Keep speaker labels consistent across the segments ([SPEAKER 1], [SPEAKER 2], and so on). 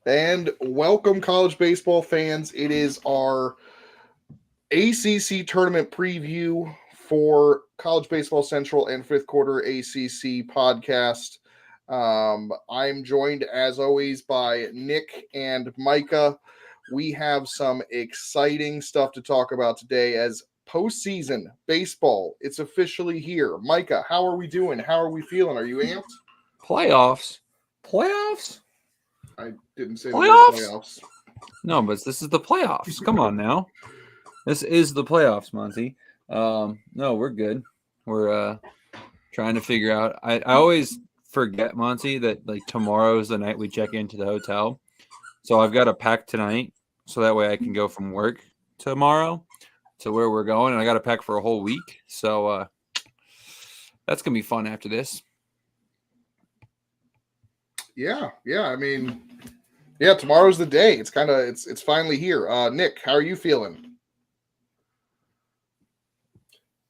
[SPEAKER 1] And welcome, college baseball fans. It is our ACC Tournament preview for College Baseball Central and fifth quarter ACC podcast. I'm joined, as always, by Nick and Micah. We have some exciting stuff to talk about today as postseason baseball. It's officially here. Micah, how are we doing? How are we feeling? Are you amped?
[SPEAKER 2] Playoffs? Playoffs?
[SPEAKER 1] I didn't say
[SPEAKER 2] Playoffs?
[SPEAKER 1] the word playoffs.
[SPEAKER 2] No, but this is the playoffs. Come on now. This is the playoffs, Monty. No, we're good. We're trying to figure out. I always forget, Monty, that like tomorrow is the night we check into the hotel. So I've got to pack tonight so that way I can go from work tomorrow to where we're going. And I got to pack for a whole week. So that's going to be fun after this.
[SPEAKER 1] Yeah. I mean, tomorrow's the day. It's finally here. Nick, how are you feeling?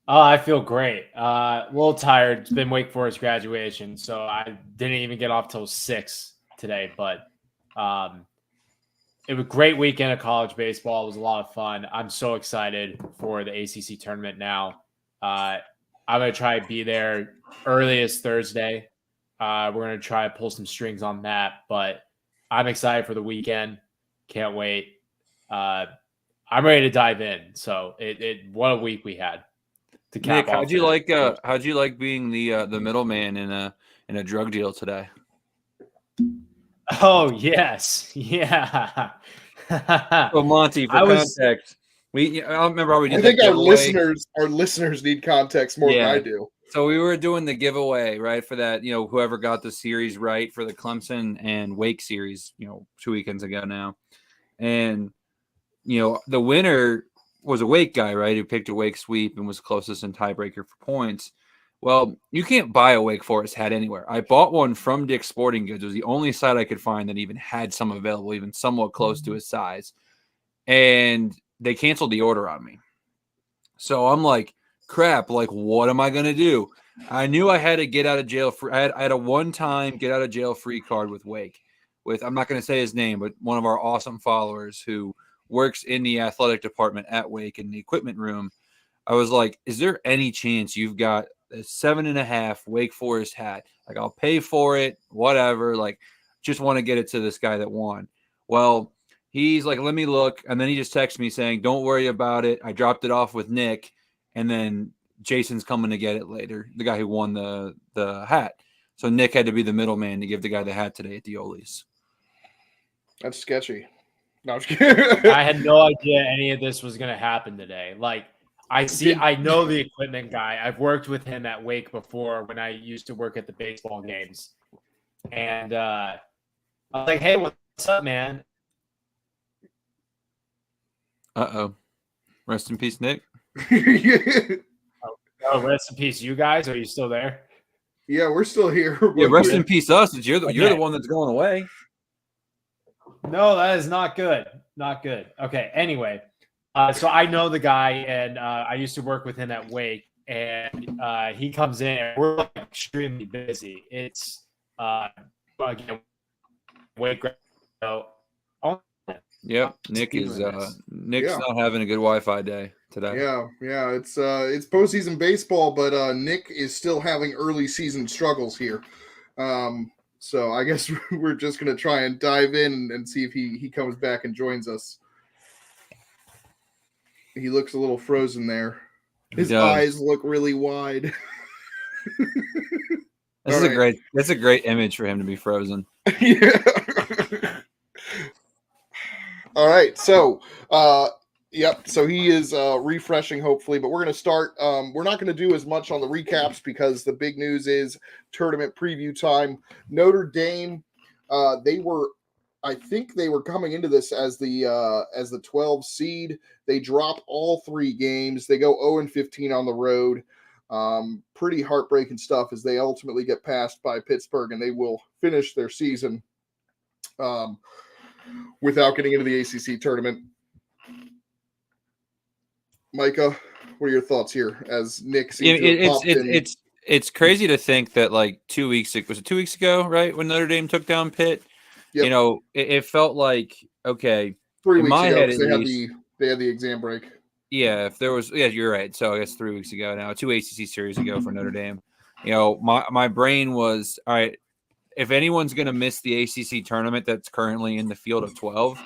[SPEAKER 3] I feel great. A little tired. It's been Wake Forest graduation, so I didn't even get off till 6 today. But it was a great weekend of college baseball. It was a lot of fun. I'm so excited for the ACC tournament now. I'm going to try to be there earliest Thursday. We're going to try to pull some strings on that, but I'm excited for the weekend. Can't wait. I'm ready to dive in. So what a week we had. To cap
[SPEAKER 2] Nick, how'd you like being the middleman in a drug deal today?
[SPEAKER 3] Oh yes, yeah.
[SPEAKER 2] So Monty, for context, I don't remember how we did.
[SPEAKER 1] I think our listeners need context more than I do.
[SPEAKER 2] So we were doing the giveaway, right, for that, whoever got the series right for the Clemson and Wake series, 2 weekends ago now. And, the winner was a Wake guy, right, who picked a Wake sweep and was closest in tiebreaker for points. Well, you can't buy a Wake Forest hat anywhere. I bought one from Dick's Sporting Goods. It was the only site I could find that even had some available, even somewhat close to his size. And they canceled the order on me. So I'm like, crap, like, what am I going to do? I knew I had to get out of jail free. I had a one-time get out of jail free card with Wake with, I'm not going to say his name, but one of our awesome followers who works in the athletic department at Wake in the equipment room. I was like, is there any chance you've got a 7.5 Wake Forest hat? Like, I'll pay for it, whatever. Like, just want to get it to this guy that won. Well, he's like, let me look. And then he just texted me saying, don't worry about it. I dropped it off with Nick. And then Jason's coming to get it later, the guy who won the hat. So Nick had to be the middleman to give the guy the hat today at the Ole's.
[SPEAKER 1] That's sketchy. No, I'm just
[SPEAKER 3] kidding. I had no idea any of this was going to happen today. Like, I know the equipment guy. I've worked with him at Wake before when I used to work at the baseball games. And I was like, hey, what's up, man?
[SPEAKER 2] Uh-oh. Rest in peace, Nick.
[SPEAKER 3] Oh, rest in peace, you guys. Are you still there?
[SPEAKER 1] Yeah, we're still here.
[SPEAKER 2] Yeah, rest in peace, us. You're the one that's going away.
[SPEAKER 3] No, that is not good. Not good. Okay. Anyway, so I know the guy, and I used to work with him at Wake, and he comes in. And we're like extremely busy. It's again Wake.
[SPEAKER 2] Yep, Nick's not having a good Wi-Fi day today.
[SPEAKER 1] Yeah, it's postseason baseball, but Nick is still having early season struggles here. So I guess we're just gonna try and dive in and see if he comes back and joins us. He looks a little frozen there. His eyes look really wide.
[SPEAKER 2] That's a great image for him to be frozen.
[SPEAKER 1] Yeah. All right, so so he is refreshing hopefully, but we're going to start. We're not going to do as much on the recaps because the big news is tournament preview time. Notre Dame, I think they were coming into this as the 12 seed. They drop all 3 games. They go 0-15 on the road. Pretty heartbreaking stuff as they ultimately get passed by Pittsburgh, and they will finish their season without getting into the ACC tournament. Micah, what are your thoughts here as Nick seems to have popped in?
[SPEAKER 2] It's crazy to think that like 2 weeks ago, right, when Notre Dame took down Pitt,
[SPEAKER 1] Yep.
[SPEAKER 2] You know, it felt like, okay,
[SPEAKER 1] 3
[SPEAKER 2] in
[SPEAKER 1] weeks
[SPEAKER 2] my
[SPEAKER 1] ago,
[SPEAKER 2] head
[SPEAKER 1] 'cause
[SPEAKER 2] at
[SPEAKER 1] they
[SPEAKER 2] least,
[SPEAKER 1] had the exam break.
[SPEAKER 2] yeah, if there was, yeah, you're right. So I guess 3 weeks ago now, 2 ACC series ago for Notre Dame. You know, my brain was, all right, if anyone's going to miss the ACC tournament that's currently in the field of 12,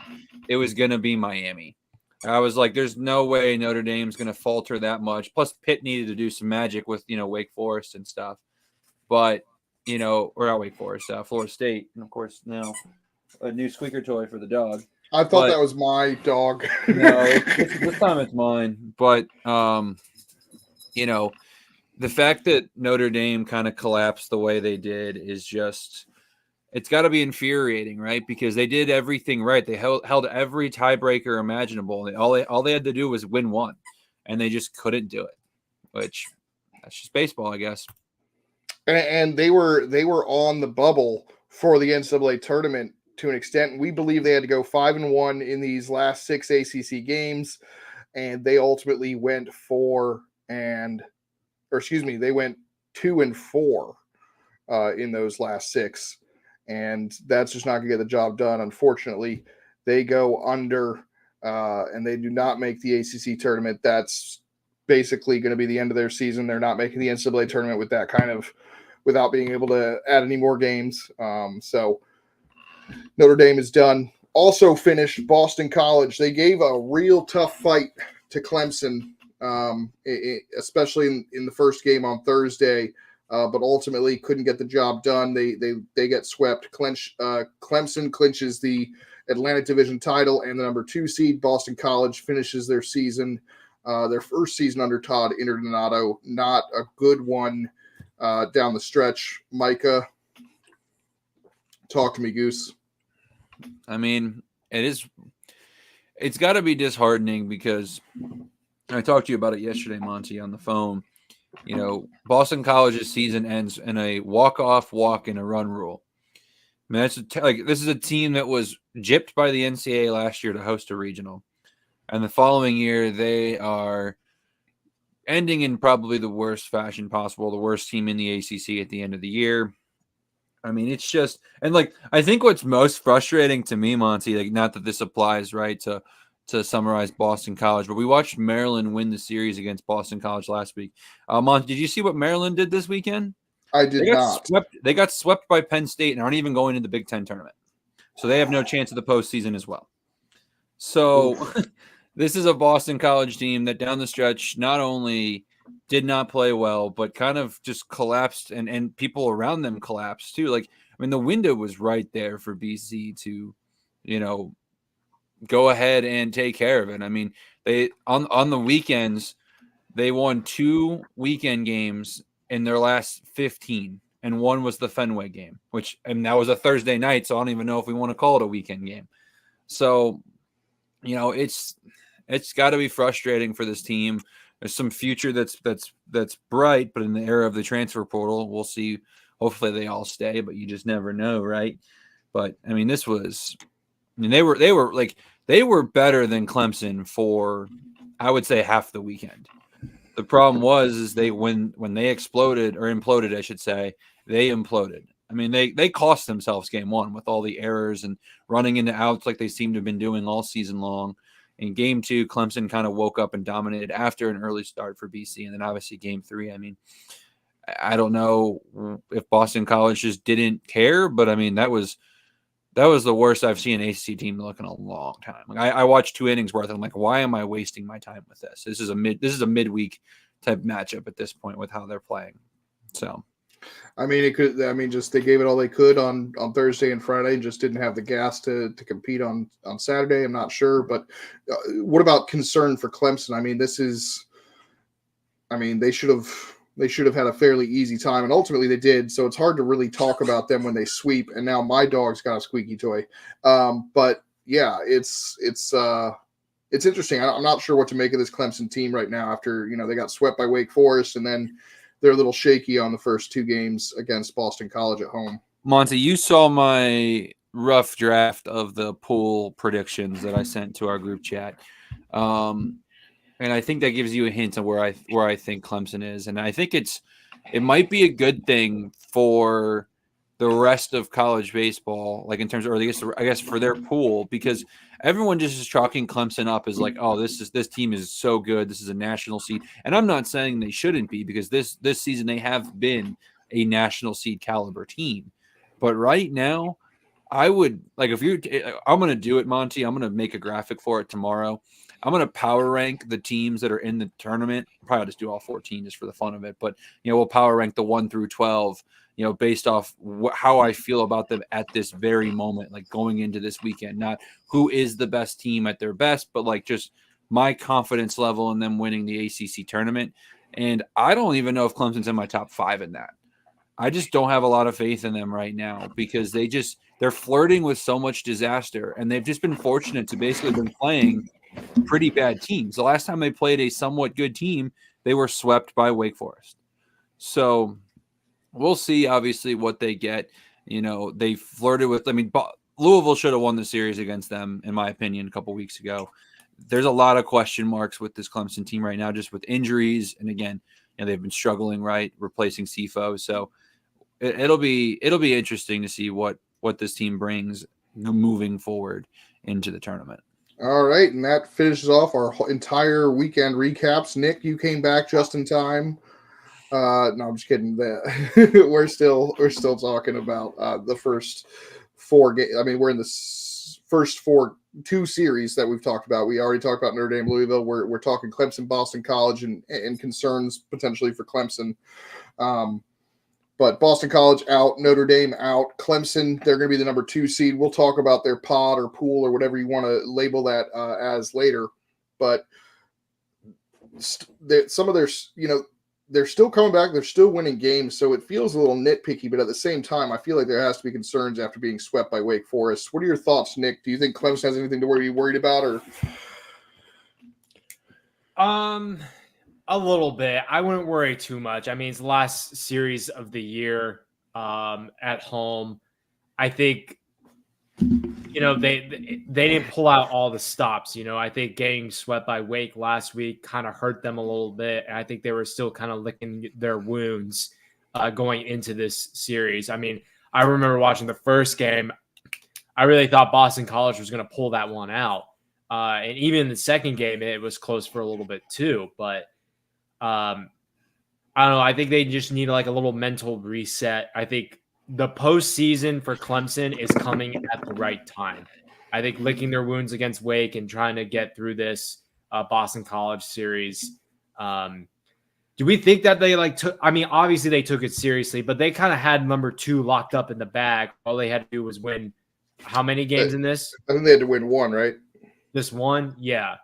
[SPEAKER 2] it was going to be Miami. I was like, there's no way Notre Dame's going to falter that much. Plus, Pitt needed to do some magic with, Wake Forest and stuff. But, or not Wake Forest, Florida State. And, of course, now a new squeaker toy for the dog.
[SPEAKER 1] I thought that was my dog.
[SPEAKER 2] No, this time it's mine. But, the fact that Notre Dame kind of collapsed the way they did is just – it's got to be infuriating, right? Because they did everything right. They held every tiebreaker imaginable. All they had to do was win one, and they just couldn't do it. Which that's just baseball, I guess.
[SPEAKER 1] And they were on the bubble for the NCAA tournament to an extent. We believe they had to go 5-1 in these last 6 ACC games, and they ultimately went 2-4 in those last 6. And that's just not going to get the job done. Unfortunately, they go under and they do not make the ACC tournament. That's basically going to be the end of their season. They're not making the NCAA tournament with that kind of, without being able to add any more games. So Notre Dame is done. Also finished Boston College. They gave a real tough fight to Clemson, especially in the first game on Thursday. But ultimately couldn't get the job done. They get swept. Clemson clinches the Atlantic Division title and the number 2 seed. Boston College finishes their season, their first season under Todd Interdonato. Not a good one down the stretch. Micah, talk to me, Goose.
[SPEAKER 2] I mean, it's got to be disheartening because I talked to you about it yesterday, Monty, on the phone. Boston College's season ends in a walk-off, walk-in-a-run rule. I mean, this is a team that was gypped by the NCAA last year to host a regional. And the following year, they are ending in probably the worst fashion possible, the worst team in the ACC at the end of the year. I mean, it's just – and, I think what's most frustrating to me, Monty, not that this applies, right, to summarize Boston College, but we watched Maryland win the series against Boston College last week. Monty, did you see what Maryland did this weekend?
[SPEAKER 1] I did not.
[SPEAKER 2] They got swept by Penn State and aren't even going to the Big Ten tournament. So they have no chance of the postseason as well. So this is a Boston College team that down the stretch not only did not play well, but kind of just collapsed and people around them collapsed too. The window was right there for BC to, go ahead and take care of it. I mean, they on the weekends, they won 2 weekend games in their last 15, and one was the Fenway game, and that was a Thursday night, so I don't even know if we want to call it a weekend game. So, it's got to be frustrating for this team. There's some future that's bright, but in the era of the transfer portal, we'll see. Hopefully they all stay, but you just never know, right? But I mean, they were better than Clemson for, I would say, half the weekend. The problem is when they exploded or imploded, I should say, they imploded. I mean, they cost themselves game 1 with all the errors and running into outs like they seem to have been doing all season long. In game 2, Clemson kind of woke up and dominated after an early start for BC. And then obviously game 3, I mean, I don't know if Boston College just didn't care, but I mean, that was the worst I've seen an ACC team look in a long time. I watched 2 innings worth. And I'm like, why am I wasting my time with this? This is a midweek type matchup at this point with how they're playing. So,
[SPEAKER 1] I mean, just they gave it all they could on Thursday and Friday and just didn't have the gas to compete on Saturday. I'm not sure, but what about concern for Clemson? I mean, they should have had a fairly easy time, and ultimately they did. So it's hard to really talk about them when they sweep. And now my dog's got a squeaky toy. But yeah, it's interesting. I'm not sure what to make of this Clemson team right now after they got swept by Wake Forest, and then they're a little shaky on the first 2 games against Boston College at home.
[SPEAKER 2] Monty, you saw my rough draft of the pool predictions that I sent to our group chat. And I think that gives you a hint of where I think Clemson is. And I think it might be a good thing for the rest of college baseball, like in terms of, or I guess for their pool, because everyone just is chalking Clemson up as like, oh, this team is so good. This is a national seed. And I'm not saying they shouldn't be, because this season they have been a national seed caliber team. But right now, I would like, I'm going to do it, Monty. I'm going to make a graphic for it tomorrow. I'm going to power rank the teams that are in the tournament. Probably just do all 14 just for the fun of it. But, we'll power rank the 1 through 12, based off how I feel about them at this very moment, like going into this weekend. Not who is the best team at their best, but like just my confidence level in them winning the ACC tournament. And I don't even know if Clemson's in my top 5 in that. I just don't have a lot of faith in them right now, because they're flirting with so much disaster, and they've just been fortunate to basically been playing pretty bad teams. The last time they played a somewhat good team, they were swept by Wake Forest. So we'll see, obviously, what they get. They flirted with, Louisville should have won the series against them, in my opinion, a couple weeks ago. There's a lot of question marks with this Clemson team right now, just with injuries. And again, they've been struggling, right, replacing CFO. So it'll be interesting to see what this team brings moving forward into the tournament. All
[SPEAKER 1] right, and that finishes off our entire weekend recaps. Nick, you came back just in time. No, I'm just kidding. We're still talking about the first 4 games. We're in the first 2 series that we've talked about. We already talked about Notre Dame, Louisville. We're talking Clemson, Boston College, and concerns potentially for Clemson. But Boston College out, Notre Dame out, Clemson, they're going to be the number 2 seed. We'll talk about their pod or pool or whatever you want to label that as later. But some of their, they're still coming back. They're still winning games. So it feels a little nitpicky. But at the same time, I feel like there has to be concerns after being swept by Wake Forest. What are your thoughts, Nick? Do you think Clemson has anything to be worried about? Or
[SPEAKER 3] A little bit. I wouldn't worry too much. It's the last series of the year at home. I think, they didn't pull out all the stops. I think getting swept by Wake last week kind of hurt them a little bit. And I think they were still kind of licking their wounds going into this series. I remember watching the first game. I really thought Boston College was going to pull that one out. And even in the second game, it was close for a little bit too. But I don't know. I think they just need like a little mental reset. I think the postseason for Clemson is coming at the right time. I think licking their wounds against Wake and trying to get through this Boston College series. Do we think that they took? Obviously they took it seriously, but they kind of had number 2 locked up in the bag. All they had to do was win how many games in this?
[SPEAKER 1] I think they had to win 1, right?
[SPEAKER 3] This one, yeah.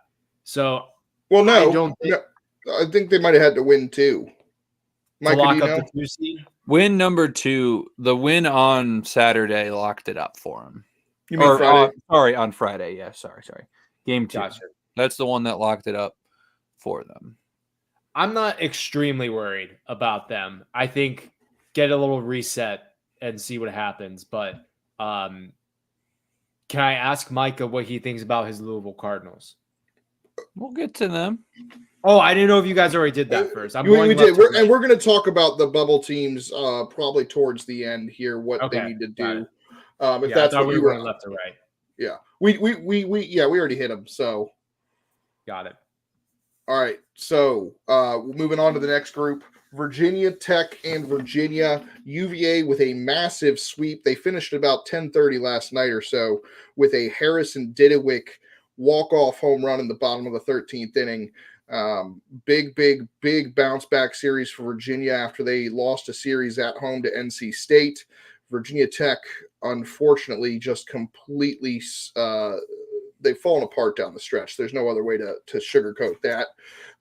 [SPEAKER 3] So,
[SPEAKER 1] well, no, I think they might have had to win 2.
[SPEAKER 3] Micah, to lock up the 2 seed.
[SPEAKER 2] Win number 2, the win on Saturday locked it up for him.
[SPEAKER 1] You mean Friday?
[SPEAKER 2] On Friday. Yeah, sorry. Game 2. Gotcha. That's the one that locked it up for them.
[SPEAKER 3] I'm not extremely worried about them. I think get a little reset and see what happens. But can I ask Micah what he thinks about his Louisville Cardinals?
[SPEAKER 2] We'll get to them.
[SPEAKER 3] Oh, I didn't know if you guys already did that first.
[SPEAKER 1] We did. We're going to talk about the bubble teams probably towards the end here, what they need to do. If that's what you were
[SPEAKER 3] going left to right.
[SPEAKER 1] Yeah. We already hit them. So.
[SPEAKER 3] Got it.
[SPEAKER 1] All right. So moving on to the next group, Virginia Tech and Virginia. UVA with a massive sweep. They finished about 10:30 last night or so with a Harrison Didewick walk-off home run in the bottom of the 13th inning. Big bounce back series for Virginia after they lost a series at home to NC State. Virginia Tech, unfortunately, just completely they've fallen apart down the stretch. There's no other way to sugarcoat that.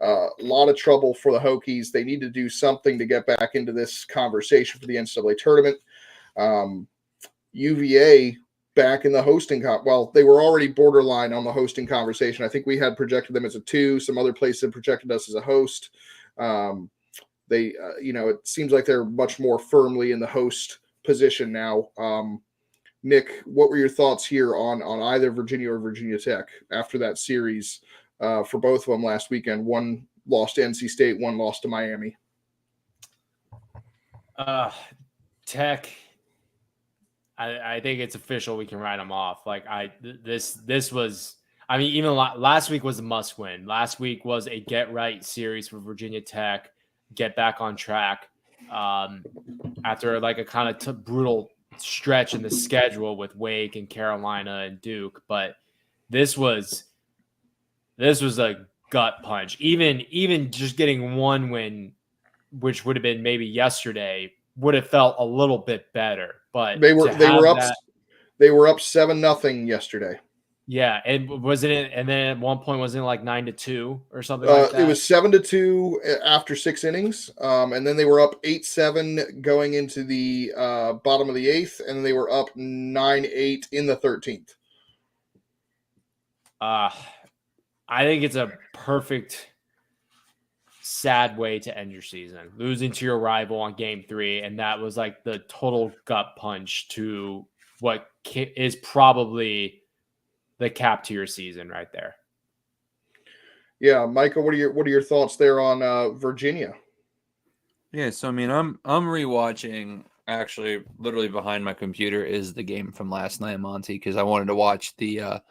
[SPEAKER 1] A lot of trouble for the Hokies. They need to do something to get back into this conversation for the NCAA tournament. UVA back in the hosting they were already borderline on the hosting conversation. I think we had projected them as a 2. Some other places had projected us as a host. It seems like they're much more firmly in the host position now. Nick, what were your thoughts here on either Virginia or Virginia Tech after that series for both of them last weekend? One lost to NC State, one lost to Miami.
[SPEAKER 3] Tech. I think it's official. We can write them off. Like this was. I mean, even last week was a must win. Last week was a get right series for Virginia Tech, get back on track after like a kind of brutal stretch in the schedule with Wake and Carolina and Duke. But this was a gut punch. Even just getting one win, which would have been maybe yesterday, would have felt a little bit better. But
[SPEAKER 1] they were up 7-0 yesterday.
[SPEAKER 3] Yeah, and wasn't it? And then at one point, wasn't it like 9-2 or something like that?
[SPEAKER 1] It was 7-2 after 6 innings, and then they were up 8-7 going into the bottom of the 8th, and they were up 9-8 in the 13th.
[SPEAKER 3] I think it's a perfect sad way to end your season, losing to your rival on game 3, and that was like the total gut punch to what is probably the cap to your season right there.
[SPEAKER 1] Yeah, Micah, what are your thoughts there on Virginia?
[SPEAKER 2] Yeah, so I mean, I'm rewatching. Actually, literally behind my computer is the game from last night, Monty, because I wanted to watch the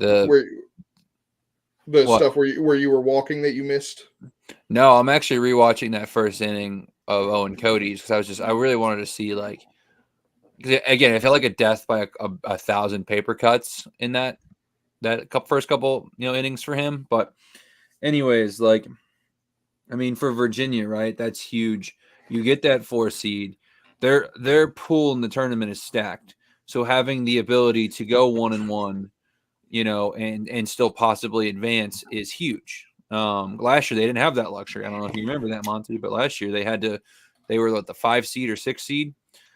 [SPEAKER 1] stuff where you were walking that you missed.
[SPEAKER 2] No, I'm actually rewatching that first inning of Owen Cody's because I really wanted to see like. Again, it felt like a death by a 1,000 paper cuts in that first couple innings for him. But anyways, like, I mean, for Virginia, right? That's huge. You get that 4 seed. Their pool in the tournament is stacked. So having the ability to go 1-1, and still possibly advance is huge. Last year they didn't have that luxury. I don't know if you remember that, Monty, but last year they were like the 5 seed or 6 seed.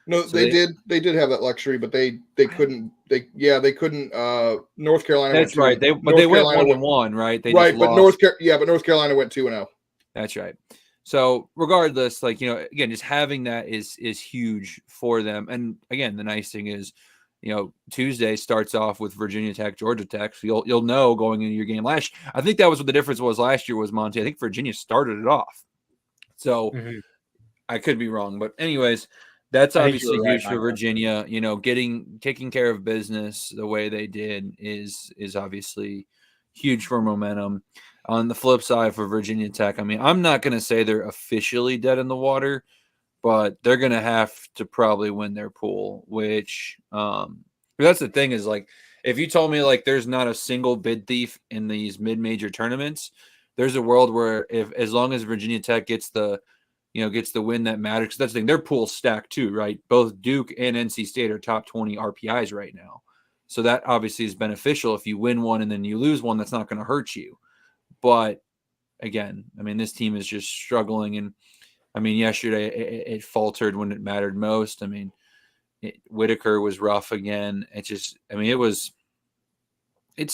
[SPEAKER 1] No, so they did have that luxury, but they couldn't. They couldn't. North Carolina.
[SPEAKER 2] That's right. They went 1-1, right? They
[SPEAKER 1] right,
[SPEAKER 2] just
[SPEAKER 1] but
[SPEAKER 2] lost.
[SPEAKER 1] North Carolina went 2-0.
[SPEAKER 2] That's right. So regardless, like again, just having that is huge for them. And again, the nice thing is, Tuesday starts off with Virginia Tech, Georgia Tech. So you'll know going into your game last. I think that was what the difference was last year was, Monty. I think Virginia started it off. So I could be wrong, but anyways. That's obviously huge for Virginia. Taking care of business the way they did is obviously huge for momentum. On the flip side for Virginia Tech, I mean, I'm not going to say they're officially dead in the water, but they're going to have to probably win their pool, which that's the thing is like, if you told me like there's not a single bid thief in these mid-major tournaments, there's a world where as long as Virginia Tech gets the win that matters. Because that's the thing. Their pool's stacked too, right? Both Duke and NC State are top 20 RPIs right now. So that obviously is beneficial. If you win one and then you lose one, that's not going to hurt you. But again, I mean, this team is just struggling. And I mean, yesterday it faltered when it mattered most. I mean, Whitaker was rough again. It's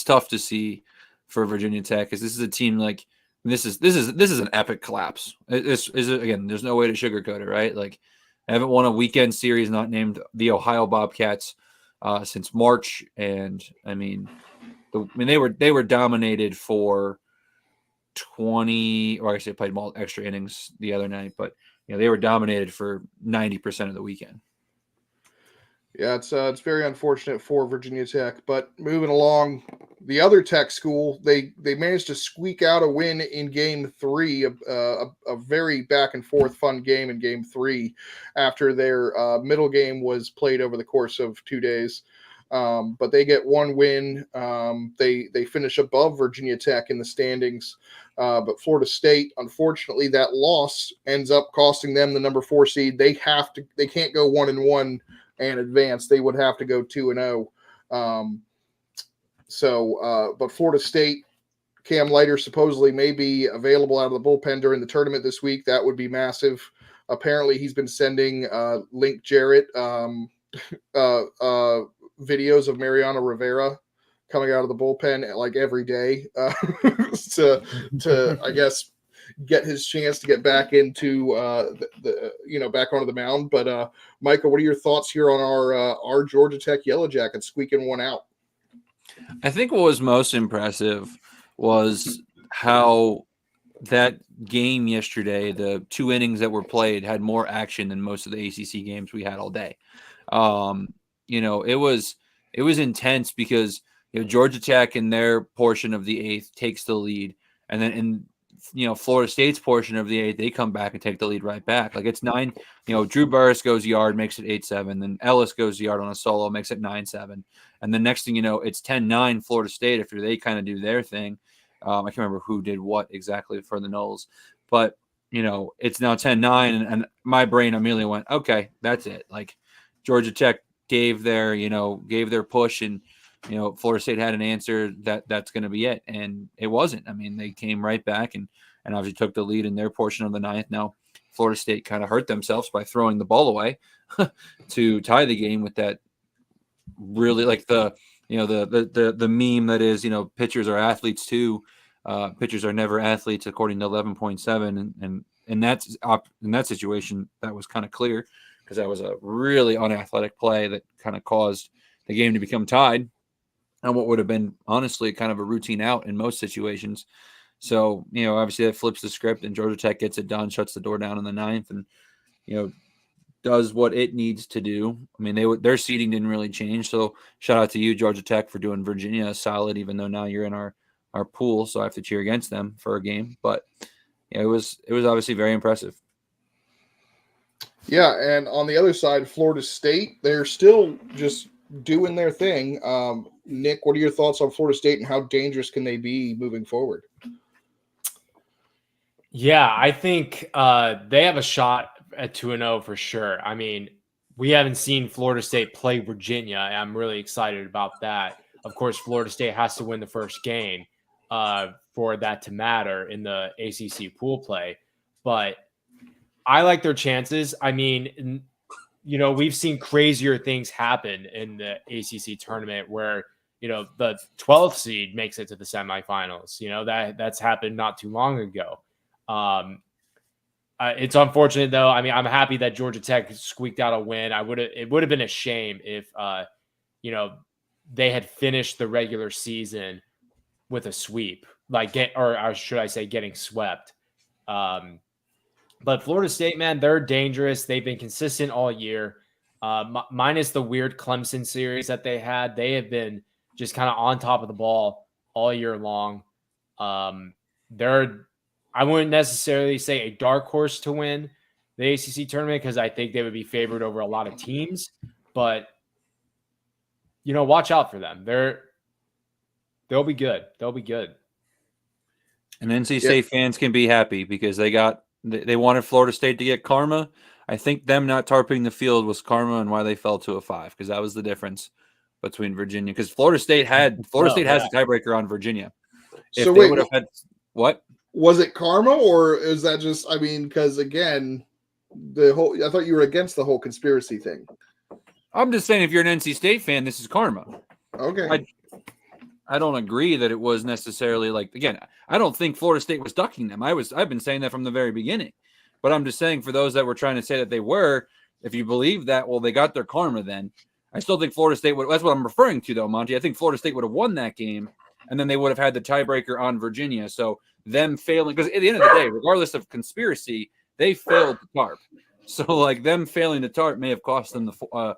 [SPEAKER 2] tough to see for Virginia Tech because this is a team like, this is an epic collapse. This is again. There's no way to sugarcoat it, right? Like, I haven't won a weekend series not named the Ohio Bobcats since March, and I mean, they were dominated for 20, or actually played more extra innings the other night, but they were dominated for 90% of the weekend.
[SPEAKER 1] Yeah, it's very unfortunate for Virginia Tech, but moving along, the other Tech school, they managed to squeak out a win in Game 3, a very back and forth fun game in Game 3 after their middle game was played over the course of 2 days. But they get one win. They finish above Virginia Tech in the standings. But Florida State, unfortunately, that loss ends up costing them the number 4 seed. They can't go 1-1 and advance. They would have to go 2-0. But Florida State, Cam Leiter supposedly may be available out of the bullpen during the tournament this week. That would be massive. Apparently, he's been sending Link Jarrett videos of Mariano Rivera coming out of the bullpen like every day to I guess get his chance to get back into back onto the mound. But Micah, what are your thoughts here on our Georgia Tech Yellow Jackets squeaking one out?
[SPEAKER 2] I think what was most impressive was how that game yesterday, the 2 innings that were played, had more action than most of the ACC games we had all day. it was intense because Georgia Tech in their portion of the eighth takes the lead, and then in Florida State's portion of the eighth, they come back and take the lead right back. Like it's 9. Drew Burris goes yard, makes it 8-7. Then Ellis goes yard on a solo, makes it 9-7. And the next thing you know, it's 10-9 Florida State after they kind of do their thing. I can't remember who did what exactly for the Noles, but it's now 10-9, and my brain immediately went, okay, that's it. Like Georgia Tech gave their push, and Florida State had an answer that's going to be it, and it wasn't. I mean, they came right back and obviously took the lead in their portion of the ninth. Now, Florida State kind of hurt themselves by throwing the ball away to tie the game with that. Really, like the meme that is, pitchers are athletes too. Pitchers are never athletes, according to 11.7, and in that situation, that was kind of clear because that was a really unathletic play that kind of caused the game to become tied on what would have been honestly kind of a routine out in most situations. So, obviously that flips the script and Georgia Tech gets it done, shuts the door down in the ninth, and, does what it needs to do. I mean, their seeding didn't really change. So shout out to you, Georgia Tech, for doing Virginia solid, even though now you're in our pool. So I have to cheer against them for a game, but it was obviously very impressive.
[SPEAKER 1] Yeah. And on the other side, Florida State, they're still just doing their thing. Nick, what are your thoughts on Florida State and how dangerous can they be moving forward?
[SPEAKER 3] Yeah, I think they have a shot at 2-0 for sure. I mean, we haven't seen Florida State play Virginia. I'm really excited about that. Of course, Florida State has to win the first game for that to matter in the ACC pool play. But I like their chances. I mean, we've seen crazier things happen in the ACC tournament where, the 12th seed makes it to the semifinals. That's happened not too long ago. It's unfortunate though. I mean, I'm happy that Georgia Tech squeaked out a win. It would have been a shame if, they had finished the regular season with a sweep, or should I say getting swept. But Florida State, man, they're dangerous. They've been consistent all year. Minus the weird Clemson series that they had, they have been just kind of on top of the ball all year long. I wouldn't necessarily say a dark horse to win the ACC tournament because I think they would be favored over a lot of teams. But, watch out for them. They'll be good. They'll be good.
[SPEAKER 2] And NC State fans can be happy because they wanted Florida State to get karma. I think them not tarping the field was karma and why they fell to a 5 because that was the difference between Virginia. Because Florida State has the tiebreaker on Virginia. If
[SPEAKER 1] so
[SPEAKER 2] they
[SPEAKER 1] wait,
[SPEAKER 2] would have had what?
[SPEAKER 1] Was it karma or is that just? I mean, because again, I thought you were against the whole conspiracy thing.
[SPEAKER 2] I'm just saying, if you're an NC State fan, this is karma.
[SPEAKER 1] Okay.
[SPEAKER 2] I don't agree that it was necessarily again, I don't think Florida State was ducking them. I've been saying that from the very beginning. But I'm just saying for those that were trying to say that they were, if you believe that, well, they got their karma then. I still think Florida State would. That's what I'm referring to, though, Monty. I think Florida State would have won that game, and then they would have had the tiebreaker on Virginia. So them failing, because at the end of the day, regardless of conspiracy, they failed the tarp. So them failing the tarp may have cost them the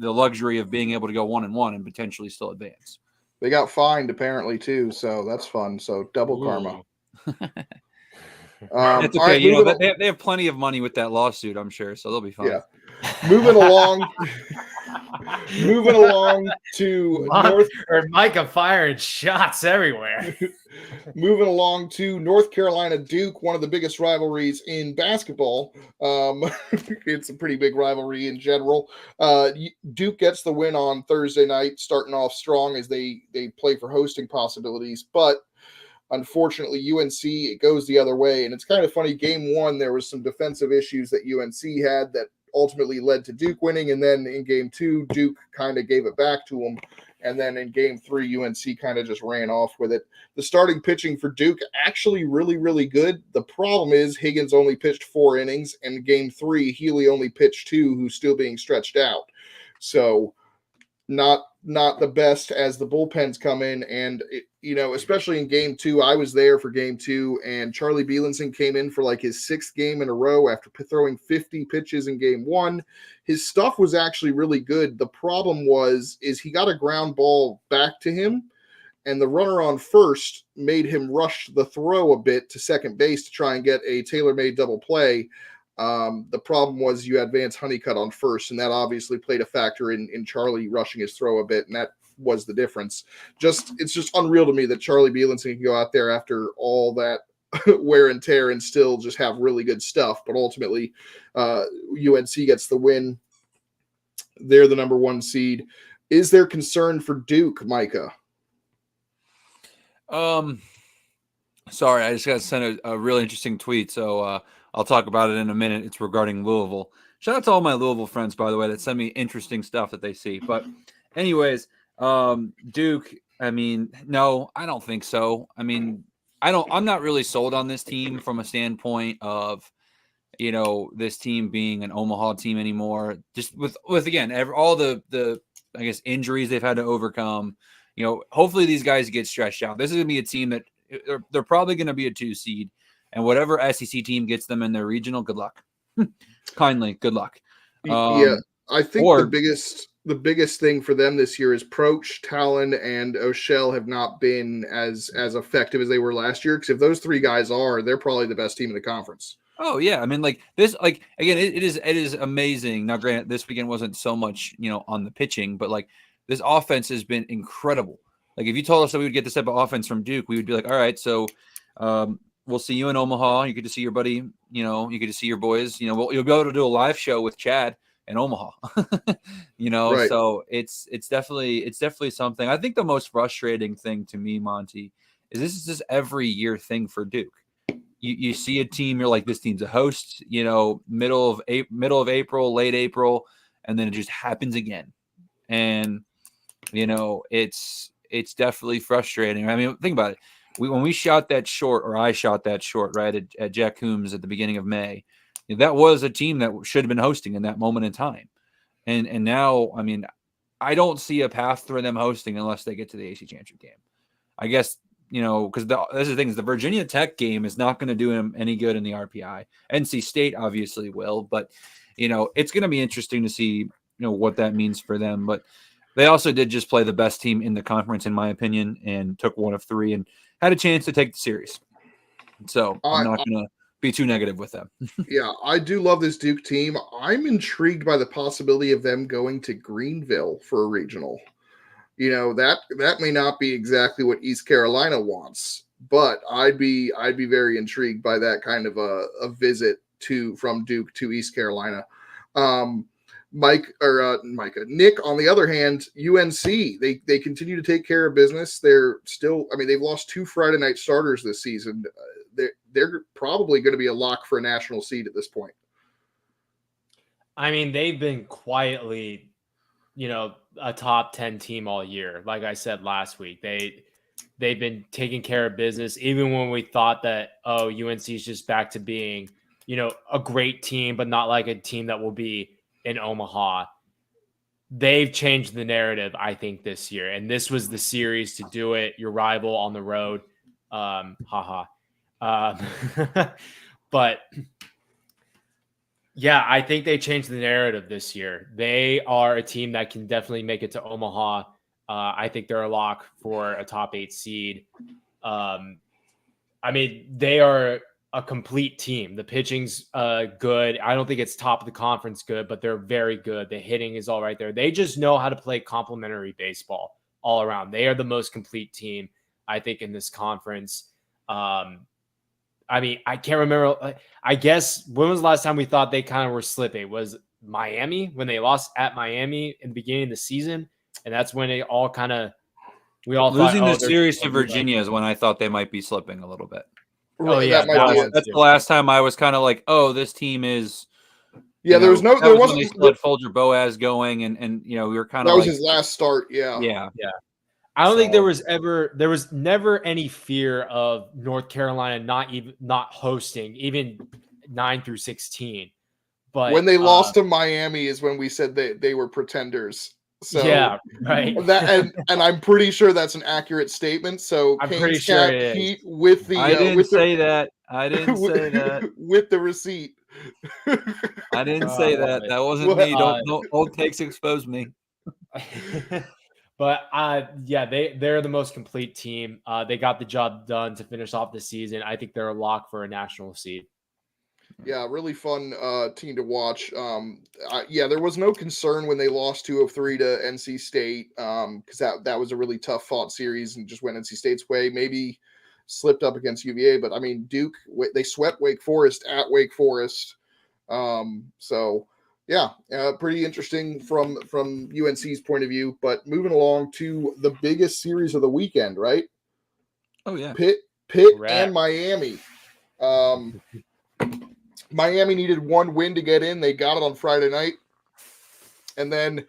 [SPEAKER 2] luxury of being able to go 1-1 and potentially still advance.
[SPEAKER 1] They got fined apparently too, so that's fun. So double karma.
[SPEAKER 2] It's okay. Right, they have plenty of money with that lawsuit, I'm sure, so they'll be fine.
[SPEAKER 1] Yeah. Moving along to
[SPEAKER 3] Micah firing shots everywhere.
[SPEAKER 1] Moving along to North Carolina Duke, one of the biggest rivalries in basketball. It's a pretty big rivalry in general. Duke gets the win on Thursday night, starting off strong as they play for hosting possibilities, but unfortunately, UNC, it goes the other way. And it's kind of funny. Game 1, there was some defensive issues that UNC had that ultimately led to Duke winning. And then in Game 2, Duke kind of gave it back to them. And then in Game 3, UNC kind of just ran off with it. The starting pitching for Duke, actually really, really good. The problem is Higgins only pitched 4 innings. And in Game 3, Healy only pitched 2, who's still being stretched out. So not not the best as the bullpens come in. And, especially in game 2, I was there for game 2, and Charlie Bielenson came in for like his 6th game in a row after throwing 50 pitches in game 1. His stuff was actually really good. The problem is he got a ground ball back to him, and the runner on first made him rush the throw a bit to second base to try and get a tailor-made double play. The problem was you had Vance Honeycutt on first, and that obviously played a factor in Charlie rushing his throw a bit, and that was the difference. It's just unreal to me that Charlie Bielenson can go out there after all that wear and tear and still just have really good stuff. But ultimately, UNC gets the win. They're the number 1 seed. Is there concern for Duke, Micah?
[SPEAKER 2] Sorry, I just got sent a really interesting tweet, so I'll talk about it in a minute. It's regarding Louisville. Shout out to all my Louisville friends, by the way, that send me interesting stuff that they see. But anyways, Duke, no, I don't think so. I'm not really sold on this team from a standpoint of, this team being an Omaha team anymore. Just with again, all the I guess injuries they've had to overcome. Hopefully these guys get stretched out. This is going to be a team that they're probably going to be a 2 seed, and whatever SEC team gets them in their regional, good luck. Kindly, good luck.
[SPEAKER 1] I think the biggest thing for them this year is Proch, Talon, and O'Shell have not been as effective as they were last year. Because if those 3 guys they're probably the best team in the conference.
[SPEAKER 2] Oh yeah, again, it is amazing. Now, granted, this weekend wasn't so much on the pitching, but this offense has been incredible. If you told us that we would get this type of offense from Duke, we would be like, all right, so we'll see you in Omaha. You get to see your buddy, you get to see your boys. You'll be able to do a live show with Chad in Omaha.
[SPEAKER 1] Right.
[SPEAKER 2] So it's definitely something. I think the most frustrating thing to me, Monty, is this is just every year thing for Duke. You see a team, you're like, this team's a host, middle of April, late April, and then it just happens again. And it's definitely frustrating. Think about it. When we shot that short, or I shot that short, right, at Jack Coombs at the beginning of May, that was a team that should have been hosting in that moment in time. And now, I don't see a path for them hosting unless they get to the ACC Championship game. I guess, because that's the thing, is the Virginia Tech game is not going to do them any good in the RPI. NC State obviously will, but, it's going to be interesting to see, what that means for them. But they also did just play the best team in the conference, in my opinion, and took 1 of 3 and had a chance to take the series. So I'm not going to be too negative with them.
[SPEAKER 1] Yeah, I do love this Duke team. I'm intrigued by the possibility of them going to Greenville for a regional. That may not be exactly what East Carolina wants, but I'd be very intrigued by that kind of a visit from Duke to East Carolina. Micah, Nick, on the other hand, UNC, they continue to take care of business. They're still, they've lost 2 Friday night starters this season. They're probably going to be a lock for a national seed at this point.
[SPEAKER 3] They've been quietly, a top 10 team all year. Like I said last week, they've been taking care of business, even when we thought that, UNC is just back to being, a great team, but not like a team that will be in Omaha. They've changed the narrative, I think, this year. And this was the series to do it. Your rival on the road. But yeah, I think they changed the narrative this year. They are a team that can definitely make it to Omaha. I think they're a lock for a top 8 seed. They are a complete team. The pitching's good. I don't think it's top of the conference good, but they're very good. The hitting is all right there. They just know how to play complementary baseball all around. They are the most complete team, I think, in this conference. I can't remember. I guess when was the last time we thought they kind of were slipping? Was Miami, when they lost at Miami in the beginning of the season? And that's when it all kind of, we all
[SPEAKER 2] losing
[SPEAKER 3] thought,
[SPEAKER 2] the series to Virginia is when I thought they might be slipping a little bit.
[SPEAKER 3] Oh yeah,
[SPEAKER 2] that's the last time I was kind of like, oh, this team is.
[SPEAKER 1] Yeah, there wasn't.
[SPEAKER 2] When they let Folger Boaz going, and we were kind of.
[SPEAKER 1] That was his last start. Yeah.
[SPEAKER 3] I don't think there was never any fear of North Carolina not hosting, even 9 through 16. But
[SPEAKER 1] when they lost to Miami is when we said they were pretenders. So
[SPEAKER 3] yeah, right.
[SPEAKER 1] that and I'm pretty sure that's an accurate statement. So
[SPEAKER 3] I'm
[SPEAKER 1] Kane's
[SPEAKER 3] pretty sure
[SPEAKER 1] cat
[SPEAKER 3] it is.
[SPEAKER 1] Pete with the
[SPEAKER 2] I didn't
[SPEAKER 1] with the
[SPEAKER 2] say that. I didn't say that.
[SPEAKER 1] with the receipt.
[SPEAKER 2] I didn't
[SPEAKER 3] I
[SPEAKER 2] say
[SPEAKER 3] love
[SPEAKER 2] that.
[SPEAKER 3] it.
[SPEAKER 2] That wasn't
[SPEAKER 1] What?
[SPEAKER 2] me. Don't old takes expose me.
[SPEAKER 3] But yeah, they're the most complete team. They got the job done to finish off the season. I think they're a lock for a national seed.
[SPEAKER 1] Yeah, really fun team to watch. Yeah, there was no concern when they lost 2-3 to NC State because that was a really tough fought series and just went NC State's way. Maybe slipped up against UVA, but I mean Duke, they swept Wake Forest at Wake Forest. So yeah, pretty interesting from UNC's point of view. But moving along to the biggest series of the weekend, right?
[SPEAKER 2] Oh yeah.
[SPEAKER 1] Pitt
[SPEAKER 3] Correct.
[SPEAKER 1] and Miami. Miami needed one win to get in. They got it on Friday night. And then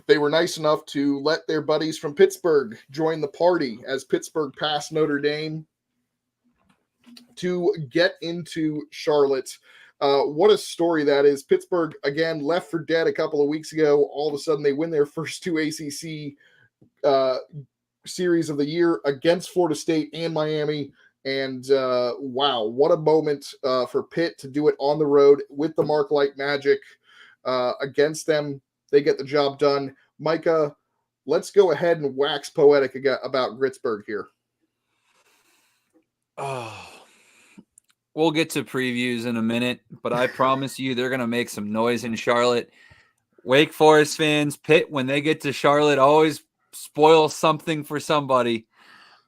[SPEAKER 1] they were nice enough to let their buddies from Pittsburgh join the party as Pittsburgh passed Notre Dame to get into Charlotte. What a story that is. Pittsburgh, again, left for dead a couple of weeks ago. All of a sudden, they win their first two ACC series of the year against Florida State and Miami. And wow, what a moment for Pitt to do it on the road with the Mark Light Magic against them. They get the job done. Micah, let's go ahead and wax poetic about Gritzburg here.
[SPEAKER 2] Oh, we'll get to previews in a minute, but I promise you they're going to make some noise in Charlotte. Wake Forest fans, Pitt, when they get to Charlotte, always spoil something for somebody.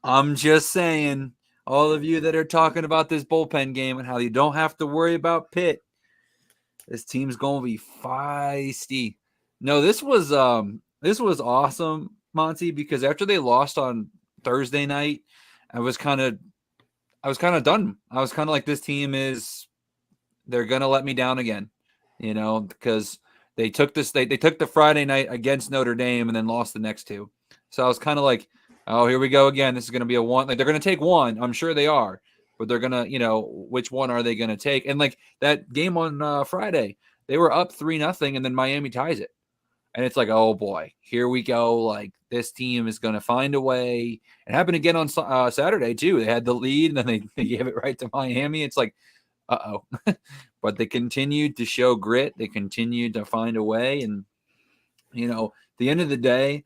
[SPEAKER 2] I'm just saying, all of you that are talking about this bullpen game and how you don't have to worry about Pitt, this team's going to be feisty. No, this was awesome, Monty, because after they lost on Thursday night, I was kind of done. I was kind of like, this team they're going to let me down again, because they took the Friday night against Notre Dame and then lost the next two. So I was kind of like, oh, here we go again. This is going to be a one. Like, they're going to take one. I'm sure they are, but they're going to, which one are they going to take? And like that game on Friday, they were up 3-0 and then Miami ties it. And it's like, oh boy, here we go. Like, this team is going to find a way. It happened again on Saturday too. They had the lead and then they gave it right to Miami. It's like, uh-oh. But they continued to show grit. They continued to find a way. And, at the end of the day,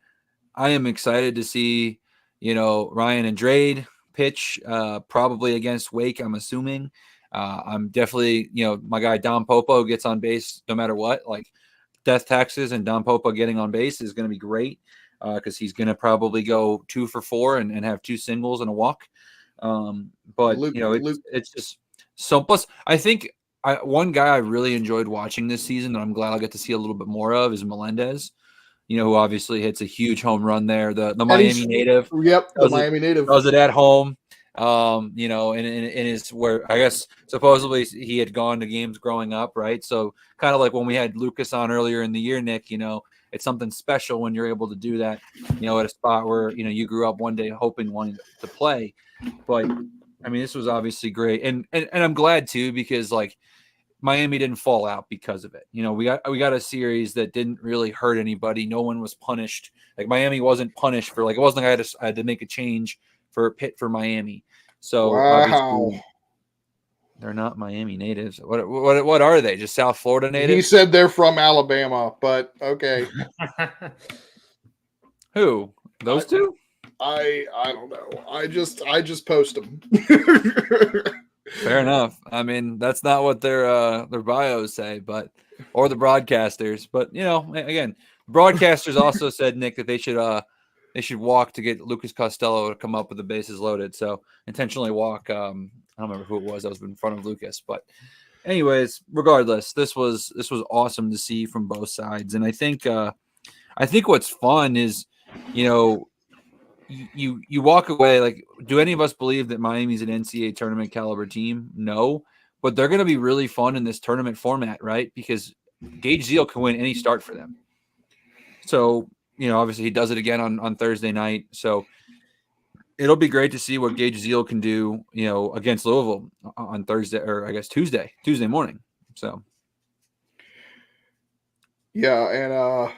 [SPEAKER 2] I am excited to see, Ryan Andrade pitch probably against Wake, I'm assuming. I'm definitely, my guy Don Popo gets on base no matter what. Like, death taxes and Don Popo getting on base is going to be great because he's going to probably go 2 for 4 and have 2 singles and a walk. But, it's just so. Plus, I think one guy I really enjoyed watching this season that I'm glad I'll get to see a little bit more of is Melendez. Who obviously hits a huge home run there. The Miami native.
[SPEAKER 1] Yep, the Miami native.
[SPEAKER 2] Does it at home. And is where I guess supposedly he had gone to games growing up, right? So kind of like when we had Lucas on earlier in the year, Nick, it's something special when you're able to do that, at a spot where, you grew up one day wanting to play. But I mean, this was obviously great. And I'm glad too, because like Miami didn't fall out because of it. We got a series that didn't really hurt anybody. No one was punished. Like, Miami wasn't punished for, like, it wasn't like I had to make a change for Pitt for Miami. So obviously they're not Miami natives. What are they? Just South Florida natives?
[SPEAKER 1] He said they're from Alabama, but okay.
[SPEAKER 2] Who? Those two?
[SPEAKER 1] I don't know. I just post them.
[SPEAKER 2] Fair enough. I mean, that's not what their bios say, or the broadcasters. But again, broadcasters also said, Nick, that they should walk to get Lucas Costello to come up with the bases loaded. So intentionally walk. I don't remember who it was that was in front of Lucas, but anyways, regardless, this was awesome to see from both sides, and I think what's fun is, you walk away like, do any of us believe that Miami's an NCAA tournament caliber team? No, but they're going to be really fun in this tournament format, right? Because Gage Zeal can win any start for them. So, obviously he does it again on Thursday night. So it'll be great to see what Gage Zeal can do, against Louisville on Thursday, or I guess Tuesday morning. So.
[SPEAKER 1] Yeah. And,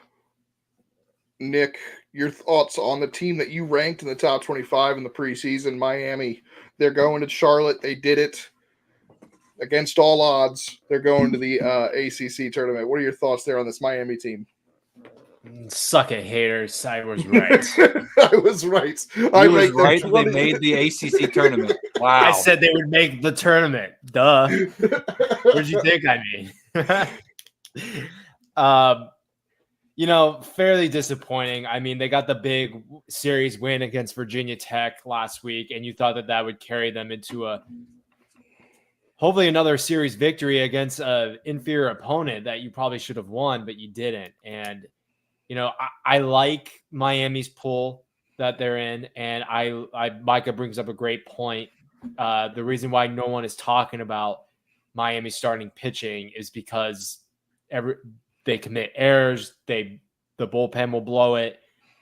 [SPEAKER 1] Nick, your thoughts on the team that you ranked in the top 25 in the preseason, Miami. They're going to Charlotte. They did it against all odds. They're going to the ACC tournament. What are your thoughts there on this Miami team?
[SPEAKER 3] Suck it, haters. I was right.
[SPEAKER 1] I was right.
[SPEAKER 2] He
[SPEAKER 1] I
[SPEAKER 2] was
[SPEAKER 1] ranked them
[SPEAKER 2] right. They
[SPEAKER 1] 20.
[SPEAKER 2] made the ACC tournament. Wow.
[SPEAKER 3] I said they would make the tournament. Duh. What'd you think I mean? Fairly disappointing. I mean, they got the big series win against Virginia Tech last week, and you thought that would carry them into hopefully another series victory against an inferior opponent that you probably should have won, but you didn't. And, I like Miami's pool that they're in, and Micah brings up a great point. The reason why no one is talking about Miami starting pitching is because they commit errors. The bullpen will blow it.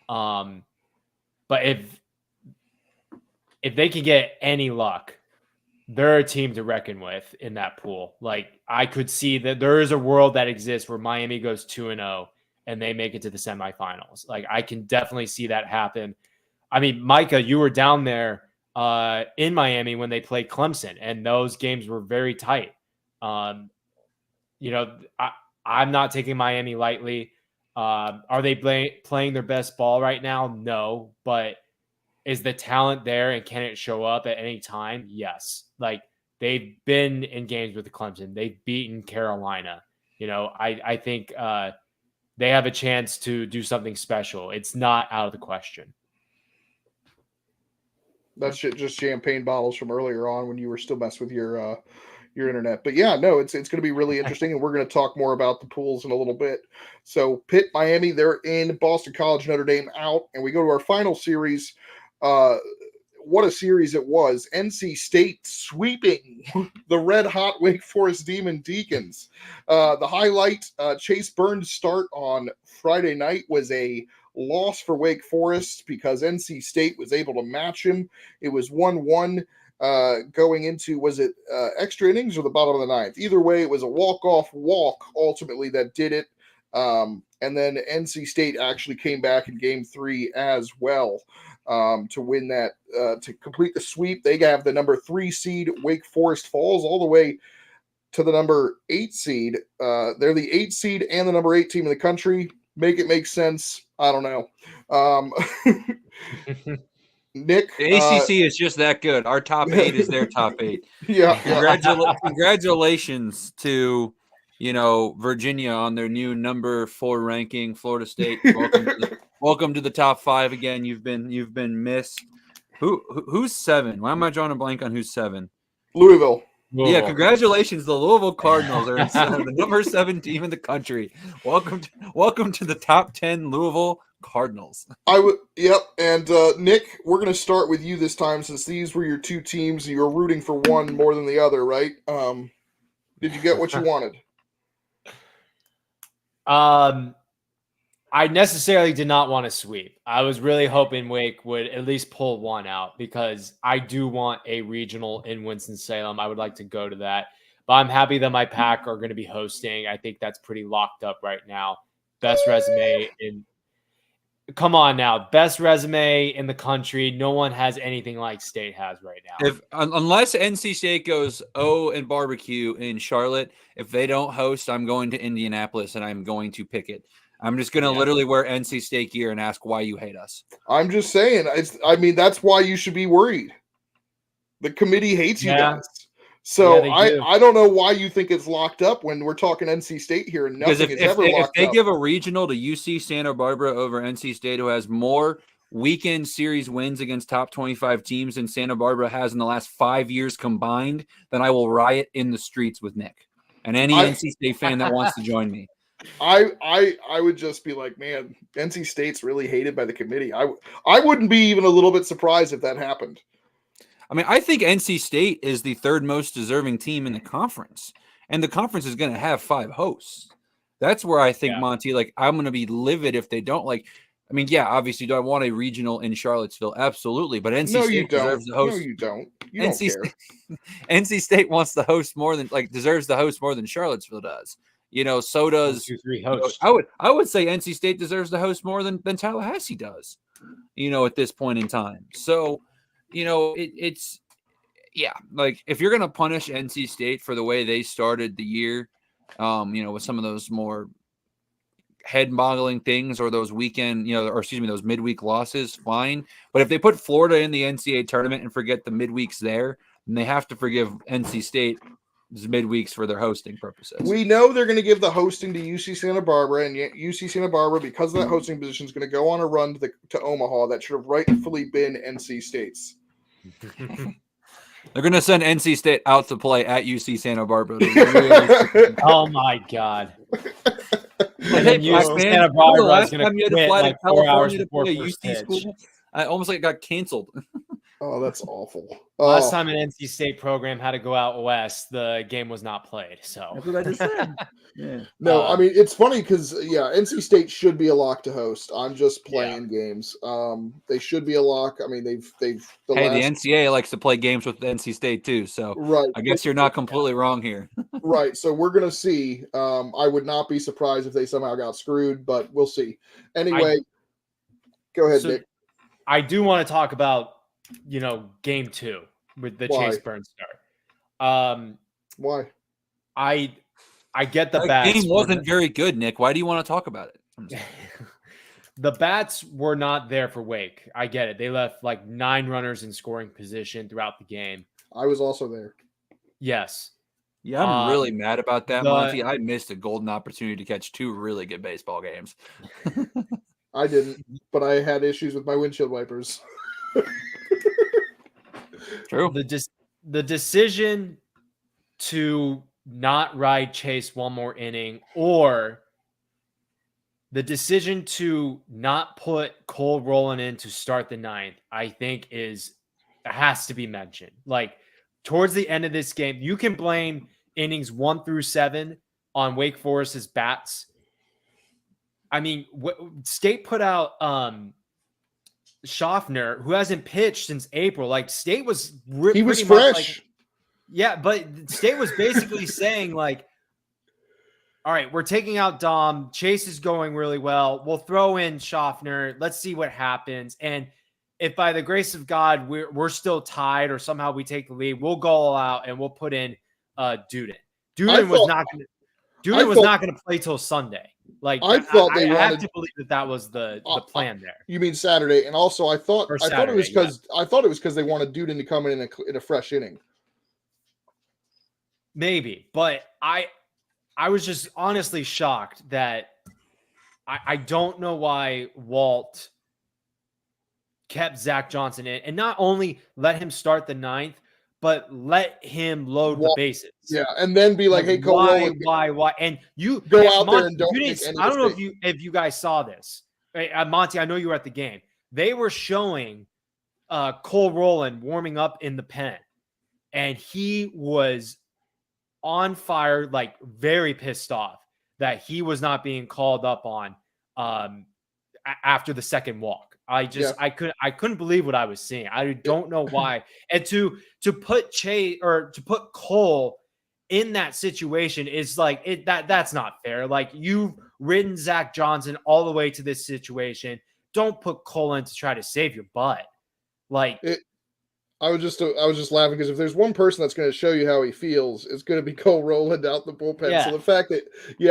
[SPEAKER 3] But if they can get any luck, they're a team to reckon with in that pool. Like, I could see that there is a world that exists where Miami goes 2-0 and they make it to the semifinals. Like, I can definitely see that happen. I mean, Micah, you were down there in Miami when they played Clemson, and those games were very tight. I'm not taking Miami lightly. Are they playing their best ball right now? No, but is the talent there, and can it show up at any time? Yes. Like, they've been in games with the Clemson. They've beaten Carolina. I think they have a chance to do something special. It's not out of the question.
[SPEAKER 1] That's just champagne bottles from earlier on when you were still messing with your internet. But yeah, no, it's going to be really interesting, and we're going to talk more about the pools in a little bit. So Pitt, Miami, they're in. Boston College, Notre Dame out, and we go to our final series. What a series it was. NC State sweeping the red-hot Wake Forest Demon Deacons. The highlight, Chase Burns' start on Friday night was a loss for Wake Forest because NC State was able to match him. It was 1-1 going into, was it extra innings or the bottom of the ninth? Either way, it was a walk-off walk ultimately that did it. And then NC State actually came back in game 3 as well to win that, to complete the sweep. They have the number 3 seed. Wake Forest falls all the way to the number 8 seed. They're the 8 seed and the number 8 team in the country. Make it make sense. I don't know. Nick,
[SPEAKER 2] the ACC is just that good. Our top 8 is their top 8.
[SPEAKER 1] Yeah.
[SPEAKER 2] Congratulations to Virginia on their new number 4 ranking. Florida State, welcome to the top 5 again. You've been missed. Who's 7? Why am I drawing a blank on who's 7?
[SPEAKER 1] Louisville.
[SPEAKER 2] Yeah, congratulations. The Louisville Cardinals are the number 7 team in the country. Welcome to the top 10 Louisville Cardinals.
[SPEAKER 1] Yep. And Nick, we're going to start with you this time since these were your 2 teams. You were rooting for one more than the other, right? Did you get what you wanted?
[SPEAKER 3] I necessarily did not want to sweep. I was really hoping Wake would at least pull one out because I do want a regional in Winston-Salem. I would like to go to that. But I'm happy that my pack are going to be hosting. I think that's pretty locked up right now. Best resume in – come on now. Best resume in the country. No one has anything like State has right now.
[SPEAKER 2] Unless NC State goes and barbecue in Charlotte, if they don't host, I'm going to Indianapolis and I'm going to pick it. I'm just going to literally wear NC State gear and ask why you hate us.
[SPEAKER 1] I'm just saying. That's why you should be worried. The committee hates you guys. So I don't know why you think it's locked up when we're talking NC State here and nothing is ever locked up.
[SPEAKER 2] If they give a regional to UC Santa Barbara over NC State, who has more weekend series wins against top 25 teams than Santa Barbara has in the last 5 years combined, then I will riot in the streets with Nick and any NC State fan that wants to join me.
[SPEAKER 1] I would just be like, man, NC State's really hated by the committee. I wouldn't be even a little bit surprised if that happened.
[SPEAKER 2] I mean, I think NC State is the 3rd most deserving team in the conference, and the conference is going to have 5 hosts. That's where I think, Monty, I'm going to be livid if they don't. Obviously, do I want a regional in Charlottesville? Absolutely, but NC State deserves the host.
[SPEAKER 1] No, you don't. You don't care.
[SPEAKER 2] NC State wants the host more than deserves the host more than Charlottesville does. So does
[SPEAKER 3] 2-3 host.
[SPEAKER 2] I would say NC State deserves to host more than Tallahassee does, at this point in time. So, it's like if you're going to punish NC State for the way they started the year, with some of those more head-boggling things or those weekend, those midweek losses, fine. But if they put Florida in the NCAA tournament and forget the midweeks there, then they have to forgive NC State midweeks for their hosting purposes.
[SPEAKER 1] We know they're going to give the hosting to UC Santa Barbara, and yet UC Santa Barbara, because of that hosting position, is going to go on a run to Omaha that should have rightfully been NC State's.
[SPEAKER 2] They're going to send NC State out to play at UC Santa Barbara.
[SPEAKER 3] Oh my God!
[SPEAKER 2] And then UC Santa Barbara last time you had to fly to California to play a UC school, I almost like it got canceled.
[SPEAKER 1] Oh, that's awful.
[SPEAKER 3] Last time an NC State program had to go out west, the game was not played. So
[SPEAKER 2] that's what I just said.
[SPEAKER 1] Yeah. No, I mean, it's funny because, NC State should be a lock to host. I'm just playing games. They should be a lock. I mean, the
[SPEAKER 2] NCAA likes to play games with NC State too. So I guess you're not completely wrong here.
[SPEAKER 1] Right. So we're going to see. I would not be surprised if they somehow got screwed, but we'll see. Anyway, go ahead, Nick.
[SPEAKER 3] I do want to talk about game 2 with the Chase Burns start.
[SPEAKER 1] Why?
[SPEAKER 3] I get the
[SPEAKER 2] bats. Game wasn't very good, Nick. Why do you want to talk about it?
[SPEAKER 3] The bats were not there for Wake. I get it. They left like 9 runners in scoring position throughout the game.
[SPEAKER 1] I was also there.
[SPEAKER 3] Yes.
[SPEAKER 2] Yeah, I'm really mad about that, Monty. I missed a golden opportunity to catch 2 really good baseball games.
[SPEAKER 1] I didn't, but I had issues with my windshield wipers.
[SPEAKER 2] True.
[SPEAKER 3] The decision to not ride Chase one more inning, or the decision to not put Cole Rowland in to start the 9th, I think has to be mentioned. Like towards the end of this game, you can blame innings 1 through 7 on Wake Forest's bats. I mean, State put out Schaffner, who hasn't pitched since April. Like State was
[SPEAKER 1] he was fresh.
[SPEAKER 3] But State was basically saying like, all right, we're taking out Dom. Chase is going really well. We'll throw in Schaffner. Let's see what happens. And if by the grace of God we're still tied or somehow we take the lead, we'll go all out and we'll put in Duden. Duden was not going to play till Sunday. Like I have to believe that was the plan there.
[SPEAKER 1] You mean Saturday? And also, I thought it was because they wanted Duden to come in a fresh inning.
[SPEAKER 3] Maybe, but I was just honestly shocked that I don't know why Walt kept Zach Johnson in and not only let him start the 9th, but let him load the bases.
[SPEAKER 1] Yeah, and then be like, "Hey, Cole,
[SPEAKER 3] why?" And you
[SPEAKER 1] go out there and don't.
[SPEAKER 3] I don't know if you guys saw this, Monty. I know you were at the game. They were showing Cole Rowland warming up in the pen, and he was on fire, like very pissed off that he was not being called up on after the second walk. I couldn't believe what I was seeing. I don't know why. And to put Chase or to put Cole in that situation is like that's not fair. Like you've ridden Zach Johnson all the way to this situation. Don't put Cole in to try to save your butt.
[SPEAKER 1] I was just laughing because if there's one person that's going to show you how he feels, it's going to be Cole Rowland out the bullpen. Yeah. So the fact that,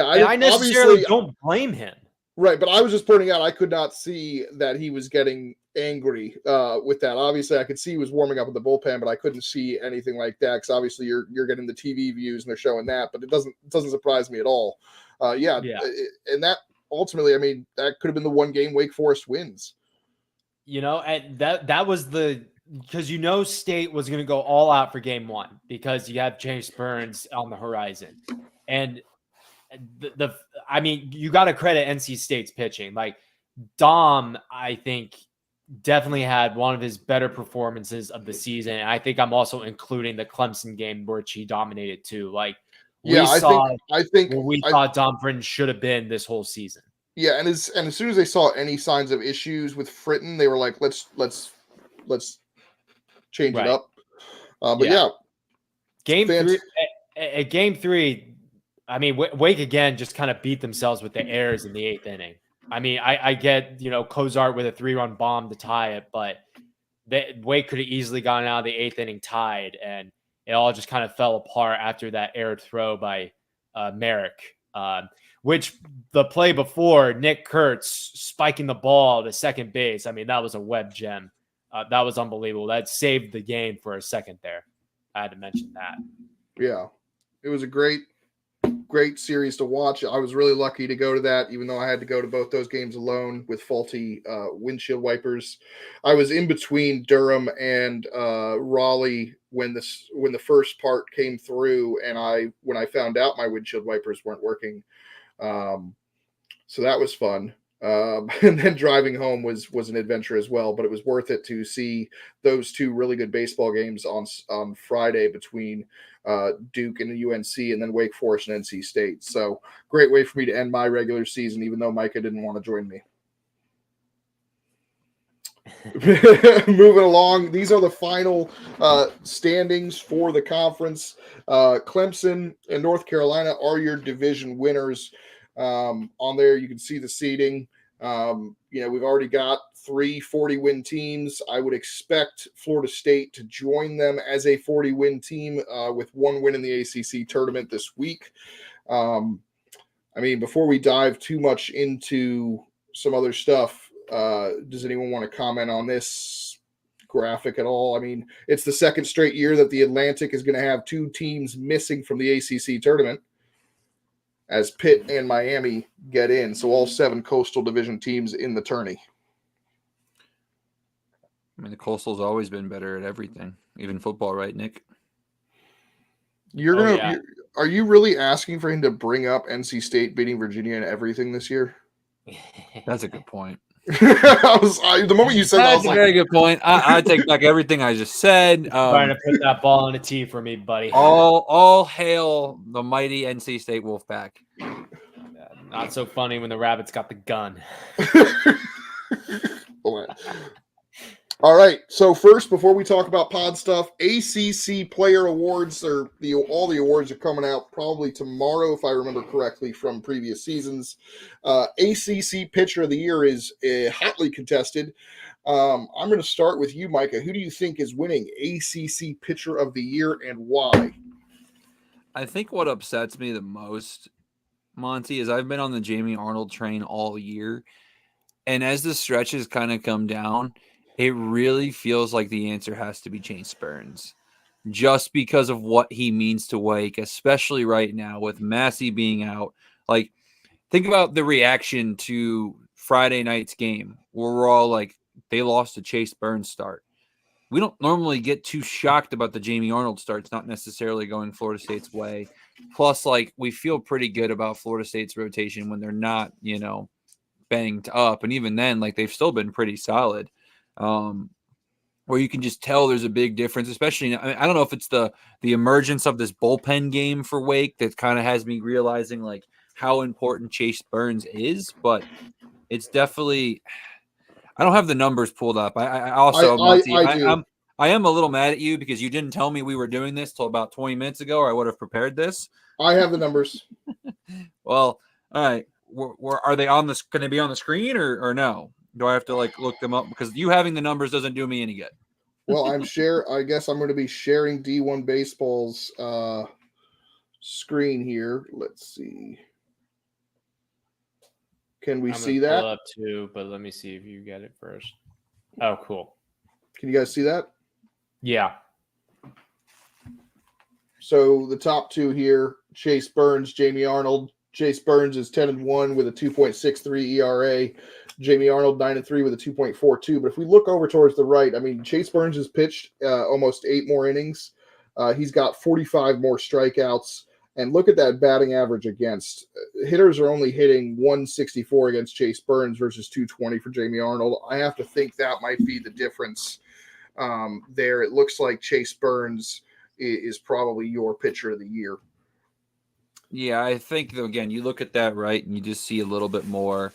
[SPEAKER 1] I
[SPEAKER 3] necessarily don't blame him.
[SPEAKER 1] Right, but I was just pointing out I could not see that he was getting angry with that. Obviously, I could see he was warming up in the bullpen, but I couldn't see anything like that because obviously you're getting the TV views and they're showing that, but it doesn't surprise me at all. And that ultimately, I mean, that could have been the one game Wake Forest wins.
[SPEAKER 3] And that was because State was going to go all out for game 1 because you have Chase Burns on the horizon. And you got to credit NC State's pitching. Like Dom, I think definitely had one of his better performances of the season. And I think I'm also including the Clemson game which he dominated too. Like I think we thought Dom Fritton should have been this whole season.
[SPEAKER 1] Yeah. And as soon as they saw any signs of issues with Fritton, they were like, let's change it up. Game 3,
[SPEAKER 3] I mean, Wake again just kind of beat themselves with the errors in the 8th inning. I mean, I get, Cozart with a 3-run bomb to tie it, but Wake could have easily gotten out of the 8th inning tied, and it all just kind of fell apart after that error throw by Merrick, which the play before, Nick Kurtz spiking the ball to second base. I mean, that was a web gem. That was unbelievable. That saved the game for a second there. I had to mention that.
[SPEAKER 1] Yeah, it was a great series to watch. I was really lucky to go to that, even though I had to go to both those games alone with faulty windshield wipers. I was in between Durham and Raleigh when the first part came through, and when I found out my windshield wipers weren't working. So that was fun. And then driving home was an adventure as well, but it was worth it to see those two really good baseball games on Friday between Duke and the UNC, and then Wake Forest and NC State. So great way for me to end my regular season, even though Micah didn't want to join me. Moving along, these are the final standings for the conference. Clemson and North Carolina are your division winners. On there, you can see the seeding. We've already got 3 40-win teams. I would expect Florida State to join them as a 40-win team with 1 win in the ACC tournament this week. Before we dive too much into some other stuff, does anyone want to comment on this graphic at all? I mean, it's the second straight year that the Atlantic is going to have 2 teams missing from the ACC tournament, as Pitt and Miami get in. So all 7 Coastal Division teams in the tourney.
[SPEAKER 2] I mean, the Coastal's always been better at everything, even football, right, Nick?
[SPEAKER 1] Are you really asking for him to bring up NC State beating Virginia and everything this year?
[SPEAKER 2] That's a good point.
[SPEAKER 1] The moment you said that, I was
[SPEAKER 2] That's a very good point. I take back everything I just said.
[SPEAKER 3] Trying to put that ball on a tee for me, buddy.
[SPEAKER 2] All hail the mighty NC State Wolfpack.
[SPEAKER 3] Not so funny when the Rabbits got the gun.
[SPEAKER 1] All right. So first, before we talk about pod stuff, ACC Player Awards, all the awards are coming out probably tomorrow, if I remember correctly from previous seasons. ACC Pitcher of the Year is hotly contested. I'm going to start with you, Micah. Who do you think is winning ACC Pitcher of the Year, and why?
[SPEAKER 2] I think what upsets me the most, Monty, is I've been on the Jamie Arnold train all year, and as the stretches kind of come down, it really feels like the answer has to be Chase Burns, just because of what he means to Wake, especially right now with Massey being out. Like, think about the reaction to Friday night's game where we're all like, they lost to Chase Burns start. We don't normally get too shocked about the Jamie Arnold starts, not necessarily going Florida State's way. Plus, we feel pretty good about Florida State's rotation when they're not, banged up. And even then, they've still been pretty solid. Where you can just tell there's a big difference, especially, I don't know if it's the emergence of this bullpen game for Wake that kind of has me realizing how important Chase Burns is, but it's definitely, I don't have the numbers pulled up. I am a little mad at you because you didn't tell me we were doing this till about 20 minutes ago, or I would have prepared this.
[SPEAKER 1] I have the numbers.
[SPEAKER 2] Well, all right. Are they going to be on the screen or no? Do I have to look them up? Because you having the numbers doesn't do me any good.
[SPEAKER 1] Well, I guess I'm going to be sharing D1 Baseball's screen here. Let's see. Can we see that?
[SPEAKER 3] Pull up too, but let me see if you get it first. Oh, cool.
[SPEAKER 1] Can you guys see that?
[SPEAKER 3] Yeah.
[SPEAKER 1] So the top 2 here, Chase Burns, Jamie Arnold. Chase Burns is 10-1 with a 2.63 ERA. Jamie Arnold 9-3 with a 2.42. But if we look over towards the right, Chase Burns has pitched almost 8 more innings. He's got 45 more strikeouts. And look at that batting average against. Hitters are only hitting 164 against Chase Burns versus 220 for Jamie Arnold. I have to think that might be the difference there. It looks like Chase Burns is probably your pitcher of the year.
[SPEAKER 2] Yeah, I think, again, you look at that, right, and you just see a little bit more.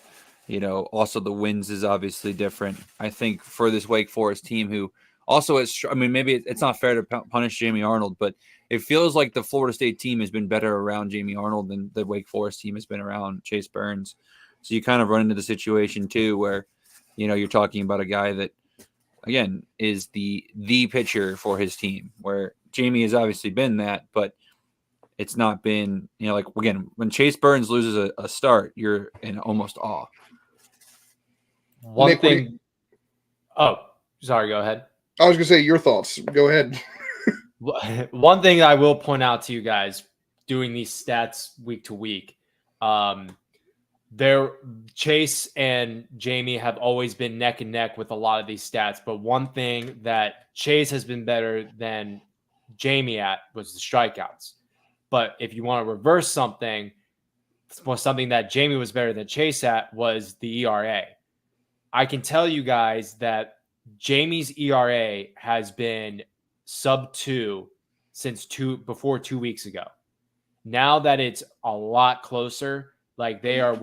[SPEAKER 2] Also the wins is obviously different. I think for this Wake Forest team who Also, I mean, maybe it's not fair to punish Jamie Arnold, but it feels like the Florida State team has been better around Jamie Arnold than the Wake Forest team has been around Chase Burns. So you kind of run into the situation too, where, you know, you're talking about a guy that, again, is the pitcher for his team, where Jamie has obviously been that, but it's not been, you know, like, again, when Chase Burns loses a start, you're in almost awe.
[SPEAKER 3] One thing. Oh, sorry. Go ahead.
[SPEAKER 1] I was going to say your thoughts. Go ahead.
[SPEAKER 3] One thing I will point out to you guys doing these stats week to week, Chase and Jamie have always been neck and neck with a lot of these stats. But one thing that Chase has been better than Jamie at was the strikeouts. But if you want to reverse something that Jamie was better than Chase at was the ERA. I can tell you guys that Jamie's ERA has been sub 2 since before 2 weeks ago. Now that it's a lot closer, like they are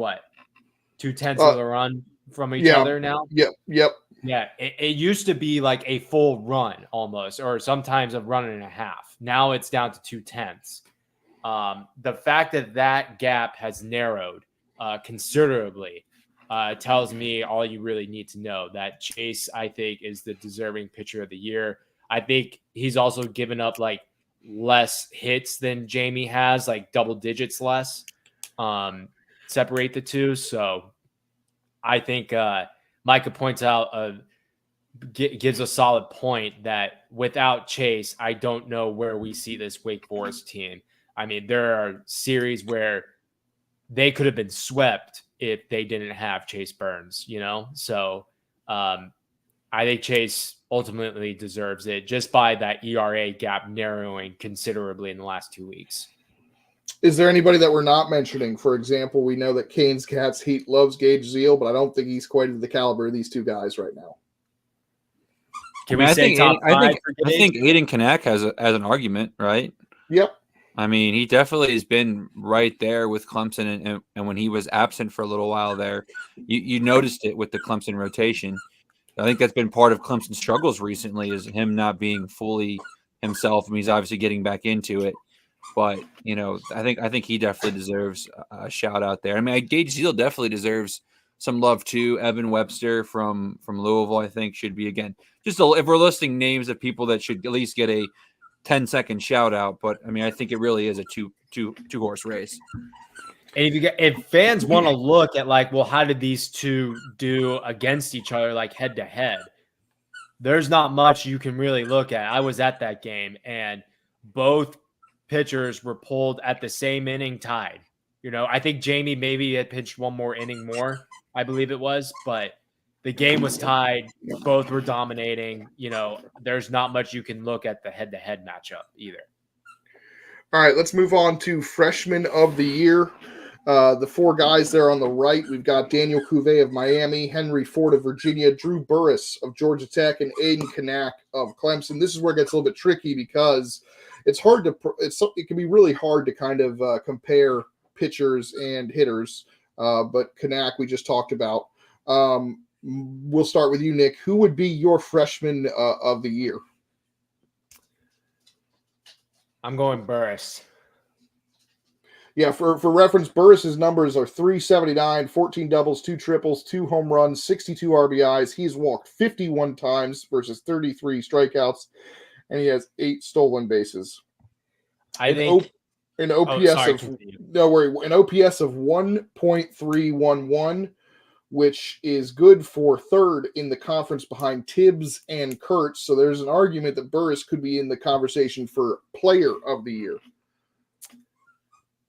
[SPEAKER 3] 2/10 of the run from each other now.
[SPEAKER 1] Yep.
[SPEAKER 3] Yeah, it used to be like a full run almost, or sometimes a run and a half. Now it's down to 2/10. The fact that gap has narrowed considerably tells me all you really need to know, that Chase, I think, is the deserving pitcher of the year. I think he's also given up like less hits than Jamie has, like double digits less, separate the two. So I think Micah points out, gives a solid point that without Chase, I don't know where we see this Wake Forest team. I mean, there are series where they could have been swept if they didn't have Chase Burns, you know? So I think Chase ultimately deserves it just by that ERA gap narrowing considerably in the last 2 weeks.
[SPEAKER 1] Is there anybody that we're not mentioning? For example, we know that Canes Cats Heat loves Gage Zeal, but I don't think he's quite at the caliber of these two guys right now.
[SPEAKER 2] I think Aiden Kanak has an argument, right?
[SPEAKER 1] Yep.
[SPEAKER 2] I mean, he definitely has been right there with Clemson, and when he was absent for a little while there, you noticed it with the Clemson rotation. I think that's been part of Clemson's struggles recently, is him not being fully himself. I mean, he's obviously getting back into it, but you know, I think he definitely deserves a shout out there. I mean, Gage Zeal definitely deserves some love too. Evan Webster from Louisville, I think, should be, again, if we're listing names of people that should at least get a 10-second shout out. But I mean, I think it really is a two horse race.
[SPEAKER 3] And if fans want to look at like, well, how did these two do against each other, like head to head? There's not much you can really look at. I was at that game, and both pitchers were pulled at the same inning tied. You know, I think Jamie maybe had pitched one more inning more, I believe it was, but the game was tied. Both were dominating. You know, there's not much you can look at the head-to-head matchup either.
[SPEAKER 1] All right, let's move on to Freshman of the Year. The four guys there on the right, we've got Daniel Cuvée of Miami, Henry Ford of Virginia, Drew Burris of Georgia Tech, and Aiden Kanak of Clemson. This is where it gets a little bit tricky because it can be really hard to kind of compare pitchers and hitters. But Kanak, we just talked about. We'll start with you, Nick. Who would be your Freshman of the Year?
[SPEAKER 3] I'm going Burris.
[SPEAKER 1] Yeah, for reference, Burris's numbers are 379, 14 doubles, 2 triples, 2 home runs, 62 RBIs. He's walked 51 times versus 33 strikeouts, and he has 8 stolen bases. An OPS of 1.311, which is good for third in the conference behind Tibbs and Kurtz. So there's an argument that Burris could be in the conversation for Player of the Year.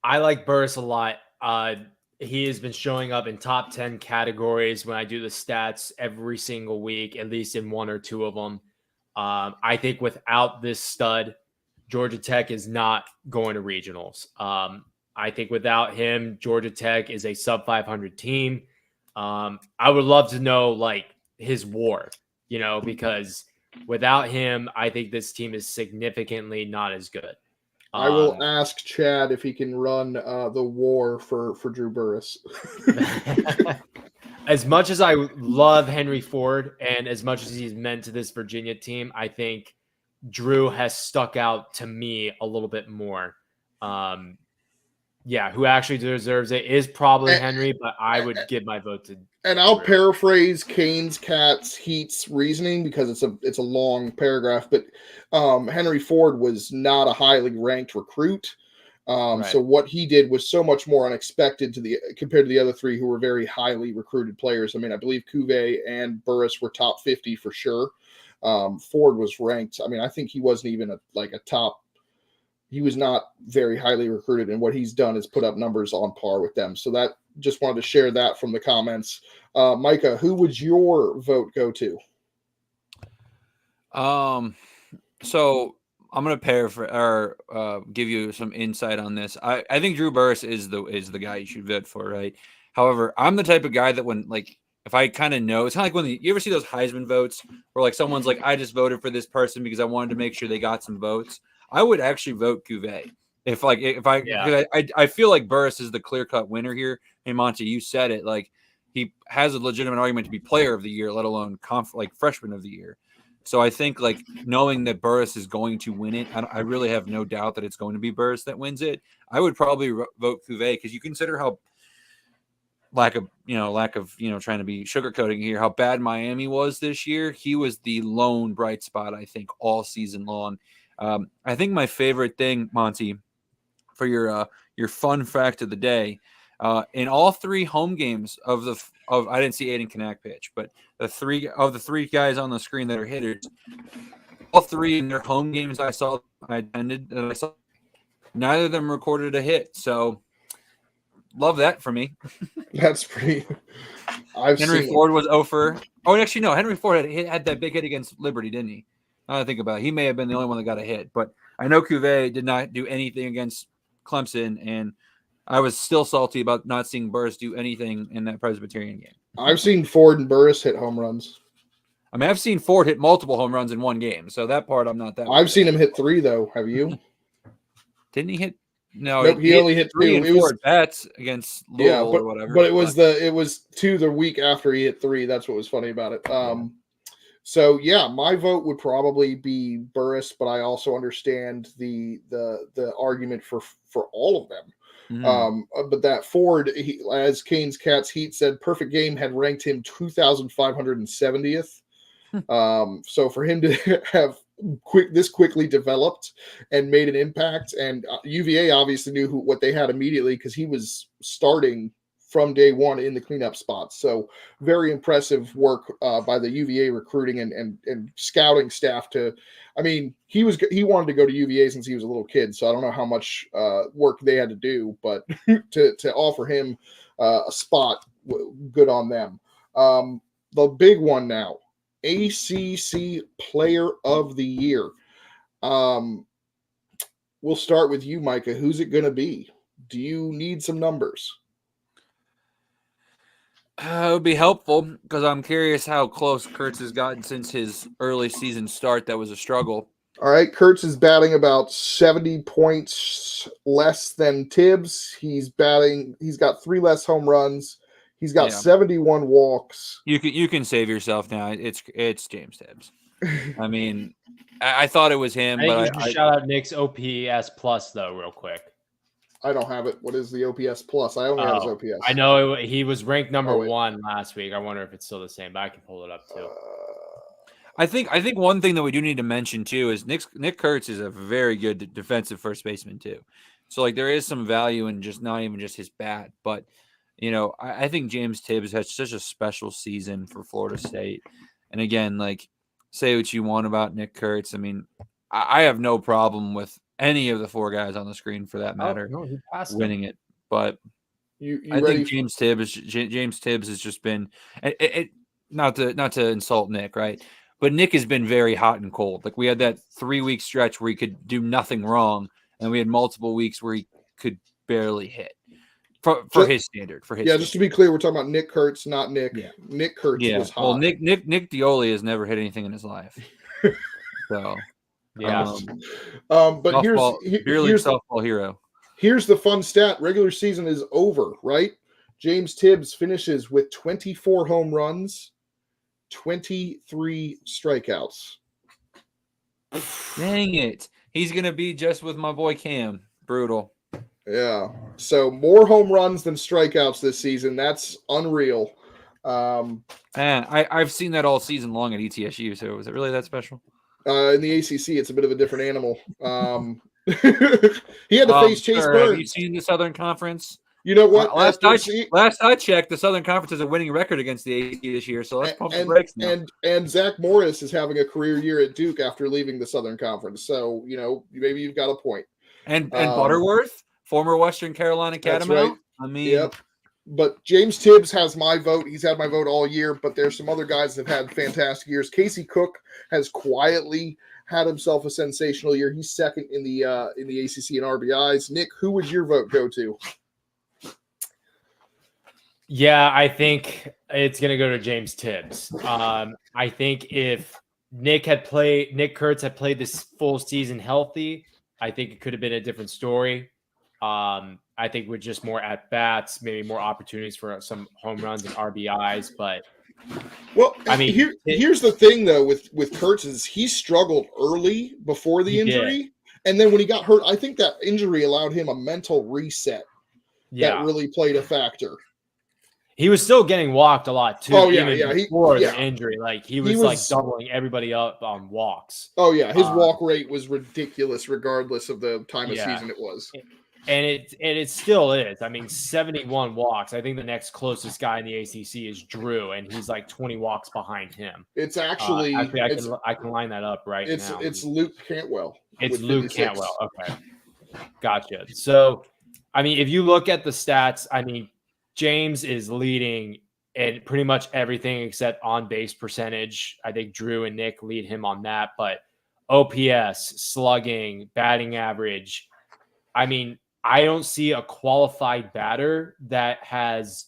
[SPEAKER 3] I like Burris a lot. He has been showing up in top 10 categories when I do the stats every single week, at least in one or two of them. I think without this stud, Georgia Tech is not going to regionals. I think without him, Georgia Tech is a sub 500 team. I would love to know like his WAR, you know, because without him, I think this team is significantly not as good.
[SPEAKER 1] I will ask Chad if he can run the WAR for Drew Burris.
[SPEAKER 3] as much as I love Henry Ford and as much as he's meant to this Virginia team, I think Drew has stuck out to me a little bit more. Yeah, who actually deserves it is probably Henry, but I would give my vote to.
[SPEAKER 1] And I'll
[SPEAKER 3] Drew.
[SPEAKER 1] paraphrase Canes, Cats, Heat's reasoning because it's a long paragraph. But Henry Ford was not a highly ranked recruit.
[SPEAKER 3] Right.
[SPEAKER 1] So what he did was so much more unexpected compared to the other three who were very highly recruited players. I mean, I believe Cuvée and Burris were top 50 for sure. Ford was ranked. I mean, I think he wasn't even a top. He was not very highly recruited, and what he's done is put up numbers on par with them. So that just wanted to share that from the comments. Micah, who would your vote go to?
[SPEAKER 2] So I'm gonna paraphrase or give you some insight on this. I think Drew Burris is the guy you should vote for, right? However, I'm the type of guy that when if I kind of know, it's kind of like when you ever see those Heisman votes where like someone's like, I just voted for this person because I wanted to make sure they got some votes. I would actually vote Cuvée. I feel like Burris is the clear-cut winner here. Hey, Monty, you said it. Like, he has a legitimate argument to be player of the year, let alone freshman of the year. So I think like knowing that Burris is going to win it, I really have no doubt that it's going to be Burris that wins it. I would probably vote Cuvée because you consider how lack of trying to be sugarcoating here, how bad Miami was this year. He was the lone bright spot, I think, all season long. I think my favorite thing, Monty, for your fun fact of the day, in all three home games of I didn't see Aiden Kanak pitch, but the three guys on the screen that are hitters, all three in their home games I attended, neither of them recorded a hit. So love that for me.
[SPEAKER 1] That's pretty.
[SPEAKER 2] Henry Ford was 0 for. Oh, actually no, Henry Ford had that big hit against Liberty, didn't he? Now I think about it, he may have been the only one that got a hit, but I know Cuvée did not do anything against Clemson, and I was still salty about not seeing Burris do anything in that Presbyterian game.
[SPEAKER 1] I've seen Ford and Burris hit home runs.
[SPEAKER 2] I mean, I've seen Ford hit multiple home runs in one game, so that part I'm not that.
[SPEAKER 1] I've seen him hit 3 though. Have you?
[SPEAKER 2] Didn't he hit? No,
[SPEAKER 1] nope, he only hit
[SPEAKER 2] 3
[SPEAKER 1] 2.
[SPEAKER 2] and 4 bats against Louisville or whatever.
[SPEAKER 1] But it was 2 the week after he hit 3. That's what was funny about it. So yeah, my vote would probably be Burris, but I also understand the argument for all of them. Mm-hmm. But that Ford, as Canes Cats Heat said, perfect game had ranked him 2,570th. So for him to have quickly developed and made an impact, and UVA obviously knew what they had immediately because he was starting from day one in the cleanup spots. So very impressive work by the UVA recruiting and scouting staff I mean, he wanted to go to UVA since he was a little kid. So I don't know how much work they had to do, but to offer him a spot, good on them. The big one now, ACC Player of the Year. We'll start with you, Micah. Who's it going to be? Do you need some numbers?
[SPEAKER 2] It would be helpful because I'm curious how close Kurtz has gotten since his early season start. That was a struggle.
[SPEAKER 1] All right, Kurtz is batting about 70 points less than Tibbs. He's got 3 less home runs. He's got 71 walks.
[SPEAKER 2] You can save yourself now. It's James Tibbs. I mean, I thought it was him, but
[SPEAKER 3] I shout out Nick's OPS plus though, real quick.
[SPEAKER 1] I don't have it. What is the OPS plus? I only have his OPS.
[SPEAKER 3] I know he was ranked number 1 last week. I wonder if it's still the same, but I can pull it up too.
[SPEAKER 2] I think one thing that we do need to mention too is Nick Kurtz is a very good defensive first baseman too. So like there is some value in just not even just his bat, but I think James Tibbs has such a special season for Florida State. And again, like say what you want about Nick Kurtz. I mean, I have no problem with any of the 4 guys on the screen for that matter winning it. But I think James Tibbs has just been not to insult Nick, right? But Nick has been very hot and cold. Like we had that 3-week stretch where he could do nothing wrong, and we had multiple weeks where he could barely hit for his standard.
[SPEAKER 1] Just to be clear, we're talking about Nick Kurtz, not Nick. Yeah. Nick Kurtz was hot.
[SPEAKER 2] Well, Nick Dioli has never hit anything in his life. So
[SPEAKER 3] yeah.
[SPEAKER 1] But
[SPEAKER 2] here's softball hero.
[SPEAKER 1] Here's the fun stat. Regular season is over, right? James Tibbs finishes with 24 home runs, 23 strikeouts.
[SPEAKER 2] Dang it. He's going to be just with my boy Cam. Brutal.
[SPEAKER 1] Yeah. So more home runs than strikeouts this season. That's unreal.
[SPEAKER 2] I've seen that all season long at ETSU. So is it really that special?
[SPEAKER 1] In the ACC, it's a bit of a different animal. He had to face Chase Burns.
[SPEAKER 2] Have you seen the Southern Conference?
[SPEAKER 1] You know what?
[SPEAKER 2] Last I checked, the Southern Conference has a winning record against the ACC this year, so let's pump the brakes now.
[SPEAKER 1] And Zach Morris is having a career year at Duke after leaving the Southern Conference. So, maybe you've got a point.
[SPEAKER 2] And Butterworth, former Western Carolina Catamount.
[SPEAKER 1] Right.
[SPEAKER 2] I mean,
[SPEAKER 1] yep. But James Tibbs has my vote. He's had my vote all year, but there's some other guys that have had fantastic years. Casey Cook has quietly had himself a sensational year. He's second in the ACC in RBIs. Nick, who would your vote go to?
[SPEAKER 3] Yeah, I think it's going to go to James Tibbs. I think if Nick Kurtz had played this full season healthy, I think it could have been a different story. I think with just more at bats, maybe more opportunities for some home runs and RBIs. But
[SPEAKER 1] I mean, here's the thing though with Kurtz is he struggled early before the injury, and then when he got hurt, I think that injury allowed him a mental reset that really played a factor.
[SPEAKER 3] He was still getting walked a lot too.
[SPEAKER 1] Oh yeah,
[SPEAKER 3] before the injury, like he was like doubling everybody up on walks.
[SPEAKER 1] Oh yeah, his walk rate was ridiculous, regardless of the time of season it was.
[SPEAKER 3] And it still is. I mean, 71 walks. I think the next closest guy in the ACC is Drew, and he's like 20 walks behind him.
[SPEAKER 1] It's actually
[SPEAKER 3] I can line that up right now.
[SPEAKER 1] It's Luke Cantwell.
[SPEAKER 3] It's Luke Cantwell. Okay, gotcha. So, I mean, if you look at the stats, I mean, James is leading in pretty much everything except on base percentage. I think Drew and Nick lead him on that, but OPS, slugging, batting average. I mean, I don't see a qualified batter that has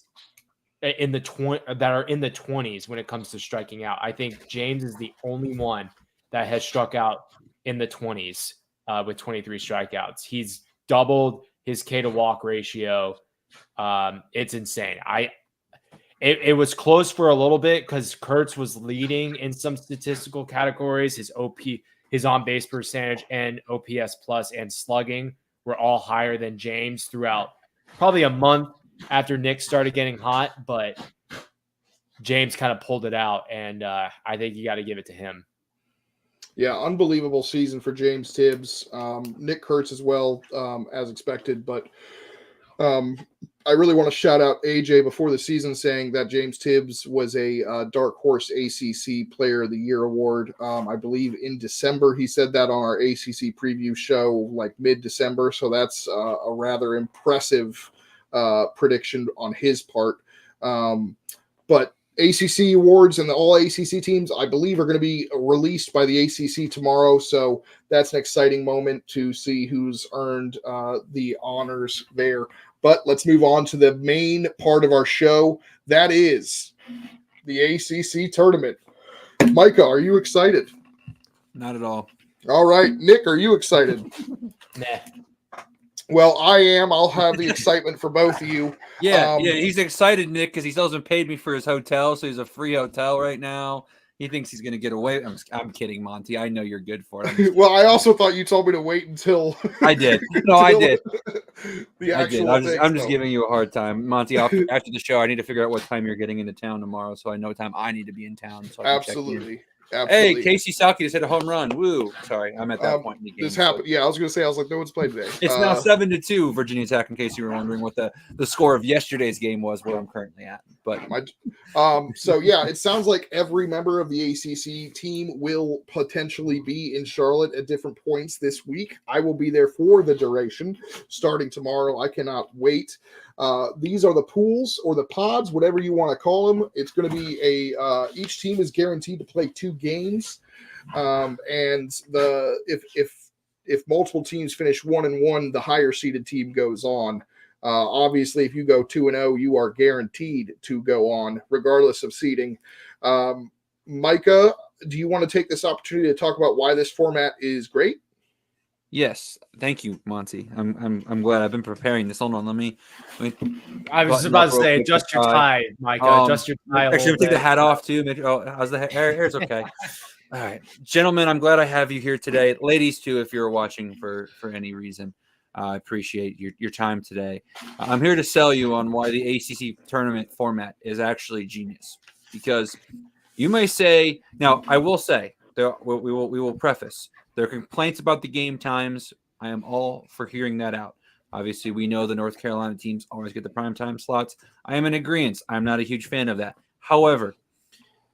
[SPEAKER 3] that are in the 20s when it comes to striking out. I think James is the only one that has struck out in the 20s with 23 strikeouts. He's doubled his K to walk ratio. It's insane. It was close for a little bit because Kurtz was leading in some statistical categories. His on base percentage and OPS plus and slugging were all higher than James throughout probably a month after Nick started getting hot, but James kind of pulled it out, and I think you got to give it to him.
[SPEAKER 1] Yeah, unbelievable season for James Tibbs. Nick Kurtz as well, as expected, but I really want to shout out AJ before the season saying that James Tibbs was a Dark Horse ACC Player of the Year award. I believe in December. He said that on our ACC preview show, like mid-December. So that's a rather impressive prediction on his part. But ACC awards and the all ACC teams, I believe, are going to be released by the ACC tomorrow. So that's an exciting moment to see who's earned the honors there. But let's move on to the main part of our show. That is the ACC Tournament. Micah, are you excited?
[SPEAKER 2] Not at all.
[SPEAKER 1] All right. Nick, are you excited?
[SPEAKER 3] Nah.
[SPEAKER 1] Well, I am. I'll have the excitement for both of you.
[SPEAKER 2] Yeah, he's excited, Nick, because he still hasn't paid me for his hotel, so he's a free hotel right now. He thinks he's going to get away. I'm kidding, Monty. I know you're good for it.
[SPEAKER 1] Well, I also thought you told me to wait until
[SPEAKER 2] I did. No, I did.
[SPEAKER 1] The actual
[SPEAKER 2] I'm just giving you a hard time, Monty. After the show, I need to figure out what time you're getting into town tomorrow, so I know what time I need to be in town. So I can
[SPEAKER 1] Absolutely.
[SPEAKER 2] Hey, Casey Salke just hit a home run. Woo! Sorry, I'm at that point in the game.
[SPEAKER 1] This happened. So. Yeah, I was going to say. I was like, no one's played today.
[SPEAKER 2] It's now 7-2, Virginia Tech. In case you were wondering what the score of yesterday's game was, where I'm currently at. But
[SPEAKER 1] so yeah, it sounds like every member of the ACC team will potentially be in Charlotte at different points this week. I will be there for the duration, starting tomorrow. I cannot wait. These are the pools or the pods, whatever you want to call them. It's going to be each team is guaranteed to play 2 games. And if multiple teams finish 1-1, the higher seeded team goes on. Obviously, if you go 2-0, you are guaranteed to go on, regardless of seeding. Micah, do you want to take this opportunity to talk about why this format is great?
[SPEAKER 2] Yes, thank you, Monty. I'm glad I've been preparing this. Hold on, let me
[SPEAKER 3] I was
[SPEAKER 2] button
[SPEAKER 3] about
[SPEAKER 2] up
[SPEAKER 3] to
[SPEAKER 2] real
[SPEAKER 3] say,
[SPEAKER 2] quick the
[SPEAKER 3] adjust your tie, Micah. Adjust your tie a
[SPEAKER 2] Actually,
[SPEAKER 3] little
[SPEAKER 2] let me take the
[SPEAKER 3] bit.
[SPEAKER 2] hat off too. How's the hair's okay. All right, gentlemen, I'm glad I have you here today. Ladies too, if you're watching for any reason. I appreciate your time today. I'm here to sell you on why the ACC tournament format is actually genius. Because you may say, now I will say, we will preface, there are complaints about the game times. I am all for hearing that out. Obviously, we know the North Carolina teams always get the prime time slots. I am in agreement. I'm not a huge fan of that. However,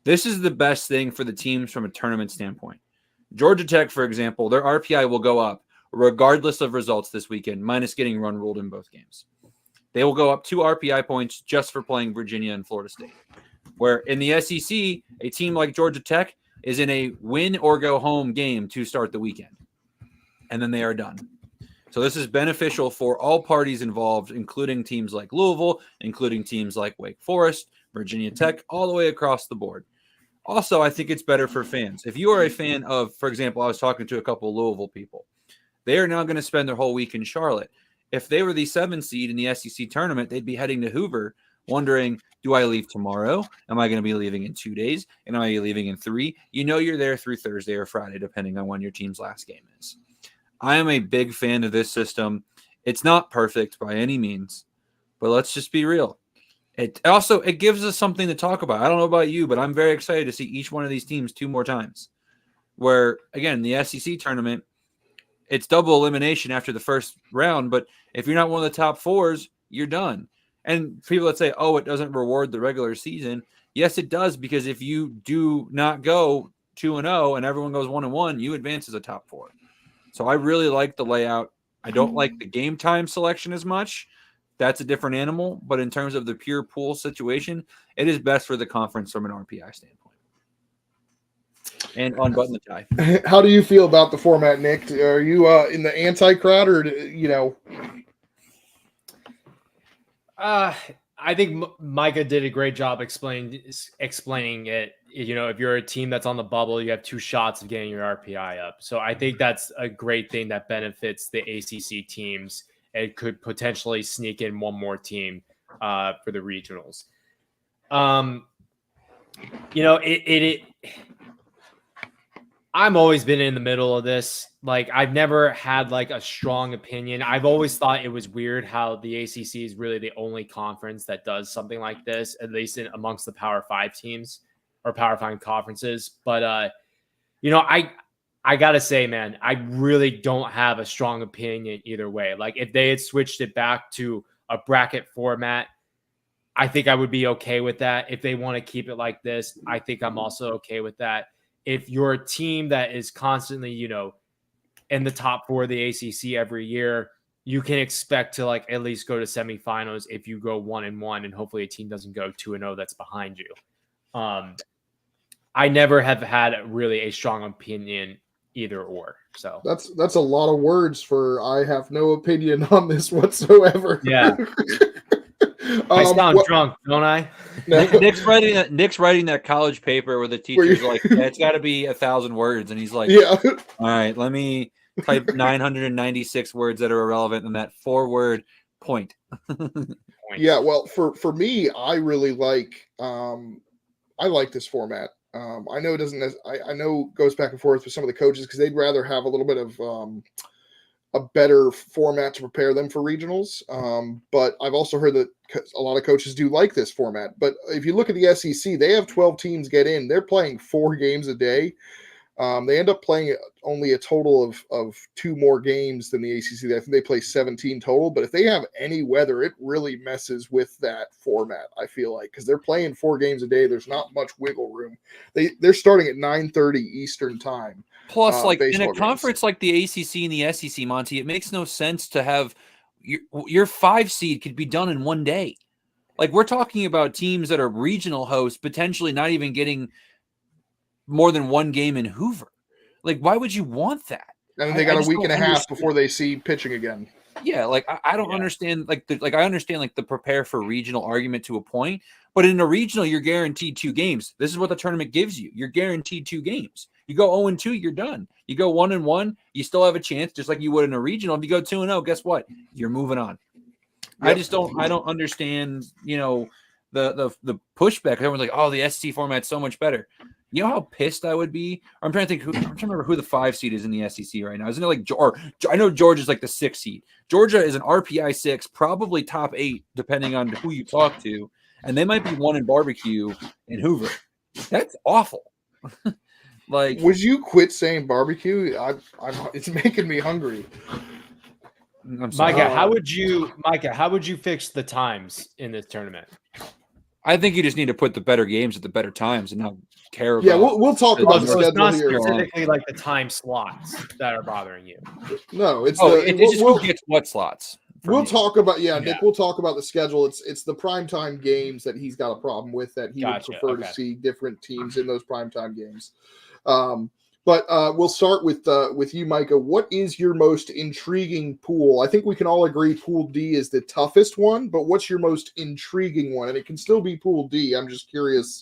[SPEAKER 2] this is the best thing for the teams from a tournament standpoint. Georgia Tech, for example, their RPI will go up regardless of results this weekend, minus getting run ruled in both games. They will go up 2 RPI points just for playing Virginia and Florida State. Where in the SEC, a team like Georgia Tech is in a win or go home game to start the weekend. And then they are done. So this is beneficial for all parties involved, including teams like Louisville, including teams like Wake Forest, Virginia Tech, all the way across the board. Also, I think it's better for fans. If you are a fan of, for example, I was talking to a couple of Louisville people. They are now going to spend their whole week in Charlotte. If they were the 7th seed in the SEC tournament, they'd be heading to Hoover wondering, do I leave tomorrow? Am I going to be leaving in 2 days? And am I leaving in 3? You know you're there through Thursday or Friday, depending on when your team's last game is. I am a big fan of this system. It's not perfect by any means, but let's just be real. It gives us something to talk about. I don't know about you, but I'm very excited to see each one of these teams 2 more times. Where, again, the SEC tournament, it's double elimination after the first round, but if you're not one of the top 4s, you're done. And people that say, oh, it doesn't reward the regular season. Yes, it does, because if you do not go 2-0 and everyone goes 1-1, you advance as a top 4. So I really like the layout. I don't like the game time selection as much. That's a different animal. But in terms of the pure pool situation, it is best for the conference from an RPI standpoint. And unbutton the tie.
[SPEAKER 1] How do you feel about the format, Nick? Are you in the anti-crowd, or you know?
[SPEAKER 3] I think Micah did a great job explaining it. You know, if you're a team that's on the bubble, you have 2 shots of getting your RPI up. So I think that's a great thing that benefits the ACC teams. It could potentially sneak in one more team for the regionals. You know, I'm always been in the middle of this. Like, I've never had like a strong opinion. I've always thought it was weird how the ACC is really the only conference that does something like this, at least amongst the Power 5 teams or Power 5 conferences. But, you know, I got to say, man, I really don't have a strong opinion either way. Like, if they had switched it back to a bracket format, I think I would be okay with that. If they want to keep it like this, I think I'm also okay with that. If you're a team that is constantly, you know, in the top 4 of the ACC every year, you can expect to like at least go to semifinals if you go 1-1, and hopefully a team doesn't go 2-0 that's behind you. I never have had really a strong opinion either or. So
[SPEAKER 1] That's a lot of words for I have no opinion on this whatsoever.
[SPEAKER 3] Yeah. I sound drunk, don't I?
[SPEAKER 2] No. Nick's writing that college paper where the teacher's like, yeah, it's got to be 1,000 words, and he's like,
[SPEAKER 1] yeah.
[SPEAKER 2] All right, let me type 996 words that are irrelevant in that 4-word point.
[SPEAKER 1] Yeah, well, for me, I really like this format. I know it doesn't. I know it goes back and forth with some of the coaches because they'd rather have a little bit of a better format to prepare them for regionals. But I've also heard that a lot of coaches do like this format. But if you look at the SEC, they have 12 teams get in. They're playing 4 games a day. They end up playing only a total of 2 more games than the ACC. I think they play 17 total. But if they have any weather, it really messes with that format, I feel like, because they're playing 4 games a day. There's not much wiggle room. They're starting at 9:30 Eastern time.
[SPEAKER 2] Plus, like in a conference like the ACC and the SEC, Monty, it makes no sense to have your 5 seed could be done in 1 day. Like, we're talking about teams that are regional hosts potentially not even getting more than 1 game in Hoover. Like, why would you want that?
[SPEAKER 1] And they got a week and a half before they see pitching again.
[SPEAKER 2] Yeah, like I don't understand. I understand like the prepare for regional argument to a point, but in a regional, you're guaranteed 2 games. This is what the tournament gives you. You're guaranteed 2 games. You go 0-2, you're done. You go 1-1, you still have a chance, just like you would in a regional. If you go 2-0, guess what? You're moving on. Yep. I don't understand, the pushback. Everyone's like, oh, the SEC format's so much better. You know how pissed I would be? I'm trying to remember who the 5 seed is in the SEC right now. Isn't it like, or I know Georgia's like the 6 seed. Georgia is an RPI 6, probably top 8, depending on who you talk to. And they might be 1 in barbecue in Hoover. That's awful. Like,
[SPEAKER 1] would you quit saying barbecue? It's making me hungry.
[SPEAKER 3] Micah, how would you fix the times in this tournament?
[SPEAKER 2] I think you just need to put the better games at the better times and not care about.
[SPEAKER 1] Yeah, we'll talk about the schedule
[SPEAKER 3] it's not
[SPEAKER 1] here.
[SPEAKER 3] Specifically, like the time slots that are bothering you.
[SPEAKER 1] No, it's
[SPEAKER 2] just who gets what slots.
[SPEAKER 1] We'll talk about Nick. We'll talk about the schedule. It's the primetime games that he's got a problem with, that he would prefer to see different teams in those primetime games. But we'll start with you, Micah. What is your most intriguing pool? I think we can all agree Pool D is the toughest one, but what's your most intriguing one? And it can still be Pool D. I'm just curious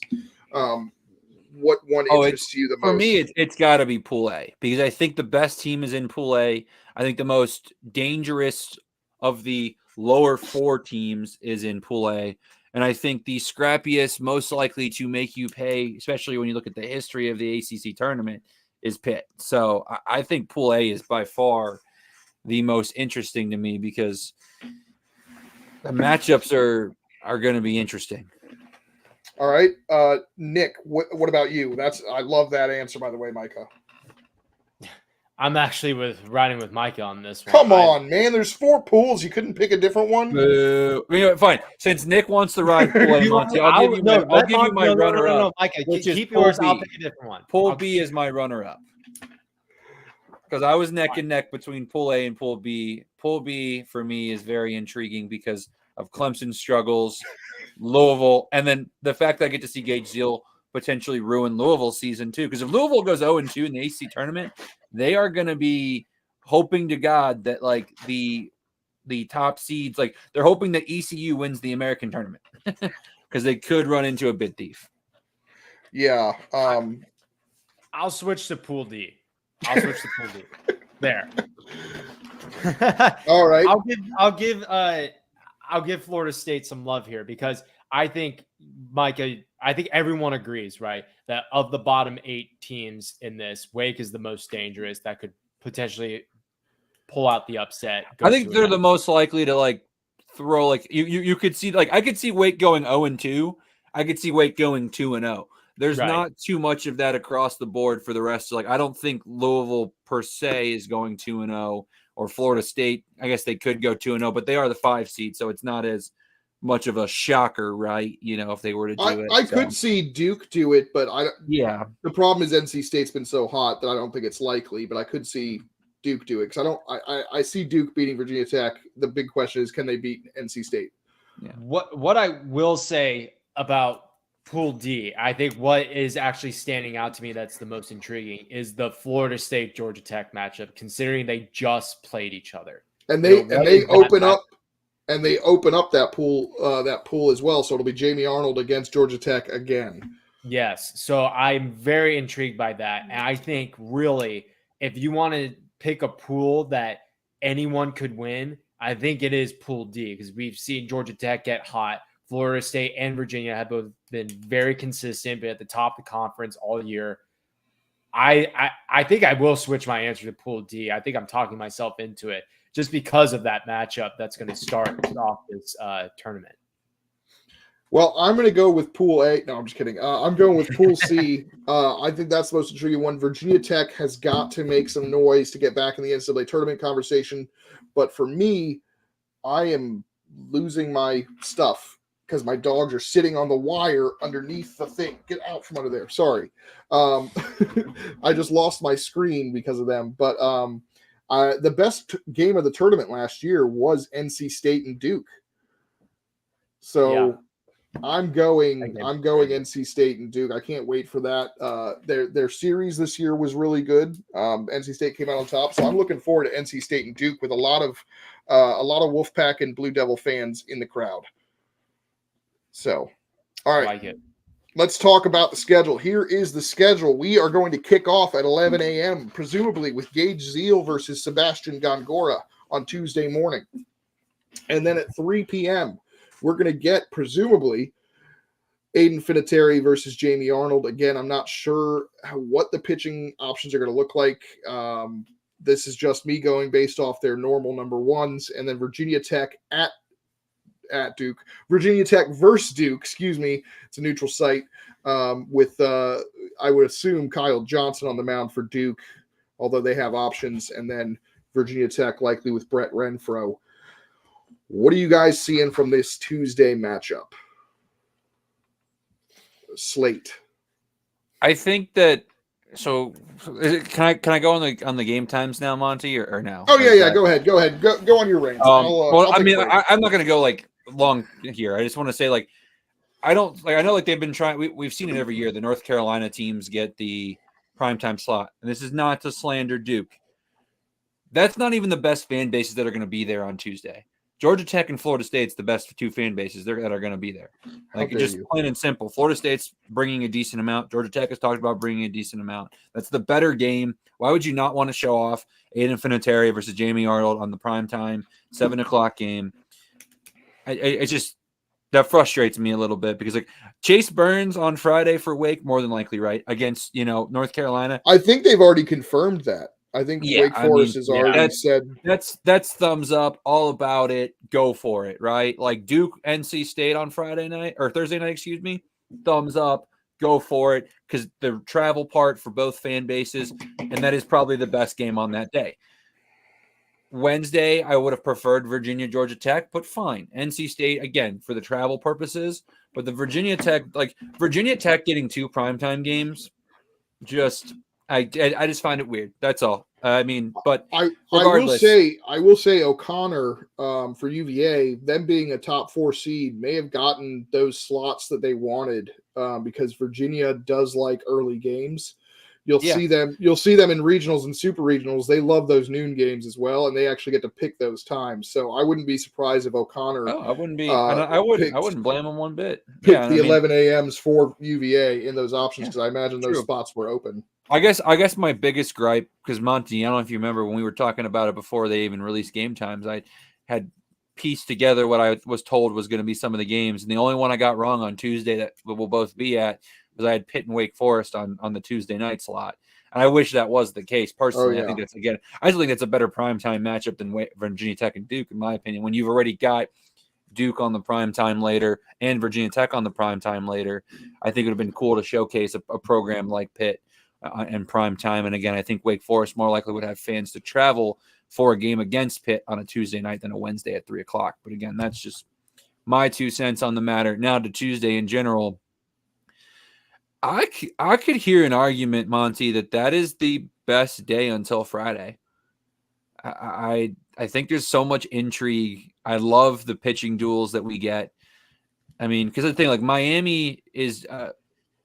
[SPEAKER 1] what one interests you the most.
[SPEAKER 2] For me, it's got to be Pool A, because I think the best team is in Pool A. I think the most dangerous of the lower 4 teams is in Pool A. And I think the scrappiest, most likely to make you pay, especially when you look at the history of the ACC tournament, is Pitt. So I think Pool A is by far the most interesting to me, because the matchups are going to be interesting.
[SPEAKER 1] All right. Nick, what about you? I love that answer, by the way, Micah.
[SPEAKER 3] I'm actually riding with Micah on this one.
[SPEAKER 1] Come on, man. There's 4 pools. You couldn't pick a different one?
[SPEAKER 2] Fine. Since Nick wants to ride Pool A, Monty, I'll give you my runner-up.
[SPEAKER 3] No, Micah, keep yours. I'll pick a different one.
[SPEAKER 2] Pool B is my runner-up. Because I was neck and neck between Pool A and Pool B. Pool B, for me, is very intriguing because of Clemson's struggles, Louisville, and then the fact that I get to see Gage Zeal potentially ruin Louisville's season too. Because if Louisville goes 0-2 in the ACC tournament, they are going to be hoping to God that like the top seeds, like they're hoping that ECU wins the American tournament because they could run into a bid thief.
[SPEAKER 1] Yeah.
[SPEAKER 3] I'll switch to Pool D. There.
[SPEAKER 1] All right.
[SPEAKER 3] I'll give Florida State some love here, because I think, Micah, everyone agrees, right, that of the bottom 8 teams in this, Wake is the most dangerous that could potentially pull out the upset.
[SPEAKER 2] I think they're the most likely to like throw, like you could see, like I could see Wake going 0-2. I could see Wake going 2-0. There's not too much of that across the board for the rest. Like I don't think Louisville per se is going 2-0, or Florida State. I guess they could go 2-0, but they are the 5 seed, so it's not as much of a shocker, right? If they were to do it.
[SPEAKER 1] I could see Duke do it, but
[SPEAKER 2] the
[SPEAKER 1] problem is NC State's been so hot that I don't think it's likely, but I could see Duke do it, because I see Duke beating Virginia Tech. The big question is, can they beat NC State?
[SPEAKER 2] Yeah.
[SPEAKER 3] What I will say about Pool D, I think what is actually standing out to me that's the most intriguing is the Florida State Georgia Tech matchup, considering they just played each other.
[SPEAKER 1] And they open up that pool as well. So it'll be Jamie Arnold against Georgia Tech again.
[SPEAKER 3] Yes. So I'm very intrigued by that. And I think really, if you want to pick a pool that anyone could win, I think it is Pool D, because we've seen Georgia Tech get hot. Florida State and Virginia have both been very consistent, but at the top of the conference all year. I think I will switch my answer to Pool D. I think I'm talking myself into it just because of that matchup that's going to start off this tournament.
[SPEAKER 1] Well, I'm going to go with Pool A. No, I'm just kidding. I'm going with Pool C. I think that's the most intriguing one. Virginia Tech has got to make some noise to get back in the NCAA tournament conversation. But for me, I am losing my stuff because my dogs are sitting on the wire underneath the thing. Get out from under there. Sorry. I just lost my screen because of them. But the best game of the tournament last year was NC State and Duke. So yeah. I'm going NC State and Duke. I can't wait for that. Their series this year was really good. NC State came out on top, so I'm looking forward to NC State and Duke with a lot of Wolfpack and Blue Devil fans in the crowd. So, all right.
[SPEAKER 3] I like it.
[SPEAKER 1] let's talk about the schedule. Here is the schedule. We are going to kick off at 11 a.m., presumably with Gage Zeal versus Sebastian Gongora on Tuesday morning. And then at 3 p.m., we're going to get, presumably, Aiden Finateri versus Jamie Arnold. Again, I'm not sure what the pitching options are going to look like. This is just me going based off their normal number ones. And then Virginia Tech at Duke. Virginia Tech versus Duke, excuse me. It's a neutral site with, I would assume, Kyle Johnson on the mound for Duke, although they have options. And then Virginia Tech likely with Brett Renfro. What are you guys seeing from this Tuesday matchup? Slate.
[SPEAKER 2] I think that. So can I go on the game times now, Monty, or no?
[SPEAKER 1] Oh yeah. Go ahead. Go on your rants.
[SPEAKER 2] Well, I mean, I'm not going to go like long here. I just want to say like I don't like. I know like they've been trying. We've seen it every year. The North Carolina teams get the primetime slot, and this is not to slander Duke. That's not even the best fan bases that are going to be there on Tuesday. Georgia Tech and Florida State's the best two fan bases that are going to be there. Like just plain and simple. Florida State's bringing a decent amount. Georgia Tech has talked about bringing a decent amount. That's the better game. Why would you not want to show off Aiden Finateri versus Jamie Arnold on the primetime 7:00 game? It just that frustrates me a little bit because like Chase Burns on Friday for Wake more than likely, right, against North Carolina.
[SPEAKER 1] I think they've already confirmed that. I think Wake Forest has already said
[SPEAKER 2] that's thumbs up, all about it. Go for it, right? Like Duke, NC State on Friday night or Thursday night, excuse me. Thumbs up, go for it because the travel part for both fan bases, and that is probably the best game on that day. Wednesday, I would have preferred Virginia, Georgia Tech, but fine. NC State again for the travel purposes, but the Virginia Tech getting two primetime games, just. I just find it weird. That's all. I mean, but regardless,
[SPEAKER 1] I will say O'Connor for UVA, them being a top 4 seed, may have gotten those slots that they wanted because Virginia does like early games. You'll see them in regionals and super regionals. They love those noon games as well, and they actually get to pick those times. So I wouldn't be surprised if O'Connor.
[SPEAKER 2] Oh, I wouldn't be. I wouldn't blame him one bit.
[SPEAKER 1] Pick the 11 a.m.s for UVA in those options because I imagine those spots were open.
[SPEAKER 2] I guess my biggest gripe, because Monty, I don't know if you remember when we were talking about it before they even released game times, I had pieced together what I was told was going to be some of the games. And the only one I got wrong on Tuesday that we'll both be at was I had Pitt and Wake Forest on the Tuesday night slot. And I wish that was the case. Personally, I think I just think that's a better primetime matchup than Virginia Tech and Duke, in my opinion. When you've already got Duke on the primetime later and Virginia Tech on the primetime later, I think it would have been cool to showcase a program like Pitt in prime time. And again, I think Wake Forest more likely would have fans to travel for a game against Pitt on a Tuesday night than a Wednesday at 3:00. But again, that's just my 2 cents on the matter. Now to Tuesday in general, I could hear an argument, Monty, that is the best day until Friday. I think there's so much intrigue. I love the pitching duels that we get. I mean, because the thing like Miami is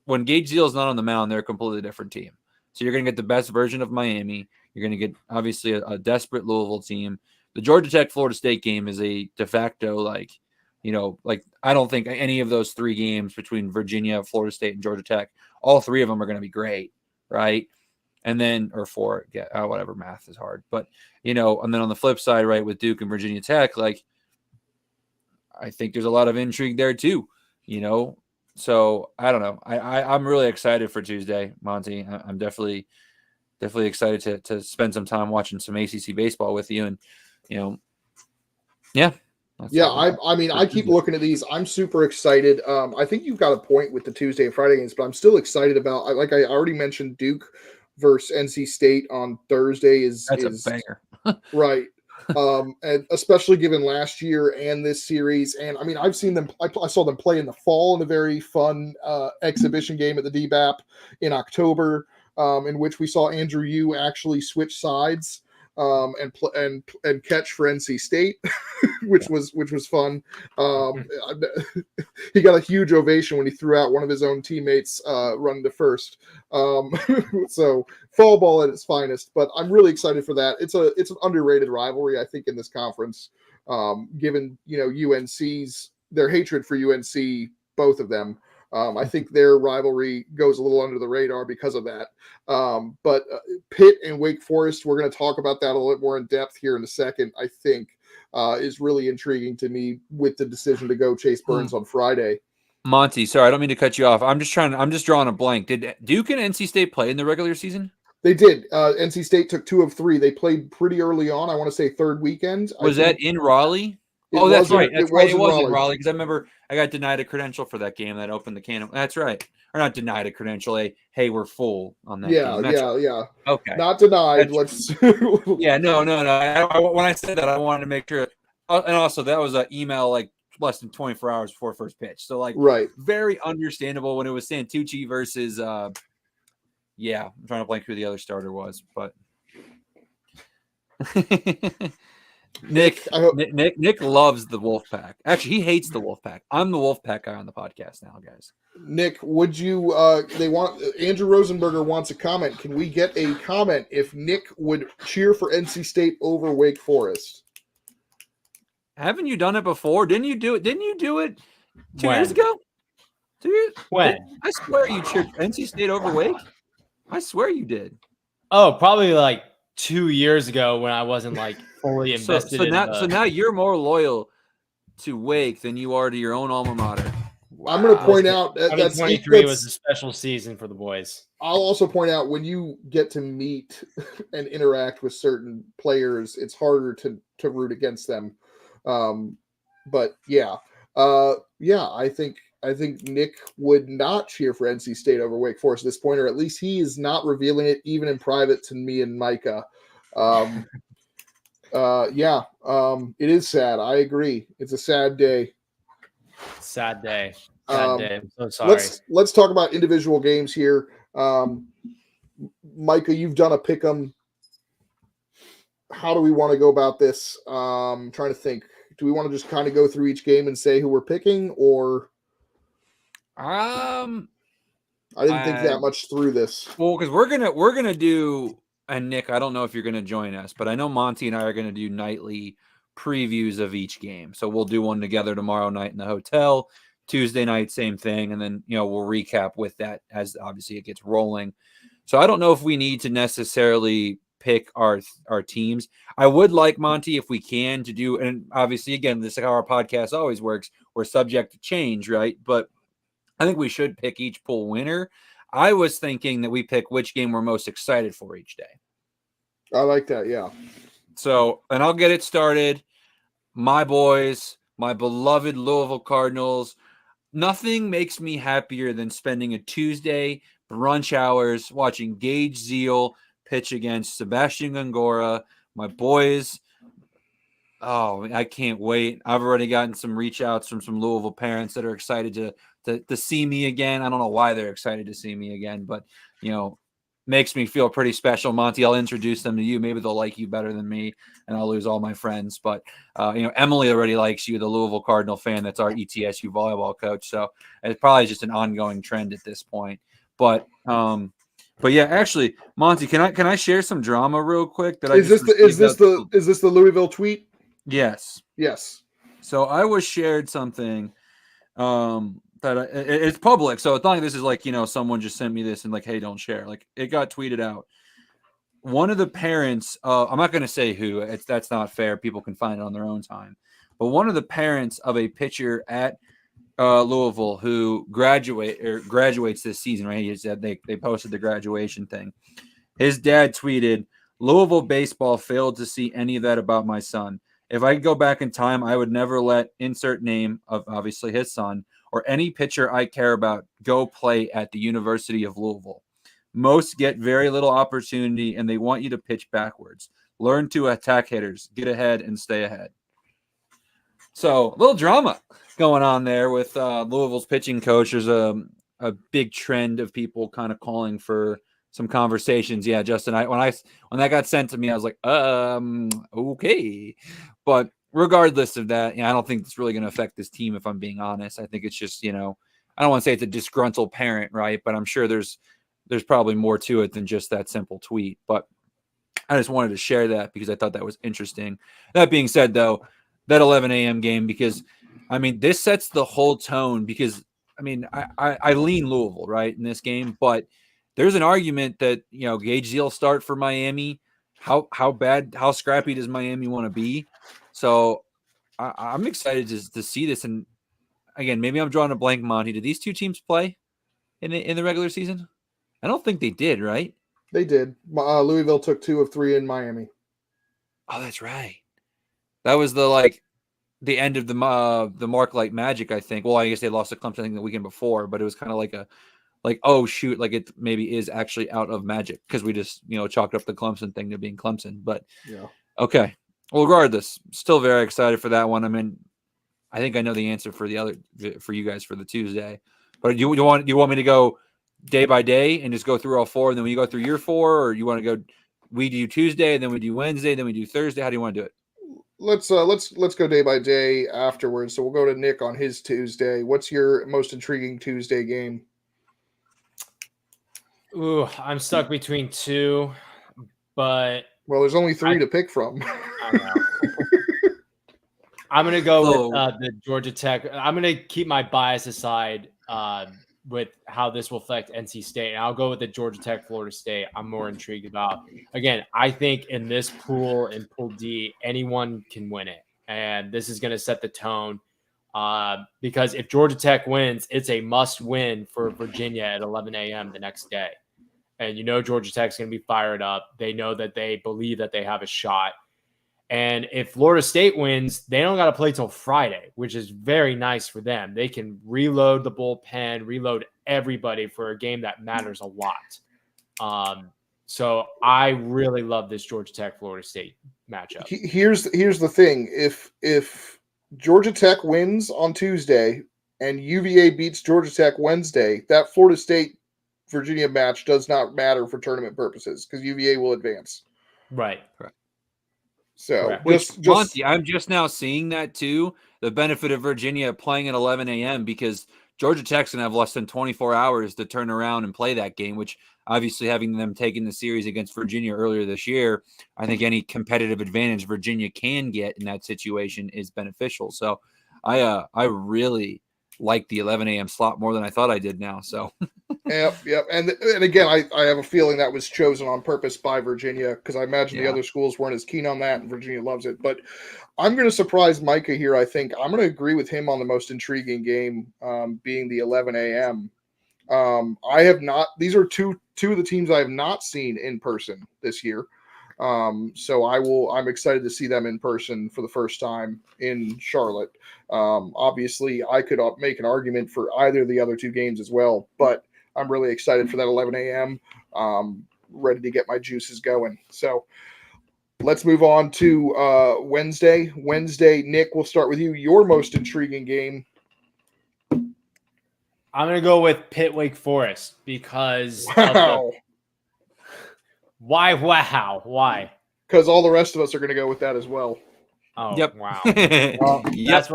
[SPEAKER 2] when Gage Zeal is not on the mound, they're a completely different team. So you're going to get the best version of Miami. You're going to get, obviously, a desperate Louisville team. The Georgia Tech-Florida State game is a de facto, I don't think any of those 3 games between Virginia, Florida State, and Georgia Tech, all 3 of them are going to be great, right? And then, or 4, whatever, math is hard. But, and then on the flip side, right, with Duke and Virginia Tech, I think there's a lot of intrigue there too, So I don't know. I'm really excited for Tuesday, Monty. I'm definitely excited to spend some time watching some ACC baseball with you, and
[SPEAKER 1] I keep looking at these. I'm super excited. I think you've got a point with the Tuesday and Friday games, but I'm still excited about. Like I already mentioned, Duke versus NC State on Thursday that's
[SPEAKER 2] a banger,
[SPEAKER 1] right? And especially given last year and this series. And I mean, I've seen them, I saw them play in the fall in a very fun exhibition game at the DBAP in October, in which we saw Andrew Yu actually switch sides and catch for NC State, which was fun. He got a huge ovation when he threw out one of his own teammates running to first. So fall ball at its finest, but I'm really excited for that. It's an underrated rivalry, I think, in this conference, given UNC's their hatred for UNC, both of them. I think their rivalry goes a little under the radar because of that. But Pitt and Wake Forest, we're going to talk about that a little more in depth here in a second, I think, is really intriguing to me with the decision to go Chase Burns on Friday.
[SPEAKER 2] Monty, sorry, I don't mean to cut you off. I'm just drawing a blank. Did Duke and NC State play in the regular season?
[SPEAKER 1] They did. NC State took 2 of 3. They played pretty early on. I want to say third weekend.
[SPEAKER 2] Was that in Raleigh?
[SPEAKER 1] Oh,
[SPEAKER 2] that's right. It was in
[SPEAKER 1] Raleigh
[SPEAKER 2] Raleigh because I remember I got denied a credential for that game that opened the can. That's right. Or not denied a credential. Hey, we're full on that game.
[SPEAKER 1] Yeah.
[SPEAKER 2] Okay.
[SPEAKER 1] Not denied.
[SPEAKER 2] No. When I said that, I wanted to make sure. And also, that was an email like less than 24 hours before first pitch. So,
[SPEAKER 1] right.
[SPEAKER 2] Very understandable when it was Santucci versus, I'm trying to blank who the other starter was, but Nick loves the Wolfpack. Actually, he hates the Wolfpack. I'm the Wolfpack guy on the podcast now, guys.
[SPEAKER 1] Nick, would you? Andrew Rosenberger wants a comment. Can we get a comment if Nick would cheer for NC State over Wake Forest?
[SPEAKER 2] Haven't you done it before? Didn't you do it? 2 years ago? 2 years?
[SPEAKER 3] When?
[SPEAKER 2] I swear you cheered NC State over Wake. I swear you did.
[SPEAKER 3] Oh, probably like 2 years ago when I wasn't like fully invested.
[SPEAKER 2] So now you're more loyal to Wake than you are to your own alma mater.
[SPEAKER 1] Wow. I'm going to point out that
[SPEAKER 3] 2023 was a special season for the boys.
[SPEAKER 1] I'll also point out when you get to meet and interact with certain players, it's harder to root against them. But I think Nick would not cheer for NC State over Wake Forest at this point, or at least he is not revealing it even in private to me and Micah. It is sad. I agree. It's a sad day.
[SPEAKER 3] Sad day. I'm so sorry.
[SPEAKER 1] Let's talk about individual games here. Micah, you've done a pick'em. How do we want to go about this? Trying to think. Do we want to just kind of go through each game and say who we're picking, or? I didn't think that much through this.
[SPEAKER 2] Well, because we're gonna do, and Nick, I don't know if you're gonna join us, but I know Monty and I are gonna do nightly previews of each game. So we'll do one together tomorrow night in the hotel. Tuesday night, same thing, and then we'll recap with that as obviously it gets rolling. So I don't know if we need to necessarily pick our teams. I would like, Monty, if we can, to do, and obviously again, this is how our podcast always works. We're subject to change, right? But I think we should pick each pool winner. I was thinking that we pick which game we're most excited for each day.
[SPEAKER 1] I like that, yeah.
[SPEAKER 2] So, and I'll get it started. My boys, my beloved Louisville Cardinals. Nothing makes me happier than spending a Tuesday brunch hours watching Gage Zeal pitch against Sebastian Gongora. My boys. Oh, I can't wait. I've already gotten some reach outs from some Louisville parents that are excited to see me again. I don't know why they're excited to see me again, but makes me feel pretty special. Monty, I'll introduce them to you. Maybe they'll like you better than me, and I'll lose all my friends. But Emily already likes you, the Louisville Cardinal fan. That's our ETSU volleyball coach. So it's probably just an ongoing trend at this point. But yeah, actually, Monty, can I share some drama real quick? Is this
[SPEAKER 1] the Louisville tweet?
[SPEAKER 2] Yes. So I was shared something that it's public, so it's not like this is like someone just sent me this and like, hey, don't share. Like, it got tweeted out. One of the parents, I'm not going to say who. That's not fair. People can find it on their own time. But one of the parents of a pitcher at Louisville who graduates this season, right? He said they posted the graduation thing. His dad tweeted, "Louisville baseball failed to see any of that about my son. If I could go back in time, I would never let insert name of obviously his son or any pitcher I care about go play at the University of Louisville. Most get very little opportunity, and they want you to pitch backwards. Learn to attack hitters, get ahead, and stay ahead." So a little drama going on there with Louisville's pitching coach. There's a big trend of people kind of calling for some conversations. Yeah, Justin, when that got sent to me, I was like, okay. But regardless of that, I don't think it's really going to affect this team, if I'm being honest. I think it's just, I don't want to say it's a disgruntled parent, right? But I'm sure there's probably more to it than just that simple tweet. But I just wanted to share that because I thought that was interesting. That being said, though, that 11 a.m. game, because, this sets the whole tone, because I mean, I lean Louisville, right, in this game, but there's an argument that, Gage Zeal start for Miami. How scrappy does Miami want to be? So I'm excited to see this. And again, maybe I'm drawing a blank, Monty. Did these two teams play in the regular season? I don't think they did, right?
[SPEAKER 1] They did. Louisville took 2 of 3 in Miami.
[SPEAKER 2] Oh, that's right. That was the end of the Mark Light Magic, I think. Well, I guess they lost to Clemson, I think, the weekend before, but it was kind of oh shoot, it maybe is actually out of Magic because we just chalked up the Clemson thing to being Clemson. But
[SPEAKER 1] yeah,
[SPEAKER 2] okay. Well, regardless, still very excited for that one. I mean, I think I know the answer for you guys for the Tuesday. But you want me to go day by day and just go through all 4, and then we go through your 4, or you want to go? We do Tuesday, and then we do Wednesday, then we do Thursday. How do you want to do it?
[SPEAKER 1] Let's go day by day afterwards. So we'll go to Nick on his Tuesday. What's your most intriguing Tuesday game?
[SPEAKER 3] Ooh, I'm stuck between 2, but
[SPEAKER 1] there's only 3 to pick from.
[SPEAKER 3] I know. I'm gonna go with the Georgia Tech. I'm gonna keep my bias aside with how this will affect NC State, and I'll go with the Georgia Tech Florida State. I'm more intrigued about. Again, I think in this pool, in Pool D, anyone can win it, and this is gonna set the tone. Because if Georgia Tech wins, it's a must-win for Virginia at 11 a.m. the next day. And Georgia Tech's going to be fired up. They know that they believe that they have a shot. And if Florida State wins, they don't got to play till Friday, which is very nice for them. They can reload the bullpen, reload everybody for a game that matters a lot. So I really love this Georgia Tech Florida State matchup.
[SPEAKER 1] Here's the thing: if Georgia Tech wins on Tuesday and UVA beats Georgia Tech Wednesday, that Florida State Virginia match does not matter for tournament purposes because UVA will advance.
[SPEAKER 3] Right.
[SPEAKER 1] So
[SPEAKER 2] Monty, I'm just now seeing that too. The benefit of Virginia playing at 11 a.m. because Georgia Tech's going to have less than 24 hours to turn around and play that game, which obviously having them taking the series against Virginia earlier this year, I think any competitive advantage Virginia can get in that situation is beneficial. So I really like the 11 a.m. slot more than I thought I did now. So
[SPEAKER 1] Yep. And again, I have a feeling that was chosen on purpose by Virginia because I imagine the other schools weren't as keen on that, and Virginia loves it. But I'm going to surprise Micah here. I think I'm going to agree with him on the most intriguing game being the 11 a.m. I have not. These are two of the teams I have not seen in person this year. So I'm excited to see them in person for the first time in Charlotte. Obviously, I could make an argument for either of the other 2 games as well, but I'm really excited for that 11 a.m. Ready to get my juices going. So let's move on to Wednesday. Nick, we'll start with you. Your most intriguing game.
[SPEAKER 3] I'm going to go with Pitt Wake Forest because Why? Wow. Why?
[SPEAKER 1] Because all the rest of us are going to go with that as well.
[SPEAKER 3] Oh,
[SPEAKER 2] yep.
[SPEAKER 3] Wow.
[SPEAKER 2] Well,
[SPEAKER 3] that's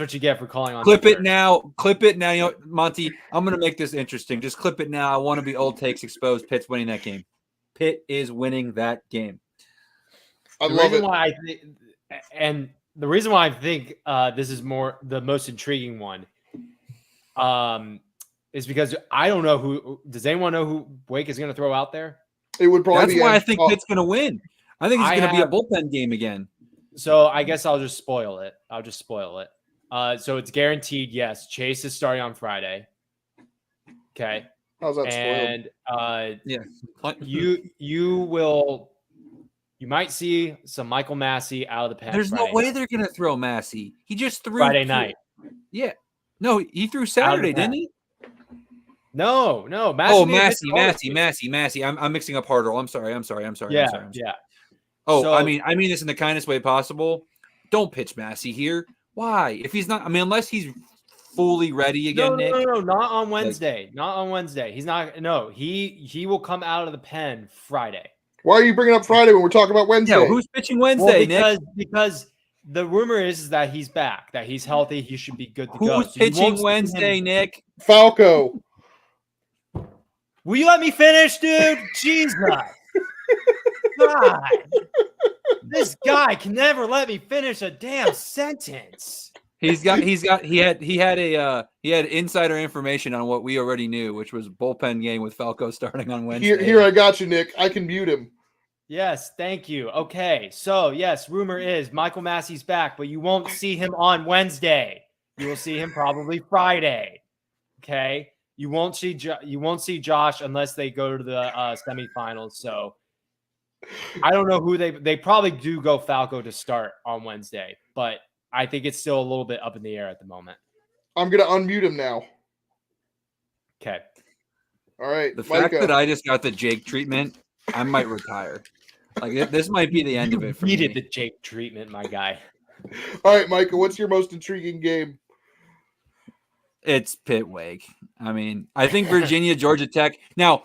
[SPEAKER 3] what you get for calling on.
[SPEAKER 2] Clip it now. Monty, I'm going to make this interesting. Just clip it now. I want to be old takes exposed. Pitt's winning that game. Pitt is winning that game.
[SPEAKER 1] I love it.
[SPEAKER 3] The reason why I think this is the most intriguing one is because I don't know who. Does anyone know who Wake is going to throw out there?
[SPEAKER 1] It would probably.
[SPEAKER 2] That's why I think Pitt's going to win. I think it's going to be a bullpen game again.
[SPEAKER 3] So I guess I'll just spoil it. So it's guaranteed. Yes, Chase is starting on Friday. Okay.
[SPEAKER 1] How's that spoiled?
[SPEAKER 3] And
[SPEAKER 2] yeah,
[SPEAKER 3] you might see some Michael Massey out of the pen.
[SPEAKER 2] There's no way they're going to throw Massey. He just threw
[SPEAKER 3] Friday night.
[SPEAKER 2] Yeah. No, he threw Saturday, didn't he?
[SPEAKER 3] No.
[SPEAKER 2] Massey. I'm mixing up Hartle. I'm sorry.
[SPEAKER 3] Yeah.
[SPEAKER 2] Oh, so, I mean this in the kindest way possible. Don't pitch Massey here. Why? If he's not, unless he's fully ready again, Nick.
[SPEAKER 3] No, not on Wednesday. Not on Wednesday. He's not. No, he will come out of the pen Friday.
[SPEAKER 1] Why are you bringing up Friday when we're talking about Wednesday?
[SPEAKER 2] Yeah, who's pitching Wednesday, Nick?
[SPEAKER 3] Because the rumor is that he's back, that he's healthy, he should be good to go.
[SPEAKER 2] Who's pitching Wednesday, Nick?
[SPEAKER 1] Falco.
[SPEAKER 3] Will you let me finish, dude? Jesus. God. This guy can never let me finish a damn sentence.
[SPEAKER 2] He had insider information on what we already knew, which was bullpen game with Falco starting on Wednesday.
[SPEAKER 1] Here I got you, Nick. I can mute him.
[SPEAKER 3] Yes, thank you. Okay, so yes, rumor is Michael Massey's back, but you won't see him on Wednesday. You will see him probably Friday. Okay, you won't see Josh unless they go to the semifinals. So I don't know who they probably do go Falco to start on Wednesday, but I think it's still a little bit up in the air at the moment.
[SPEAKER 1] I'm gonna unmute him now.
[SPEAKER 3] Okay.
[SPEAKER 1] All right.
[SPEAKER 2] The fact that I just got the Jake treatment, I might retire. Like this might be the end of it for me.
[SPEAKER 3] You needed the Jake treatment, my guy.
[SPEAKER 1] All right, Micah, what's your most intriguing game?
[SPEAKER 2] It's Pitt Wake. I mean, I think Virginia, Georgia Tech. Now,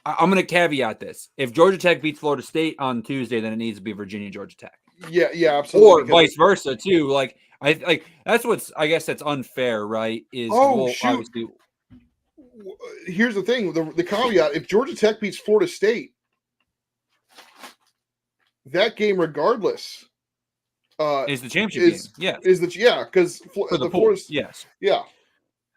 [SPEAKER 2] I'm going to caveat this. If Georgia Tech beats Florida State on Tuesday, then it needs to be Virginia, Georgia Tech.
[SPEAKER 1] Yeah, absolutely.
[SPEAKER 2] Or vice versa too. Like that's what's, I guess that's unfair, right? Is obviously.
[SPEAKER 1] Here's the thing, the caveat: if Georgia Tech beats Florida State, that game, regardless,
[SPEAKER 2] is the championship game.
[SPEAKER 1] Yeah, because
[SPEAKER 2] the Florida, yes,
[SPEAKER 1] yeah.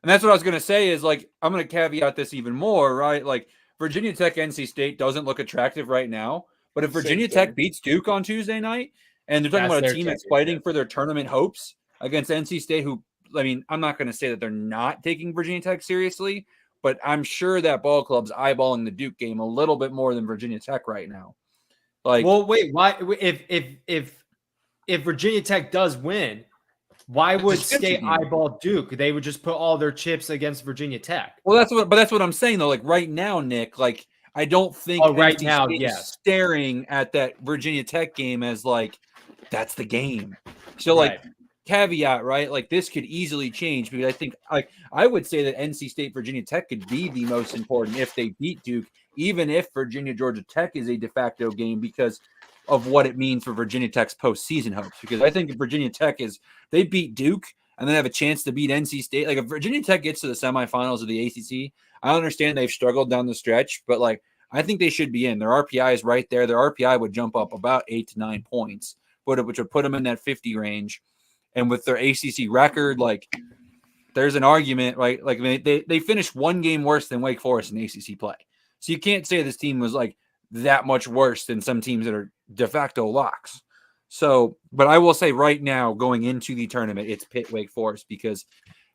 [SPEAKER 2] And that's what I was going to say is like, I'm going to caveat this even more, right? Like Virginia Tech, NC State doesn't look attractive right now, but if Virginia Tech beats Duke on Tuesday night, and they're talking about a team that's fighting for their tournament hopes against NC State, who, I mean, I'm not going to say that they're not taking Virginia Tech seriously, but I'm sure that ball club's eyeballing the Duke game a little bit more than Virginia Tech right now. Like,
[SPEAKER 3] well, wait, why? If Virginia Tech does win, why would State eyeball Duke? They would just put all their chips against Virginia Tech.
[SPEAKER 2] Well, that's what I'm saying though. Like right now, Nick, like I don't think
[SPEAKER 3] right now, yes,
[SPEAKER 2] staring at that Virginia Tech game as like that's the game. So like caveat, right? Like this could easily change because I think like I would say that NC State Virginia Tech could be the most important if they beat Duke, even if Virginia Georgia Tech is a de facto game because of what it means for Virginia Tech's postseason hopes. Because I think if Virginia Tech they beat Duke and then have a chance to beat NC State. Like if Virginia Tech gets to the semifinals of the ACC, I understand they've struggled down the stretch, but like I think they should be in. Their RPI is right there. Their RPI would jump up about 8 to 9 points, which would put them in that 50 range. And with their ACC record, like there's an argument, right? Like they finished one game worse than Wake Forest in ACC play. So you can't say this team was like that much worse than some teams that are de facto locks. So, but I will say right now, going into the tournament, it's Pitt Wake Forest because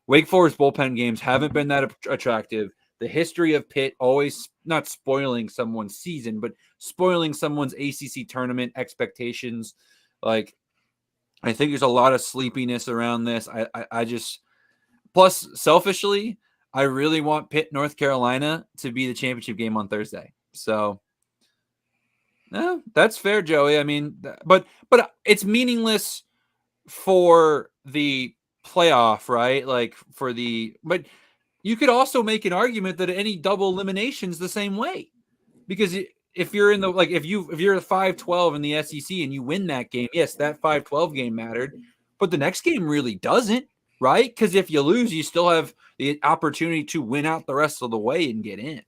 [SPEAKER 2] Wake Forest bullpen games haven't been that attractive. The history of Pitt always not spoiling someone's season, but spoiling someone's ACC tournament expectations. Like, I think there's a lot of sleepiness around this. I just, plus selfishly, I really want Pitt, North Carolina to be the championship game on Thursday. So, no, that's fair, Joey. I mean, but it's meaningless for the playoff, right? Like but you could also make an argument that any double elimination's the same way, because if you're in the if you're a 5-12 in the SEC and you win that game, yes, that 5-12 game mattered, but the next game really doesn't, right? Because if you lose, you still have the opportunity to win out the rest of the way and get in.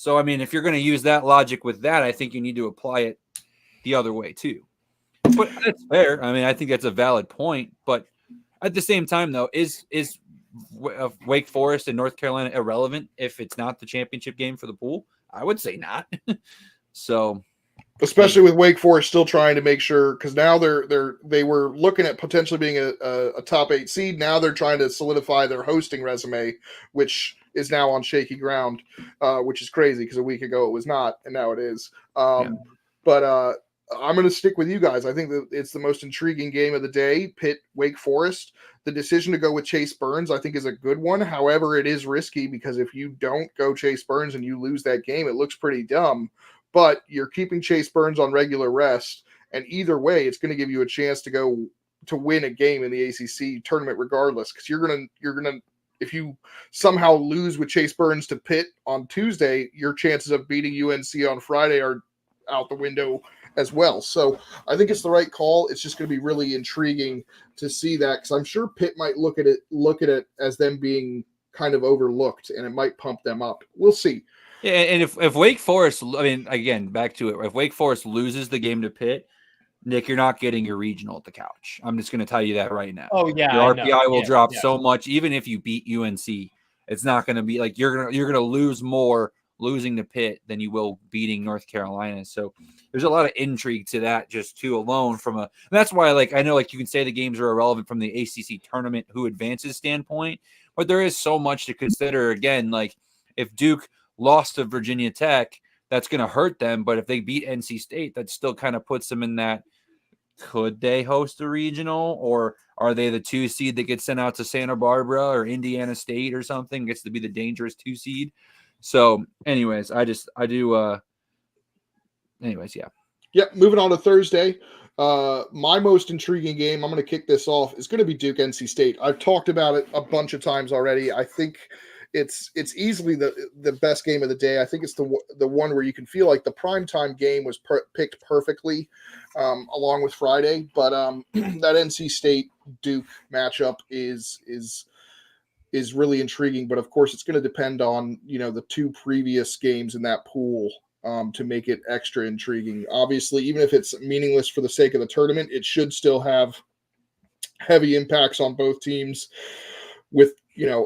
[SPEAKER 2] So, I mean, if you're going to use that logic with that, I think you need to apply it the other way too. But that's fair. I mean, I think that's a valid point. But at the same time, though, is Wake Forest and North Carolina irrelevant if it's not the championship game for the pool? I would say not. So,
[SPEAKER 1] especially with Wake Forest still trying to make sure, because now they were looking at potentially being a top 8 seed. Now they're trying to solidify their hosting resume, which is now on shaky ground, which is crazy because a week ago it was not, and now it is. But I'm going to stick with you guys. I think that it's the most intriguing game of the day, Pitt, Wake Forest. The decision to go with Chase Burns, I think, is a good one. However, it is risky because if you don't go Chase Burns and you lose that game, it looks pretty dumb. But you're keeping Chase Burns on regular rest, and either way, it's going to give you a chance to go to win a game in the ACC tournament regardless, because you're gonna if you somehow lose with Chase Burns to Pitt on Tuesday, your chances of beating UNC on Friday are out the window as well. So I think it's the right call. It's just going to be really intriguing to see that, because I'm sure Pitt might look at it as them being kind of overlooked, and it might pump them up. We'll see.
[SPEAKER 2] Yeah, and if Wake Forest, I mean, again, back to it, if Wake Forest loses the game to Pitt, Nick, you're not getting your regional at the couch. I'm just going to tell you that right now.
[SPEAKER 3] Oh yeah,
[SPEAKER 2] your RPI will drop
[SPEAKER 3] yeah.
[SPEAKER 2] so much, even if you beat UNC. It's not going to be like you're gonna lose more losing to Pitt than you will beating North Carolina. So there's a lot of intrigue to that just too alone from a. That's why I know you can say the games are irrelevant from the ACC tournament who advances standpoint, but there is so much to consider. Again, if Duke lost to Virginia Tech, that's going to hurt them. But if they beat NC State, that still kind of puts them in that. Could they host a regional, or are they the 2 seed that gets sent out to Santa Barbara or Indiana State or something, gets to be the dangerous 2 seed? So anyways, yeah.
[SPEAKER 1] Yep. Moving on to Thursday. My most intriguing game, I'm going to kick this off, is going to be Duke NC State. I've talked about it a bunch of times already. I think it's easily the best game of the day. I think it's the one where you can feel like the primetime game was picked perfectly along with Friday. But that NC State Duke matchup is really intriguing. But of course, it's going to depend on the 2 previous games in that pool to make it extra intriguing. Obviously, even if it's meaningless for the sake of the tournament, it should still have heavy impacts on both teams. With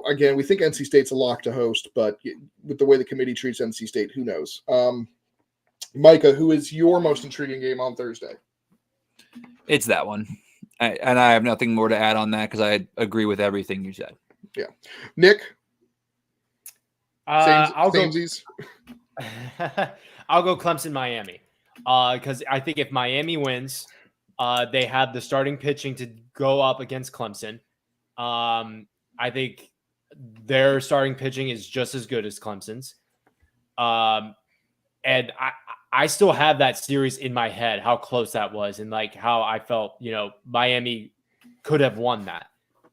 [SPEAKER 1] again, we think NC State's a lock to host, but with the way the committee treats NC State, who knows? Micah, who is your most intriguing game on Thursday?
[SPEAKER 2] It's that one. And I have nothing more to add on that because I agree with everything you said.
[SPEAKER 1] Yeah. Nick?
[SPEAKER 3] I'll go Clemson, Miami. Because I think if Miami wins, they have the starting pitching to go up against Clemson. I think their starting pitching is just as good as Clemson's. And I still have that series in my head, how close that was and how I felt, Miami could have won that.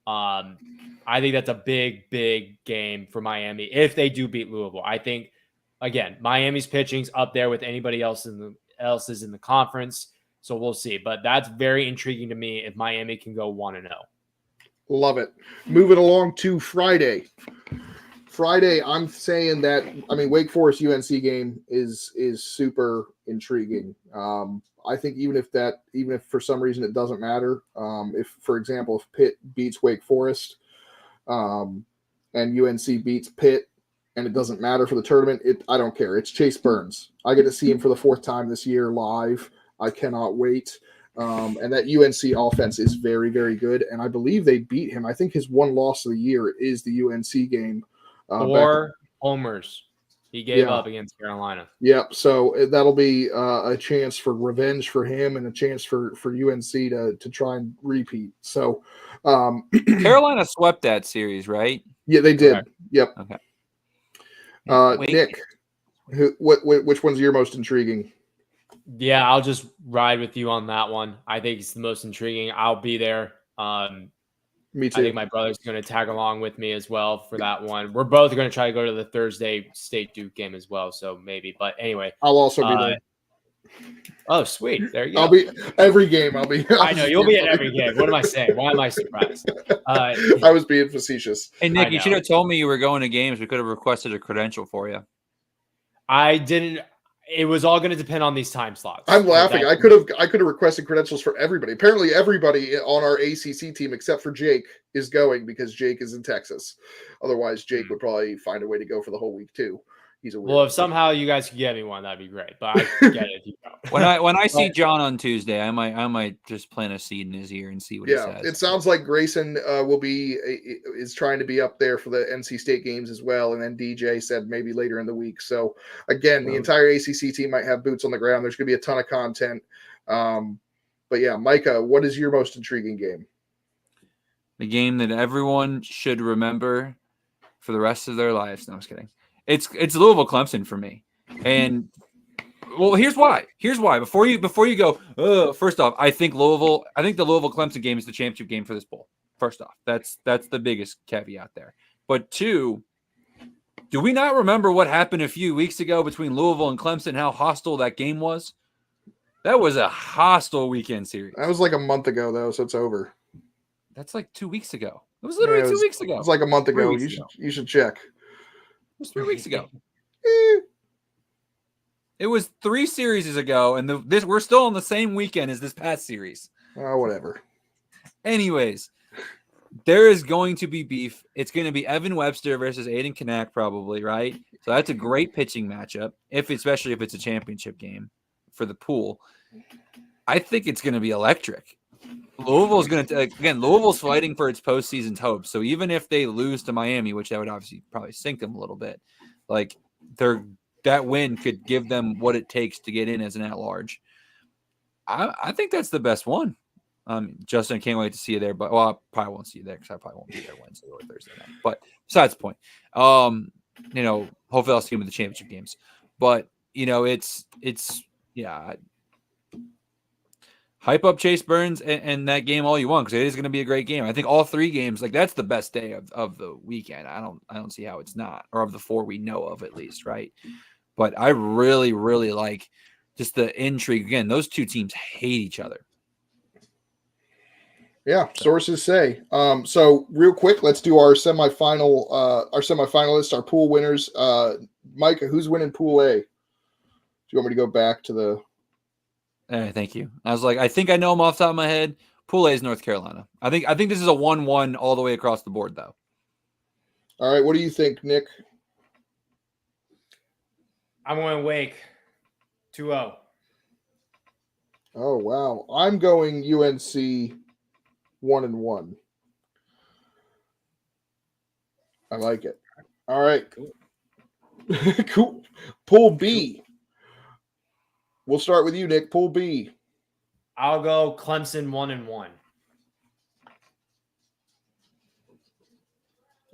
[SPEAKER 3] I think that's a big, big game for Miami if they do beat Louisville. I think, again, Miami's pitching's up there with anybody else's in the conference. So we'll see. But that's very intriguing to me if Miami can go 1-0.
[SPEAKER 1] Love it. Moving along to Friday. Friday, I'm saying that Wake Forest UNC game is super intriguing. I think even if for some reason it doesn't matter, if for example if Pitt beats Wake Forest, and UNC beats Pitt, and it doesn't matter for the tournament, I don't care. It's Chase Burns. I get to see him for the 4th time this year live. I cannot wait. And that UNC offense is very, very good. And I believe they beat him. I think his one loss of the year is the UNC game.
[SPEAKER 3] 4 homers he gave up against Carolina.
[SPEAKER 1] Yep. So that'll be a chance for revenge for him and a chance for UNC to try and repeat. So
[SPEAKER 2] Carolina swept that series, right?
[SPEAKER 1] Yeah, they did.
[SPEAKER 2] Correct.
[SPEAKER 1] Yep.
[SPEAKER 2] Okay.
[SPEAKER 1] Nick, which one's your most intriguing?
[SPEAKER 3] Yeah, I'll just ride with you on that one. I think it's the most intriguing. I'll be there.
[SPEAKER 1] Me too.
[SPEAKER 3] I think my brother's going to tag along with me as well for that one. We're both going to try to go to the Thursday State Duke game as well, so maybe. But anyway,
[SPEAKER 1] I'll also be there.
[SPEAKER 3] Oh, sweet! There you go.
[SPEAKER 1] I'll be every game.
[SPEAKER 3] I know you'll be at every game. What am I saying? Why am I surprised?
[SPEAKER 1] I was being facetious.
[SPEAKER 2] Hey Nick, you should have told me you were going to games. We could have requested a credential for you.
[SPEAKER 3] I didn't. It was all going to depend on these time slots.
[SPEAKER 1] I'm laughing. I could have requested credentials for everybody. Apparently, everybody on our ACC team except for Jake is going because Jake is in Texas. Otherwise, Jake would probably find a way to go for the whole week too. He's a weird
[SPEAKER 3] if somehow you guys could get me one, that'd be great. But I get it if you don't.
[SPEAKER 2] When I see John on Tuesday, I might just plant a seed in his ear and see what he says.
[SPEAKER 1] It sounds like Grayson is trying to be up there for the NC State games as well, and then DJ said maybe later in the week. So again, the entire ACC team might have boots on the ground. There's going to be a ton of content. But yeah, Micah, what is your most intriguing game?
[SPEAKER 2] The game that everyone should remember for the rest of their lives. No, I was kidding. It's Louisville Clemson for me, and well, here's why. Before you go, first off, I think the Louisville Clemson game is the championship game for this bowl. First off, that's the biggest caveat there. But 2, do we not remember what happened a few weeks ago between Louisville and Clemson? How hostile that game was. That was a hostile weekend series.
[SPEAKER 1] That was like a month ago though, so it's over.
[SPEAKER 2] That's like 2 weeks ago. It was literally 2 weeks ago.
[SPEAKER 1] It's like a month ago. You should check.
[SPEAKER 2] It was 3 weeks ago. It was 3 series ago, and we're still on the same weekend as this past series.
[SPEAKER 1] Whatever.
[SPEAKER 2] Anyways, there is going to be beef. It's going to be Evan Webster versus Aiden Kanak, probably, right? So that's a great pitching matchup, especially if it's a championship game for the pool. I think it's going to be electric. Louisville's fighting for its postseason hopes. So even if they lose to Miami, which that would obviously probably sink them a little bit, like that win could give them what it takes to get in as an at-large. I think that's the best one. Justin, I can't wait to see you there, but I probably won't see you there because I probably won't be there Wednesday or Thursday night. But besides the point, hopefully I'll see him in the championship games. But it's hype up Chase Burns and that game all you want, because it is going to be a great game. I think all 3 games, like, that's the best day of the weekend. I don't see how it's not, or of the 4 we know of at least, right? But I really, really like just the intrigue. Again, those 2 teams hate each other.
[SPEAKER 1] Yeah, sources say. So real quick, let's do our semifinalists, our pool winners. Micah, who's winning Pool A? Do you want me to go back to the?
[SPEAKER 2] Thank you. I was like, I think I know them off the top of my head. Pool A is North Carolina. I think this is a 1-1 all the way across the board, though.
[SPEAKER 1] All right, what do you think, Nick?
[SPEAKER 3] I'm going Wake 2-0.
[SPEAKER 1] Oh wow, I'm going UNC 1-1. I like it. All right, cool. Pool B. We'll start with you, Nick. Pool B.
[SPEAKER 3] I'll go Clemson 1-1.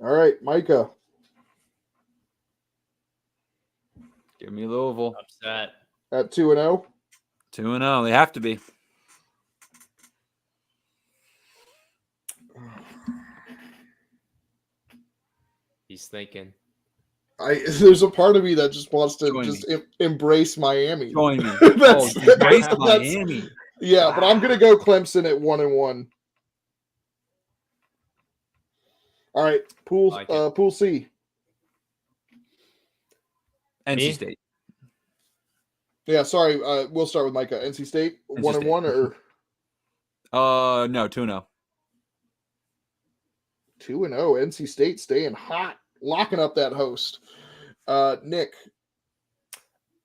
[SPEAKER 1] All right, Micah.
[SPEAKER 2] Give me Louisville.
[SPEAKER 3] Upset.
[SPEAKER 1] At 2-0.
[SPEAKER 2] 2-0. They have to be.
[SPEAKER 3] He's thinking.
[SPEAKER 1] There's a part of me that just wants to embrace Miami.
[SPEAKER 2] Join me.
[SPEAKER 1] Embrace
[SPEAKER 2] Miami.
[SPEAKER 1] Yeah, but I'm gonna go Clemson at 1-1. All right, Pool C.
[SPEAKER 2] NC State.
[SPEAKER 1] Yeah, sorry. We'll start with Micah. NC State 1-1 or
[SPEAKER 2] no, 2-0.
[SPEAKER 1] 2-0. NC State staying hot, locking up that host. Nick.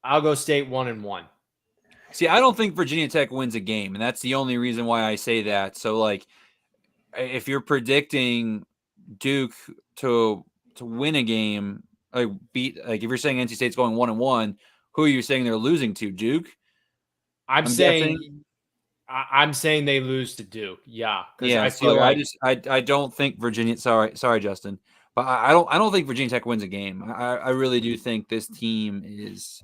[SPEAKER 3] I'll go State 1-1.
[SPEAKER 2] See, I don't think Virginia Tech wins a game, and that's the only reason why I say that. So, like, if you're predicting Duke to win a game, if you're saying NC State's going 1-1, who are you saying they're losing to? Duke?
[SPEAKER 3] I'm saying they lose to Duke. Yeah.
[SPEAKER 2] Yeah. I don't think Virginia. Sorry, Justin. But I don't think Virginia Tech wins a game. I really do think this team is.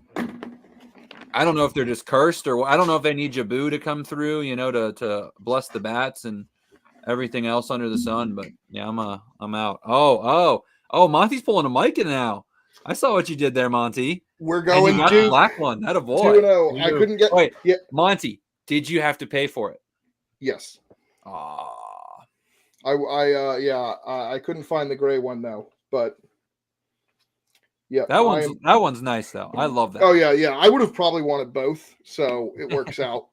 [SPEAKER 2] I don't know if they're just cursed, or I don't know if they need Jabu to come through, to bless the bats and everything else under the sun. But yeah, I'm out. Oh, Monty's pulling a Micah now. I saw what you did there, Monty.
[SPEAKER 1] We're going
[SPEAKER 2] to black one. That a boy.
[SPEAKER 1] 2-0. I couldn't get.
[SPEAKER 2] Wait,
[SPEAKER 1] yeah.
[SPEAKER 2] Monty, did you have to pay for it?
[SPEAKER 1] Yes.
[SPEAKER 2] Ah.
[SPEAKER 1] I couldn't find the gray one though, but yeah,
[SPEAKER 2] that one's nice though. I love that.
[SPEAKER 1] Oh yeah. I would have probably wanted both, so it works out.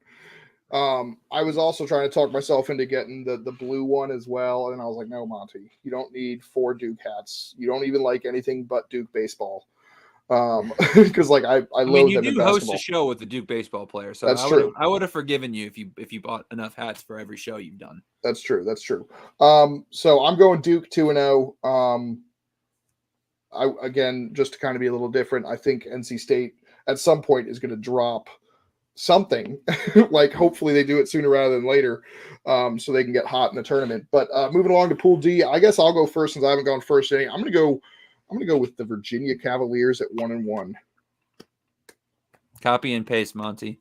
[SPEAKER 1] I was also trying to talk myself into getting the blue one as well, and I was like, no, Monty, you don't need 4 Duke hats. You don't even like anything but Duke baseball. Because like I loathe
[SPEAKER 2] you
[SPEAKER 1] them in
[SPEAKER 2] do host
[SPEAKER 1] basketball.
[SPEAKER 2] a show with the Duke baseball player, so
[SPEAKER 1] That's true.
[SPEAKER 2] I would have forgiven you if you bought enough hats for every show you've done.
[SPEAKER 1] That's true. So I'm going Duke 2-0. Again, just to kind of be a little different, I think NC State at some point is going to drop something. Like hopefully they do it sooner rather than later, so they can get hot in the tournament. But moving along to Pool D, I guess I'll go first since I haven't gone first any. I'm gonna go with the Virginia Cavaliers at 1-1.
[SPEAKER 2] Copy and paste, Monty.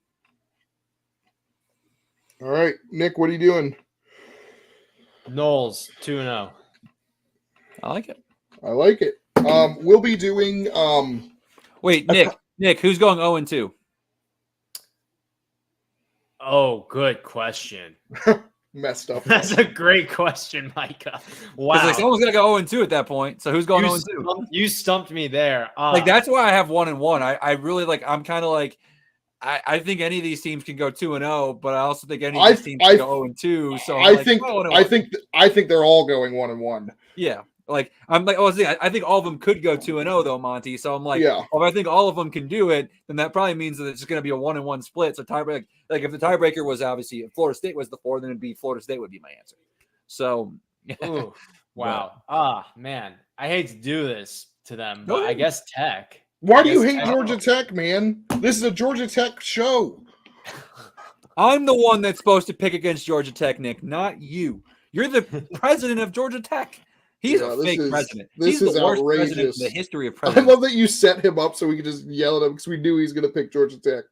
[SPEAKER 1] All right, Nick, what are you doing?
[SPEAKER 3] Knowles 2-0.
[SPEAKER 2] I like it.
[SPEAKER 1] We'll be doing.
[SPEAKER 2] Wait, Nick, who's going 0-2?
[SPEAKER 3] Oh, good question.
[SPEAKER 1] messed up.
[SPEAKER 3] That's a great question, Micah. Wow.
[SPEAKER 2] Like someone's gonna go 0-2 at that point. So who's going 0-2?
[SPEAKER 3] You stumped me there.
[SPEAKER 2] Like that's why I have 1-1. I really like. I'm kind of like. I think any of these teams can go 2-0, but I also think any of these teams can go 0-2. So
[SPEAKER 1] I think they're all going 1-1.
[SPEAKER 2] Yeah. Like I'm like, I think all of them could go 2-0 though, Monty. So I'm like,
[SPEAKER 1] yeah.
[SPEAKER 2] Well, if I think all of them can do it, then that probably means that it's just going to be a 1-1 split. So tiebreak, like if the tiebreaker was obviously if Florida State was the 4, then it'd be Florida State would be my answer. So,
[SPEAKER 3] ooh, wow, man, I hate to do this to them, but I guess Tech.
[SPEAKER 1] Why do you hate Georgia Tech, man? This is a Georgia Tech show.
[SPEAKER 2] I'm the one that's supposed to pick against Georgia Tech, Nick, not you. You're the president of Georgia Tech. He's a fake president.
[SPEAKER 1] This is
[SPEAKER 2] the worst
[SPEAKER 1] outrageous.
[SPEAKER 2] president in the history of presidents.
[SPEAKER 1] I love that you set him up so we could just yell at him because we knew he was going to pick Georgia Tech.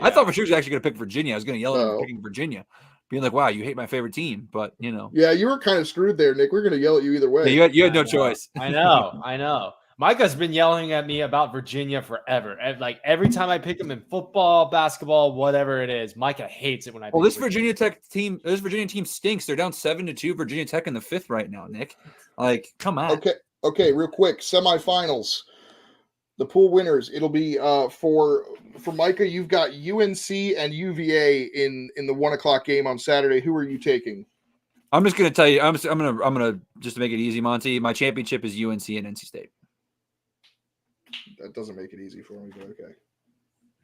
[SPEAKER 2] I thought for sure he was actually going to pick Virginia. I was going to yell at him for picking Virginia, being like, "Wow, you hate my favorite team," but you know.
[SPEAKER 1] Yeah, you were kind of screwed there, Nick. We're going to yell at you either way.
[SPEAKER 2] Yeah, you had no choice.
[SPEAKER 3] I know. Micah's been yelling at me about Virginia forever. Like every time I pick him in football, basketball, whatever it is, Micah hates it when I pick
[SPEAKER 2] this Virginia team stinks. They're down 7-2. Virginia Tech in the 5th right now, Nick. Like, come on.
[SPEAKER 1] Okay, real quick. Semifinals. The pool winners. It'll be for Micah, you've got UNC and UVA in the 1:00 game on Saturday. Who are you taking?
[SPEAKER 2] I'm just gonna tell you, I'm gonna just to make it easy, Monty. My championship is UNC and NC State.
[SPEAKER 1] That doesn't make it easy for me, but okay.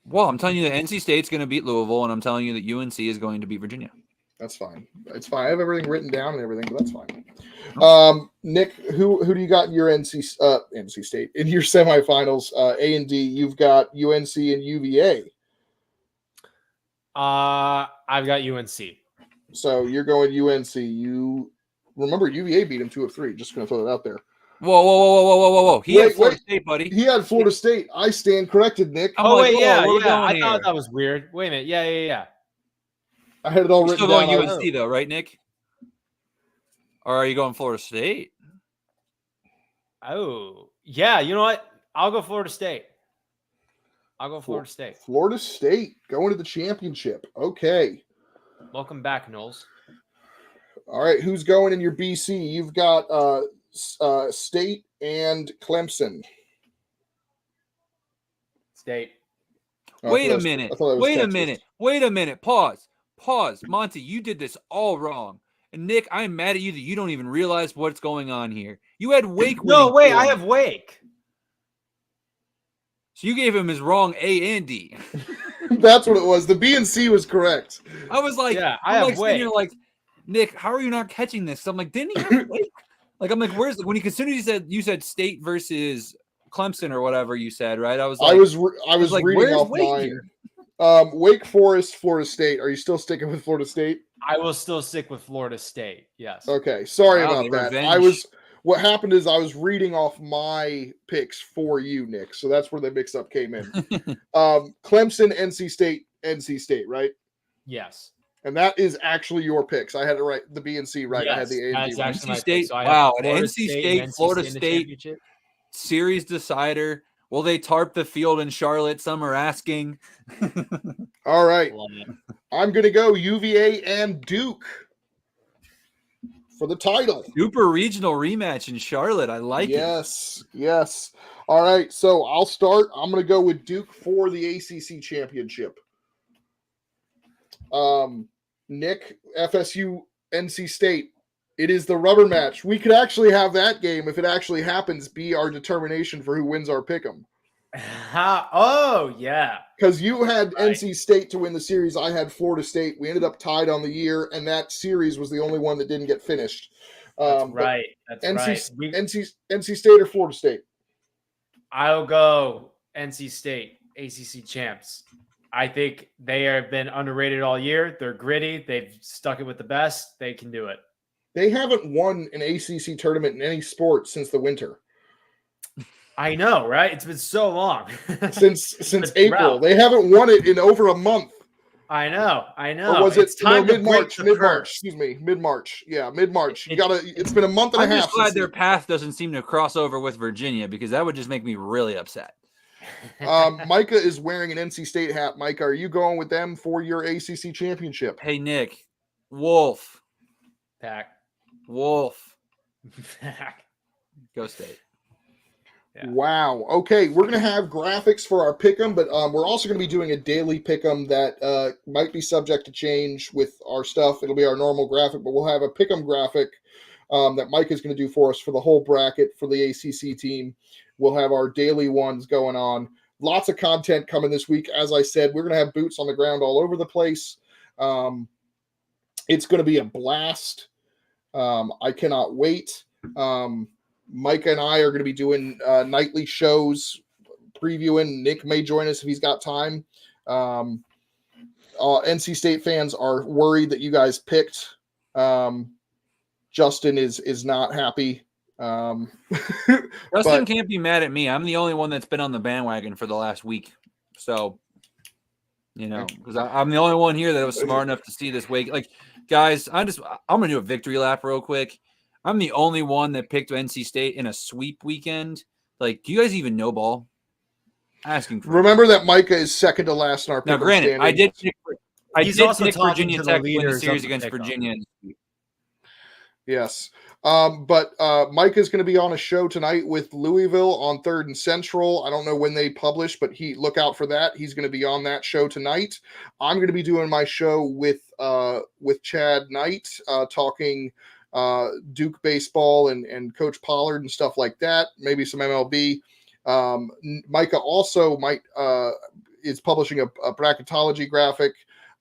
[SPEAKER 2] Well, I'm telling you that NC State's going to beat Louisville, and I'm telling you that UNC is going to beat Virginia.
[SPEAKER 1] That's fine. It's fine. I have everything written down and everything, but that's fine. Nick, who do you got in your NC State in your semifinals? A and D. You've got UNC and UVA.
[SPEAKER 3] I've got UNC.
[SPEAKER 1] So you're going UNC. You remember UVA beat him 2 of 3. Just going to throw that out there.
[SPEAKER 2] Whoa. He had Florida State, buddy.
[SPEAKER 1] He had Florida State. I stand corrected, Nick.
[SPEAKER 3] Yeah. I thought that was weird. Wait a minute. Yeah.
[SPEAKER 1] I had it all written down.
[SPEAKER 2] Still going UNC, though, right, Nick? Or are you going Florida State?
[SPEAKER 3] Oh, yeah. You know what? I'll go Florida State.
[SPEAKER 1] Florida State going to the championship. Okay.
[SPEAKER 3] Welcome back, Knowles.
[SPEAKER 1] All right. Who's going in your BC? You've got State and Clemson.
[SPEAKER 3] State.
[SPEAKER 2] Wait a minute. Pause. Monty, you did this all wrong. And Nick, I'm mad at you that you don't even realize what's going on here. You had Wake.
[SPEAKER 3] No, wait, I have Wake.
[SPEAKER 2] So you gave him his wrong A and D.
[SPEAKER 1] That's what it was. The B and C was correct.
[SPEAKER 2] I was like,
[SPEAKER 3] yeah, I have Wake.
[SPEAKER 2] You're like, Nick, how are you not catching this? I'm like, didn't he have Wake? Like, I'm like, where's when he considered you said State versus Clemson or whatever you said, right? I was like,
[SPEAKER 1] I was like, reading off mine. Wake Forest, Florida State. Are you still sticking with Florida State?
[SPEAKER 3] I will still stick with Florida State. Yes.
[SPEAKER 1] Okay. Sorry about that. What happened is I was reading off my picks for you, Nick. So that's where the mix-up came in. Clemson, NC State, right?
[SPEAKER 3] Yes.
[SPEAKER 1] And that is actually your picks. I had it right. The B and C right.
[SPEAKER 3] Yes,
[SPEAKER 1] I had the A and D.
[SPEAKER 2] NC State. So wow. An NC State, Florida State series decider. Will they tarp the field in Charlotte? Some are asking.
[SPEAKER 1] All right. I'm going to go UVA and Duke for the title.
[SPEAKER 2] Super regional rematch in Charlotte. I like it.
[SPEAKER 1] Yes. All right. So I'll start. I'm going to go with Duke for the ACC championship. Nick, FSU, NC State. It is the rubber match. We could actually have that game, if it actually happens, be our determination for who wins our pick'em.
[SPEAKER 3] Oh, yeah.
[SPEAKER 1] Because you had NC State to win the series. I had Florida State. We ended up tied on the year, and that series was the only one that didn't get finished.
[SPEAKER 3] That's right.
[SPEAKER 1] NC State or Florida State?
[SPEAKER 3] I'll go NC State, ACC champs. I think they have been underrated all year. They're gritty. They've stuck it with the best. They can do it.
[SPEAKER 1] They haven't won an ACC tournament in any sport since the winter.
[SPEAKER 3] I know, right? It's been so long.
[SPEAKER 1] since April. They haven't won it in over a month.
[SPEAKER 3] I know.
[SPEAKER 1] Or was it mid-March? Excuse me, mid-March. Yeah, mid-March. It's been a month and a half.
[SPEAKER 2] I'm just glad their path doesn't seem to cross over with Virginia, because that would just make me really upset.
[SPEAKER 1] Micah is wearing an NC State hat. Micah, are you going with them for your ACC championship?
[SPEAKER 2] Hey, Nick, Wolf.
[SPEAKER 3] Pack.
[SPEAKER 2] Wolf.
[SPEAKER 3] Pack.
[SPEAKER 2] Go State.
[SPEAKER 3] Yeah.
[SPEAKER 1] Wow. Okay, we're going to have graphics for our pick'em, but we're also going to be doing a daily pick'em that might be subject to change with our stuff. It'll be our normal graphic, but we'll have a pick'em graphic that Mike is going to do for us for the whole bracket for the ACC team. We'll have our daily ones going on. Lots of content coming this week. As I said, we're going to have boots on the ground all over the place. It's going to be a blast. I cannot wait. Micah and I are going to be doing nightly shows, previewing. Nick may join us if he's got time. NC State fans are worried that you guys picked. Justin is not happy.
[SPEAKER 2] Justin
[SPEAKER 1] but
[SPEAKER 2] can't be mad at me. I'm the only one that's been on the bandwagon for the last week. So, because I'm the only one here that was smart enough to see this week. Like, guys, I'm going to do a victory lap real quick. I'm the only one that picked NC State in a sweep weekend. Like, do you guys even know ball? Asking for
[SPEAKER 1] remember that Micah is second to last in our
[SPEAKER 2] now.
[SPEAKER 1] pick'em
[SPEAKER 2] Granted,
[SPEAKER 1] standings.
[SPEAKER 2] I
[SPEAKER 3] He's
[SPEAKER 2] did
[SPEAKER 3] also
[SPEAKER 2] pick
[SPEAKER 3] talking
[SPEAKER 2] Virginia
[SPEAKER 3] to the
[SPEAKER 2] Tech to win the
[SPEAKER 3] leaders
[SPEAKER 2] series
[SPEAKER 3] of the
[SPEAKER 2] against
[SPEAKER 3] pick'em.
[SPEAKER 2] Virginia.
[SPEAKER 1] Yes. But Micah's going to be on a show tonight with Louisville on 3rd and Central. I don't know when they publish, but look out for that. He's going to be on that show tonight. I'm going to be doing my show with Chad Knight, talking Duke baseball and Coach Pollard and stuff like that. Maybe some MLB. Micah also is publishing a bracketology graphic.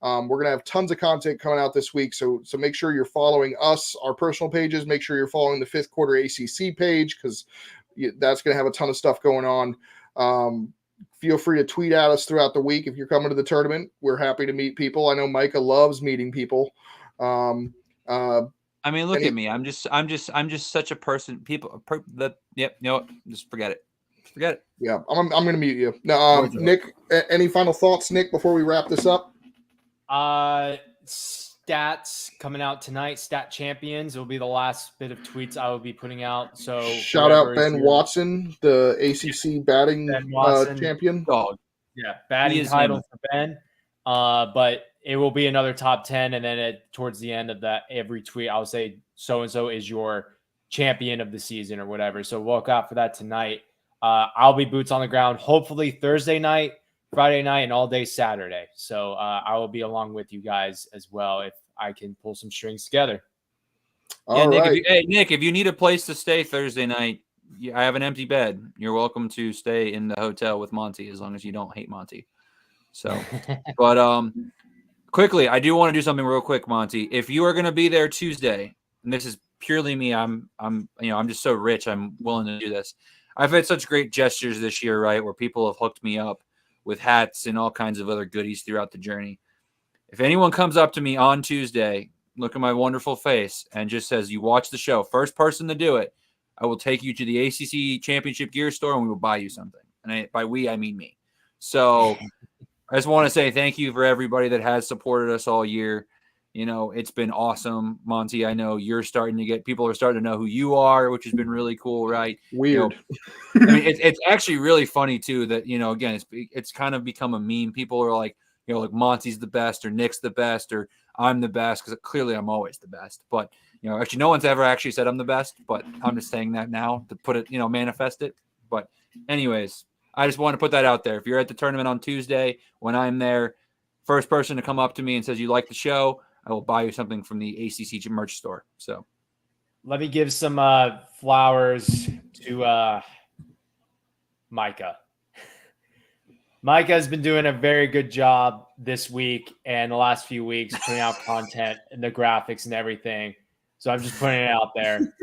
[SPEAKER 1] We're going to have tons of content coming out this week. So make sure you're following us, our personal pages. Make sure you're following the 5th Quarter ACC page, because that's going to have a ton of stuff going on. Feel free to tweet at us throughout the week if you're coming to the tournament. We're happy to meet people. I know Micah loves meeting people.
[SPEAKER 2] I mean, look at me. I'm just such a person. Just forget it. Forget it.
[SPEAKER 1] Yeah, I'm going to mute you. Now, Nick, any final thoughts, Nick, before we wrap this up?
[SPEAKER 3] Stats coming out tonight. Stat Champions will be the last bit of tweets I will be putting out. So
[SPEAKER 1] shout out Ben Watson, the ACC batting champion.
[SPEAKER 2] Dog.
[SPEAKER 3] Yeah, batting title for Ben. But it will be another top 10, and then towards the end of that, every tweet I'll say so and so is your champion of the season or whatever. So look out for that tonight. I'll be boots on the ground, hopefully Thursday night, Friday night, and all day Saturday. So I will be along with you guys as well if I can pull some strings together.
[SPEAKER 2] Nick, if you need a place to stay Thursday night, I have an empty bed. You're welcome to stay in the hotel with Monty, as long as you don't hate Monty. So, but quickly, I do want to do something real quick, Monty. If you are going to be there Tuesday, and this is purely me, I'm just so rich, I'm willing to do this. I've had such great gestures this year, right, where people have hooked me up with hats and all kinds of other goodies throughout the journey. If anyone comes up to me on Tuesday, look at my wonderful face, and just says, you watch the show, first person to do it, I will take you to the ACC Championship Gear Store and we will buy you something. And by we, I mean me. So I just want to say thank you for everybody that has supported us all year. It's been awesome. Monty, I know people are starting to know who you are, which has been really cool, right?
[SPEAKER 1] Weird.
[SPEAKER 2] I mean, it's actually really funny too that, again, it's kind of become a meme. People are like, like Monty's the best, or Nick's the best, or I'm the best, because clearly I'm always the best. But, actually no one's ever actually said I'm the best, but I'm just saying that now to put it, manifest it. But anyways, I just want to put that out there. If you're at the tournament on Tuesday, when I'm there, first person to come up to me and says you like the show, I will buy you something from the ACC merch store. So
[SPEAKER 3] let me give some flowers to Micah. Micah has been doing a very good job this week and the last few weeks putting out content and the graphics and everything. So I'm just putting it out there.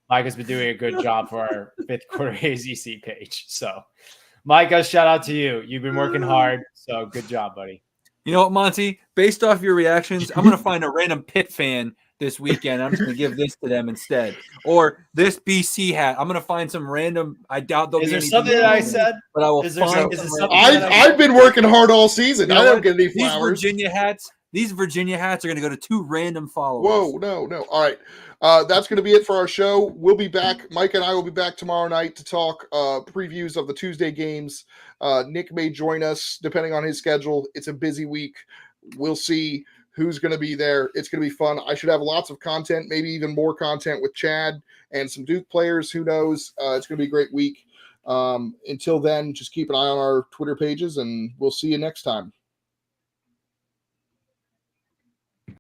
[SPEAKER 3] Micah's been doing a good job for our 5th Quarter ACC page. So Micah, shout out to you. You've been working hard. So good job, buddy.
[SPEAKER 2] You know what, Monty? Based off your reactions, I'm going to find a random Pitt fan this weekend. I'm just going to give this to them instead. Or this BC hat. I'm going to find some random. I doubt there'll be
[SPEAKER 3] anything. Is there something that I said?
[SPEAKER 2] But I will find.
[SPEAKER 1] I've been working hard all season. I don't get any flowers.
[SPEAKER 2] These Virginia hats are going to go to 2 random followers.
[SPEAKER 1] Whoa, no. All right. That's going to be it for our show. We'll be back. Mike and I will be back tomorrow night to talk previews of the Tuesday games. Nick may join us depending on his schedule. It's a busy week. We'll see who's going to be there. It's going to be fun. I should have lots of content, maybe even more content with Chad and some Duke players. Who knows? It's going to be a great week. Until then, just keep an eye on our Twitter pages, and we'll see you next time.